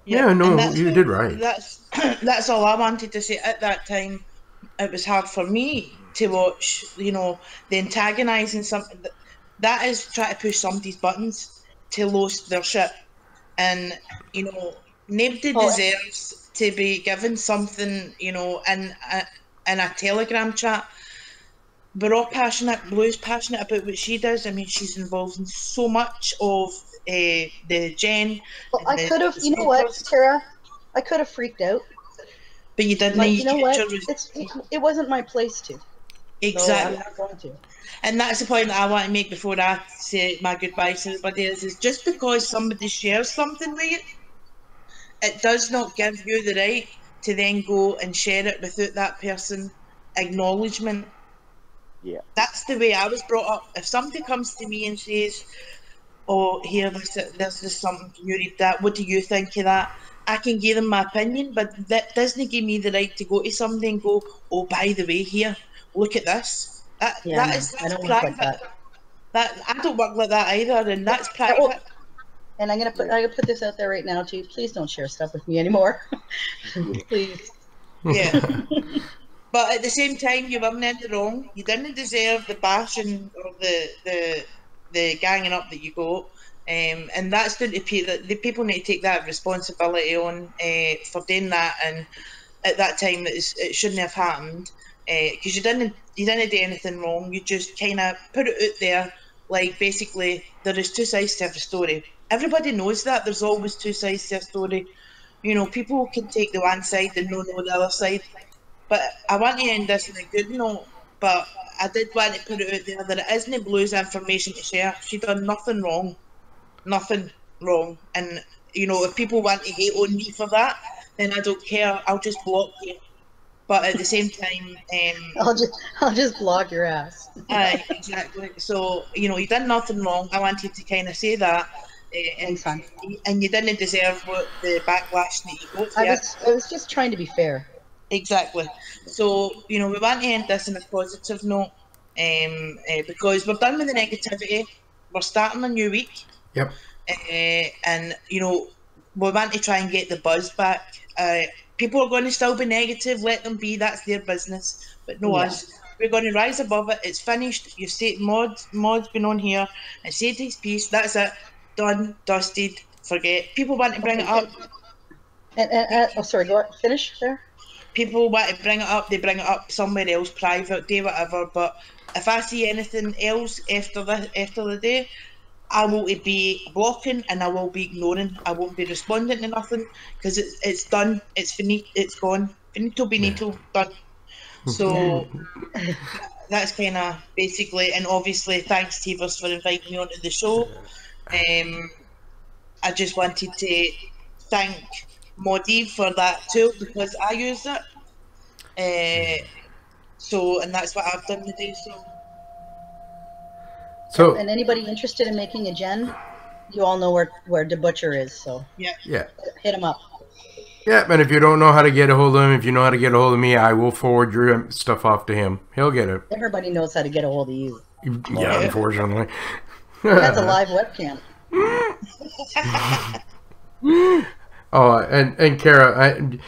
Yeah, no, you did right. That's all I wanted to say. At that time, it was hard for me to watch, you know, the antagonizing something. That is trying to push somebody's buttons to lose their shit. And, you know, nobody deserves to be given something, you know, in a Telegram chat. We're all passionate. Blue's passionate about what she does. I mean, she's involved in so much of the Gen. Well, I could have, you know what, Tara? I could have freaked out. But you didn't. But you know what? It wasn't my place to. Exactly. So I'm not going to. And that's the point that I want to make before I say my goodbyes to everybody is just because somebody shares something with you, it does not give you the right to then go and share it without that person acknowledgement. Yeah. That's the way I was brought up. If somebody comes to me and says, oh, here, this is something, can you read that? What do you think of that? I can give them my opinion, but that doesn't give me the right to go to somebody and go, oh, by the way, here, look at this. That's I don't private. work like that. I don't work like that either, and that's private. And I'm gonna put this out there right now too. Please don't share stuff with me anymore. Please. Yeah. But at the same time, you weren't in the wrong. You didn't deserve the bashing or the ganging up that you got. And that's down to the people need to take that responsibility on for doing that. And at that time, it shouldn't have happened because you didn't do anything wrong. You just kind of put it out there, like basically there is two sides to every story. Everybody knows that there's always two sides to a story. You know, people can take the one side and not know the other side. But I want to end this on a good note. But I did want to put it out there that it isn't Blue's information to share. She done nothing wrong. Nothing wrong. And, you know, if people want to hate on me for that, then I don't care. I'll just block you. But at the same time... I'll just block your ass. Exactly. So, you know, you done nothing wrong. I wanted to kind of say that. And you didn't deserve what the backlash that you got. I was just trying to be fair. Exactly. So, you know, we want to end this on a positive note because we're done with the negativity. We're starting a new week. Yep. And, you know, we want to try and get the buzz back. People are going to still be negative. Let them be. That's their business. But no us. We're going to rise above it. It's finished. You've said Mod's been on here and said his piece. That's it. Done. Dusted. Forget. People want to bring it up. Sorry, go on. Finish there. People want to bring it up, they bring it up somewhere else, private, do whatever. But if I see anything else after the day, I will be blocking and I will be ignoring. I won't be responding to nothing because it's done. It's finito. It's gone. Finito, benito, done. So that's kind of basically. And obviously, thanks Teverz for inviting me onto the show. I just wanted to thank Modi for that tool because I used it. So, and that's what I've done today. So and anybody interested in making a gen, you all know where the butcher is. So yeah, hit him up. Yeah, and if you don't know how to get a hold of him, if you know how to get a hold of me, I will forward your stuff off to him. He'll get it. Everybody knows how to get a hold of you. Yeah, unfortunately. That's a live webcam. Oh, and Kara,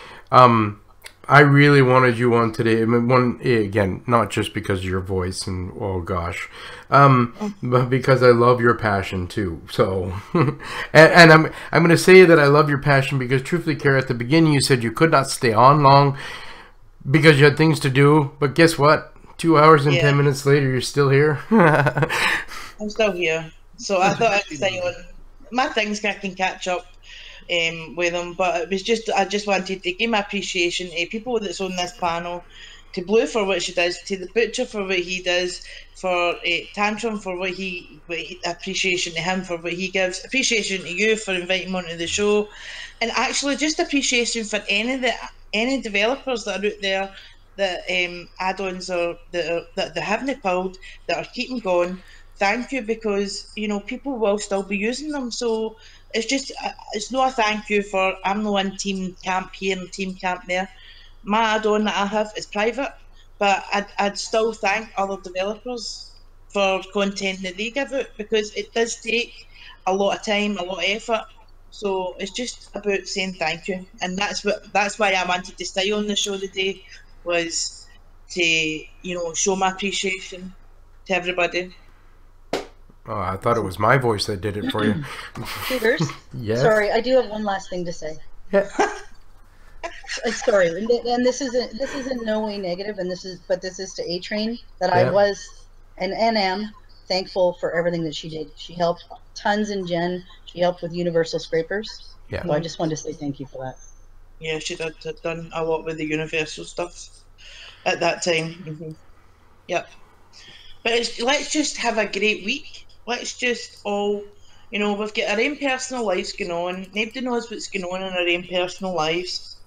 I really wanted you on today. I mean, again, not just because of your voice and oh gosh, but because I love your passion too. So, and I'm going to say that I love your passion because truthfully, Kara, at the beginning you said you could not stay on long because you had things to do. But guess what? 2 hours and 10 minutes later, you're still here. I'm still here. So I thought I'd stay on. My things I can catch up with them, but it was just I just wanted to give my appreciation to people that's on this panel, to Blue for what she does, to the Butcher for what he does, for Tantrum for what he appreciation to him for what he gives, appreciation to you for inviting me onto the show, and actually just appreciation for any developers that are out there that add-ons are that they haven't pulled, that are keeping going. Thank you, because people will still be using them. So it's just it's not a thank you for I'm the one team camp here and team camp there. My add-on that I have is private, but I'd still thank other developers for content that they give out, because it does take a lot of time, a lot of effort. So it's just about saying thank you, and that's why I wanted to stay on the show today, was to show my appreciation to everybody. Oh, I thought it was my voice that did it for you. Teverz? Yes. Sorry, I do have one last thing to say. Yeah. Sorry, and this is in no way negative, and this is to A-Train, that I was and am thankful for everything that she did. She helped tons in Gen. She helped with Universal Scrapers. Yeah. So I just wanted to say thank you for that. Yeah, she done a lot with the Universal stuff at that time. Yep. But let's just have a great week. Let's just all, we've got our own personal lives going on. Nobody knows what's going on in our own personal lives.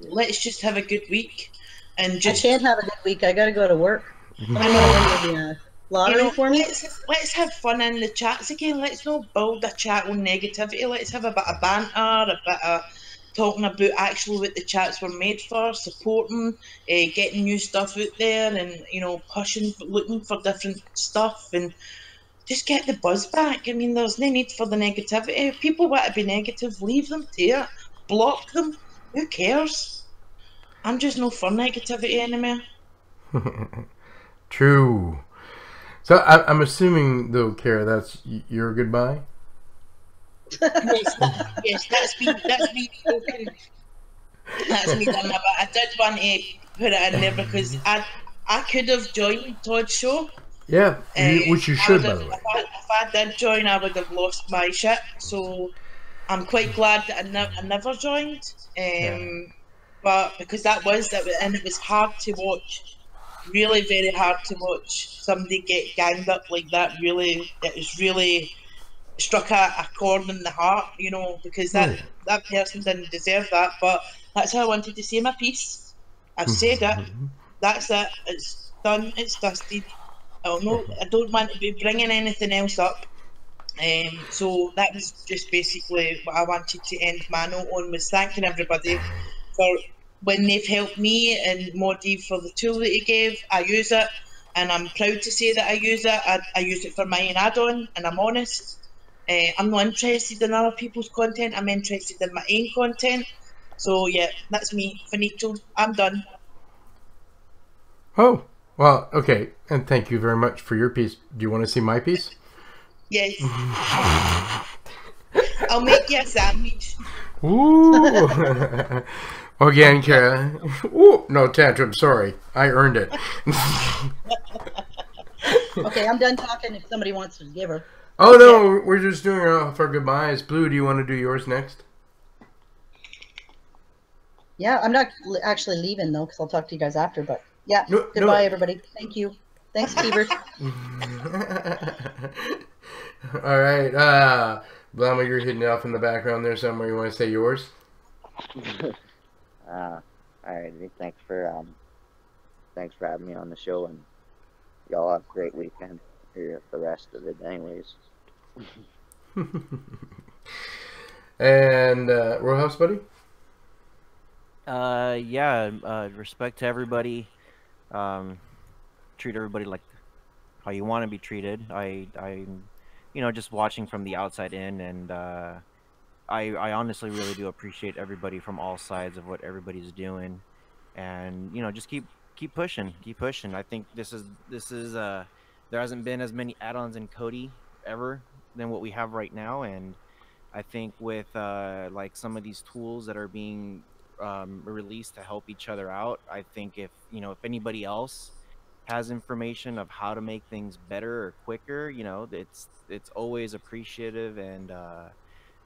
Let's just have a good week. And just, I can't have a good week. I got to go to work. Somebody want to win the lottery for me? Let's have fun in the chats again. Let's not build a chat on negativity. Let's have a bit of banter, a bit of talking about actually what the chats were made for, supporting, getting new stuff out there, and pushing, looking for different stuff, and just get the buzz back. I mean, there's no need for the negativity. If people want to be negative, leave them to it. Block them. Who cares? I'm just no for negativity anymore. True. So I'm assuming though, Kara, that's your goodbye. Yes, that's me. That's me. That's me done. But I did want to put it in there because I could have joined Todd's show. Yeah, which you should, by the way. If I did join, I would have lost my shit. So I'm quite glad that I never joined. But because and it was hard to watch. Really, very hard to watch somebody get ganged up like that. Really, it was really struck a chord in the heart, because that person didn't deserve that. But that's how I wanted to say my piece. I've said it. That's it. It's done. It's dusted. I don't want to be bringing anything else up. So that was just basically what I wanted to end my note on, was thanking everybody for when they've helped me, and Modi for the tool that he gave. I use it, and I'm proud to say that I use it. I use it for my own add-on, and I'm honest. I'm not interested in other people's content. I'm interested in my own content. So yeah, that's me. Finito. I'm done. Oh, well, okay. And thank you very much for your piece. Do you want to see my piece? Yes. I'll make you a sandwich. Ooh. Again, Kara. Ooh, no, Tantrum, sorry. I earned it. Okay, I'm done talking if somebody wants to give her. Oh, no, we're just doing our goodbyes. Blue, do you want to do yours next? Yeah, I'm not actually leaving, though, because I'll talk to you guys after. But, yeah, goodbye, everybody. Thank you. Thanks, Teverz. All right. Blama, you're hitting off in the background there somewhere. You want to say yours? All right. Thanks for thanks for having me on the show, and y'all have a great weekend or the rest of it anyways. And Rojas, buddy? Yeah, respect to everybody. Treat everybody like how you want to be treated. I'm just watching from the outside in, and I honestly really do appreciate everybody from all sides of what everybody's doing, and just keep pushing. I think this is there hasn't been as many add-ons in Kodi ever than what we have right now, and I think with like some of these tools that are being released to help each other out, I think if anybody else has information of how to make things better or quicker, it's always appreciative, and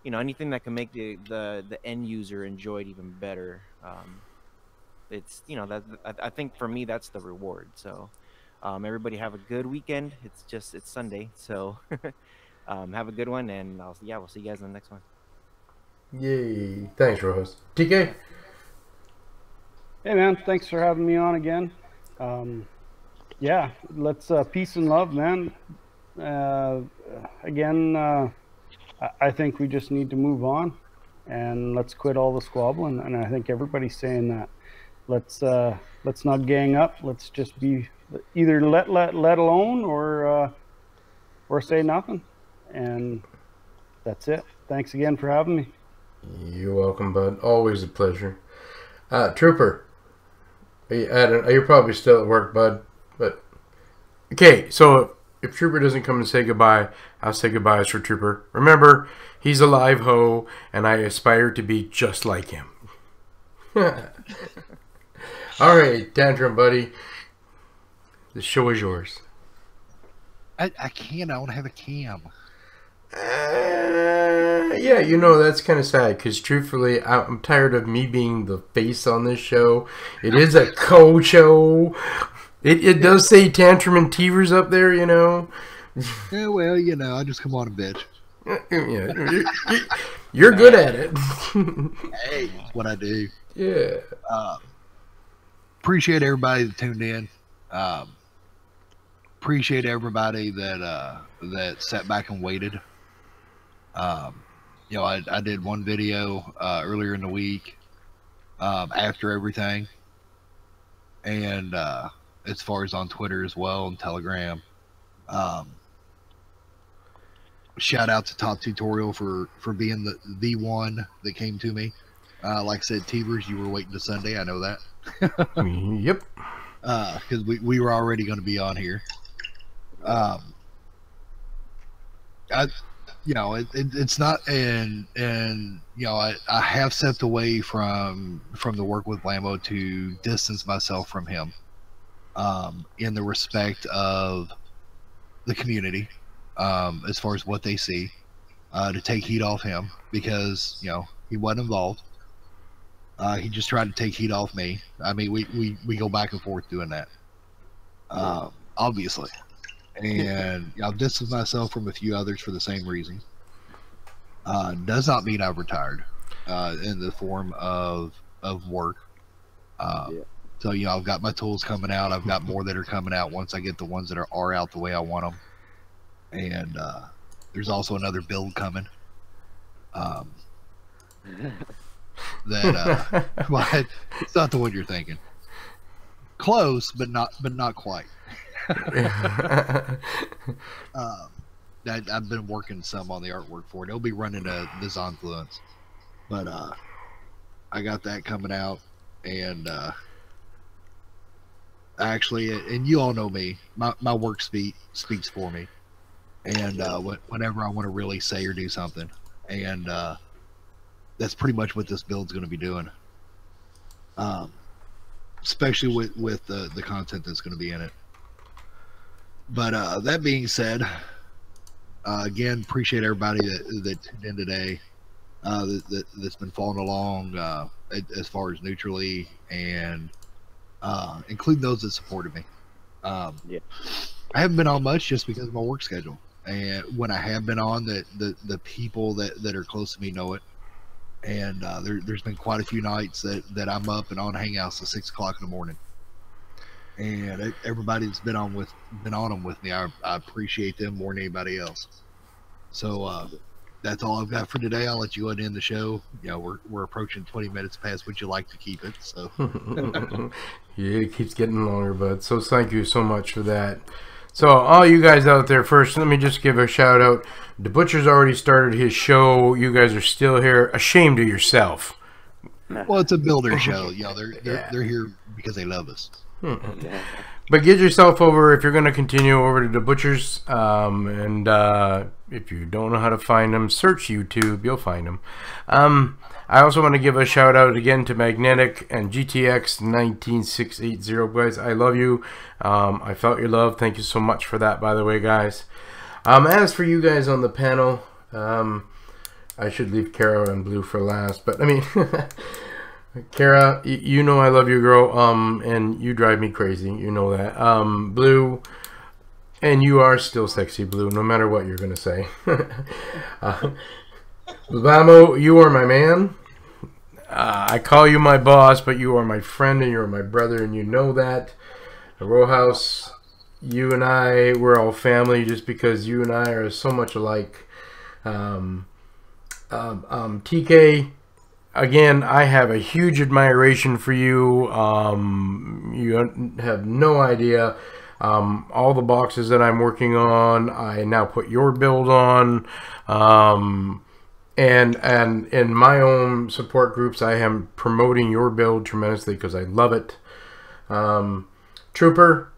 anything that can make the end user enjoy it even better. It's that I think for me that's the reward. So everybody have a good weekend. It's Sunday, so have a good one, and we'll see you guys in the next one. Yay. Thanks, Rojas. TK? Hey, man. Thanks for having me on again. Yeah, let's peace and love, man. Again, I think we just need to move on, and let's quit all the squabbling. And I think everybody's saying that. Let's not gang up. Let's just be either let alone or say nothing. And that's it. Thanks again for having me. You're welcome, bud. Always a pleasure. Trooper, you're probably still at work, bud. But okay, so if Trooper doesn't come and say goodbye, I'll say goodbyes for Trooper. Remember, he's a live hoe, and I aspire to be just like him. All right, Tantrum buddy, the show is yours. I can't. I don't have a cam. Yeah, that's kind of sad, because truthfully, I'm tired of me being the face on this show. It is a co-show. It does say Tantrum and Teverz up there, Yeah, well, I just come on a bitch. Yeah, you're good at it. Hey, that's what I do. Yeah. Appreciate everybody that tuned in. Appreciate everybody that sat back and waited. I did one video earlier in the week after everything, and as far as on Twitter as well and Telegram. Shout out to Top Tutorial for being the one that came to me. Like I said, Teverz, you were waiting to Sunday. I know that. Yep. Because we were already going to be on here. It's not, and I have stepped away from the work with Lambo to distance myself from him, in the respect of the community, as far as what they see, to take heat off him, because he wasn't involved. He just tried to take heat off me. I mean, we go back and forth doing that, obviously. And I've distanced myself from a few others for the same reason. Does not mean I've retired, in the form of work. So I've got my tools coming out. I've got more that are coming out once I get the ones that are out the way I want them. And there's also another build coming. That well, it's not the one you're thinking. Close, but not quite. I've been working some on the artwork for it. It'll be running the Zonfluence, but I got that coming out, and actually, and you all know me, my work speaks for me, and whenever I want to really say or do something, and that's pretty much what this build's going to be doing, especially with the content that's going to be in it. But that being said, again, appreciate everybody that tuned in today, that's been following along, as far as neutrally, and including those that supported me. Yeah. I haven't been on much just because of my work schedule, and when I have been on, the people that are close to me know it, and there's been quite a few nights that I'm up and on Hangouts at 6 o'clock in the morning. and everybody that's been on them with me, I appreciate them more than anybody else. So that's all I've got for today. I'll let you go ahead and end the show. You know, we're approaching 20 minutes past what you like to keep it. So yeah, it keeps getting longer, bud. So thank you so much for that. So all you guys out there, first, let me just give a shout out. The Butcher's already started his show. You guys are still here. Ashamed of yourself. Well, it's a builder show. You know, they're here because they love us. But get yourself over, if you're going to continue, over to the Butchers, and if you don't know how to find them, search YouTube, you'll find them. I also want to give a shout out again to Magnetic and GTX 19680, guys. I love you. I felt your love. Thank you so much for that, by the way, guys. As for you guys on the panel, I should leave Kara and Blue for last, but I mean, Kara, you know I love you, girl, and you drive me crazy, you know that. Blue, and you are still sexy, Blue, no matter what you're gonna say. Vamo, you are my man. I call you my boss, but you are my friend and you're my brother, and you know that. Rojas, you and I, we're all family just because you and I are so much alike. TK, again, I have a huge admiration for you. You have no idea. All the boxes that I'm working on, I now put your build on. And in my own support groups, I am promoting your build tremendously because I love it. Trooper,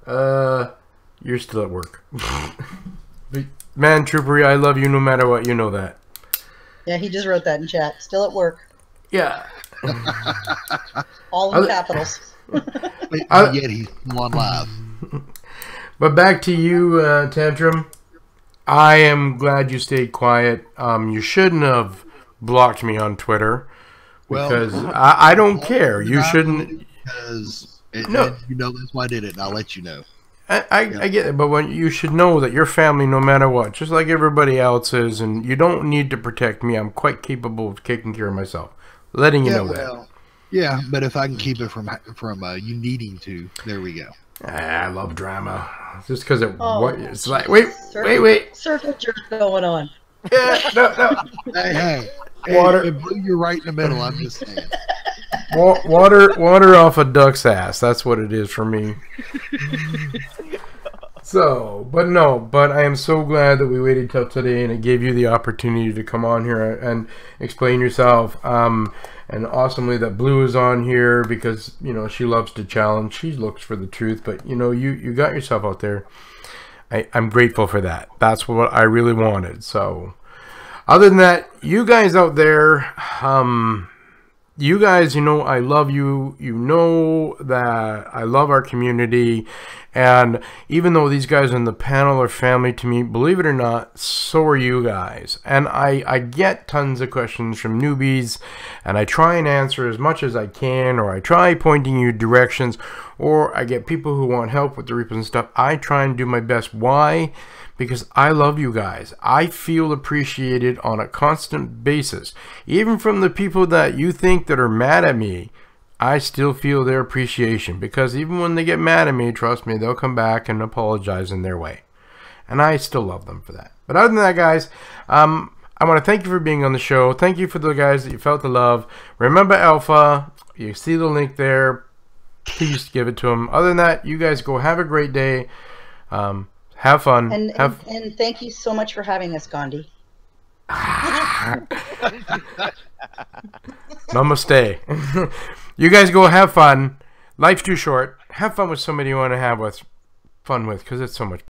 you're still at work. Man, Trooper, I love you no matter what. You know that. Yeah, he just wrote that in chat. Still at work. Yeah. All in capitals. Yet he's on live. But back to you, Tantrum. I am glad you stayed quiet. You shouldn't have blocked me on Twitter because I don't care. You shouldn't. Because no, you know that's why I did it, and I'll let you know. I get it, but when you should know that your family, no matter what, just like everybody else is, and you don't need to protect me. I'm quite capable of taking care of myself. Letting you know that. Yeah, but if I can keep it from you needing to, there we go. I love drama. Just because it's like wait. Circle jerk going on. Yeah, no. Hey, Water. You're right in the middle. I'm just saying. Water off a duck's ass. That's what it is for me. So, but I am so glad that we waited till today and it gave you the opportunity to come on here and explain yourself. And awesomely that Blue is on here because, you know, she loves to challenge. She looks for the truth, but you know, you got yourself out there. I'm grateful for that. That's what I really wanted. So, other than that, you guys out there, you guys, you know, I love you. You know that I love our community. And even though these guys on the panel are family to me, believe it or not, so are you guys. And I get tons of questions from newbies, and I try and answer as much as I can, or I try pointing you directions, or I get people who want help with the reapers and stuff. I try and do my best. Why? Because I love you guys. I feel appreciated on a constant basis. Even from the people that you think that are mad at me, I still feel their appreciation. Because even when they get mad at me, trust me, they'll come back and apologize in their way. And I still love them for that. But other than that, guys, I want to thank you for being on the show. Thank you for the guys that you felt the love. Remember Alpha. You see the link there. Please give it to them. Other than that, you guys go have a great day. Have fun. And thank you so much for having us, Gandhi. Namaste. You guys go have fun. Life's too short. Have fun with somebody you want to have fun with because it's so much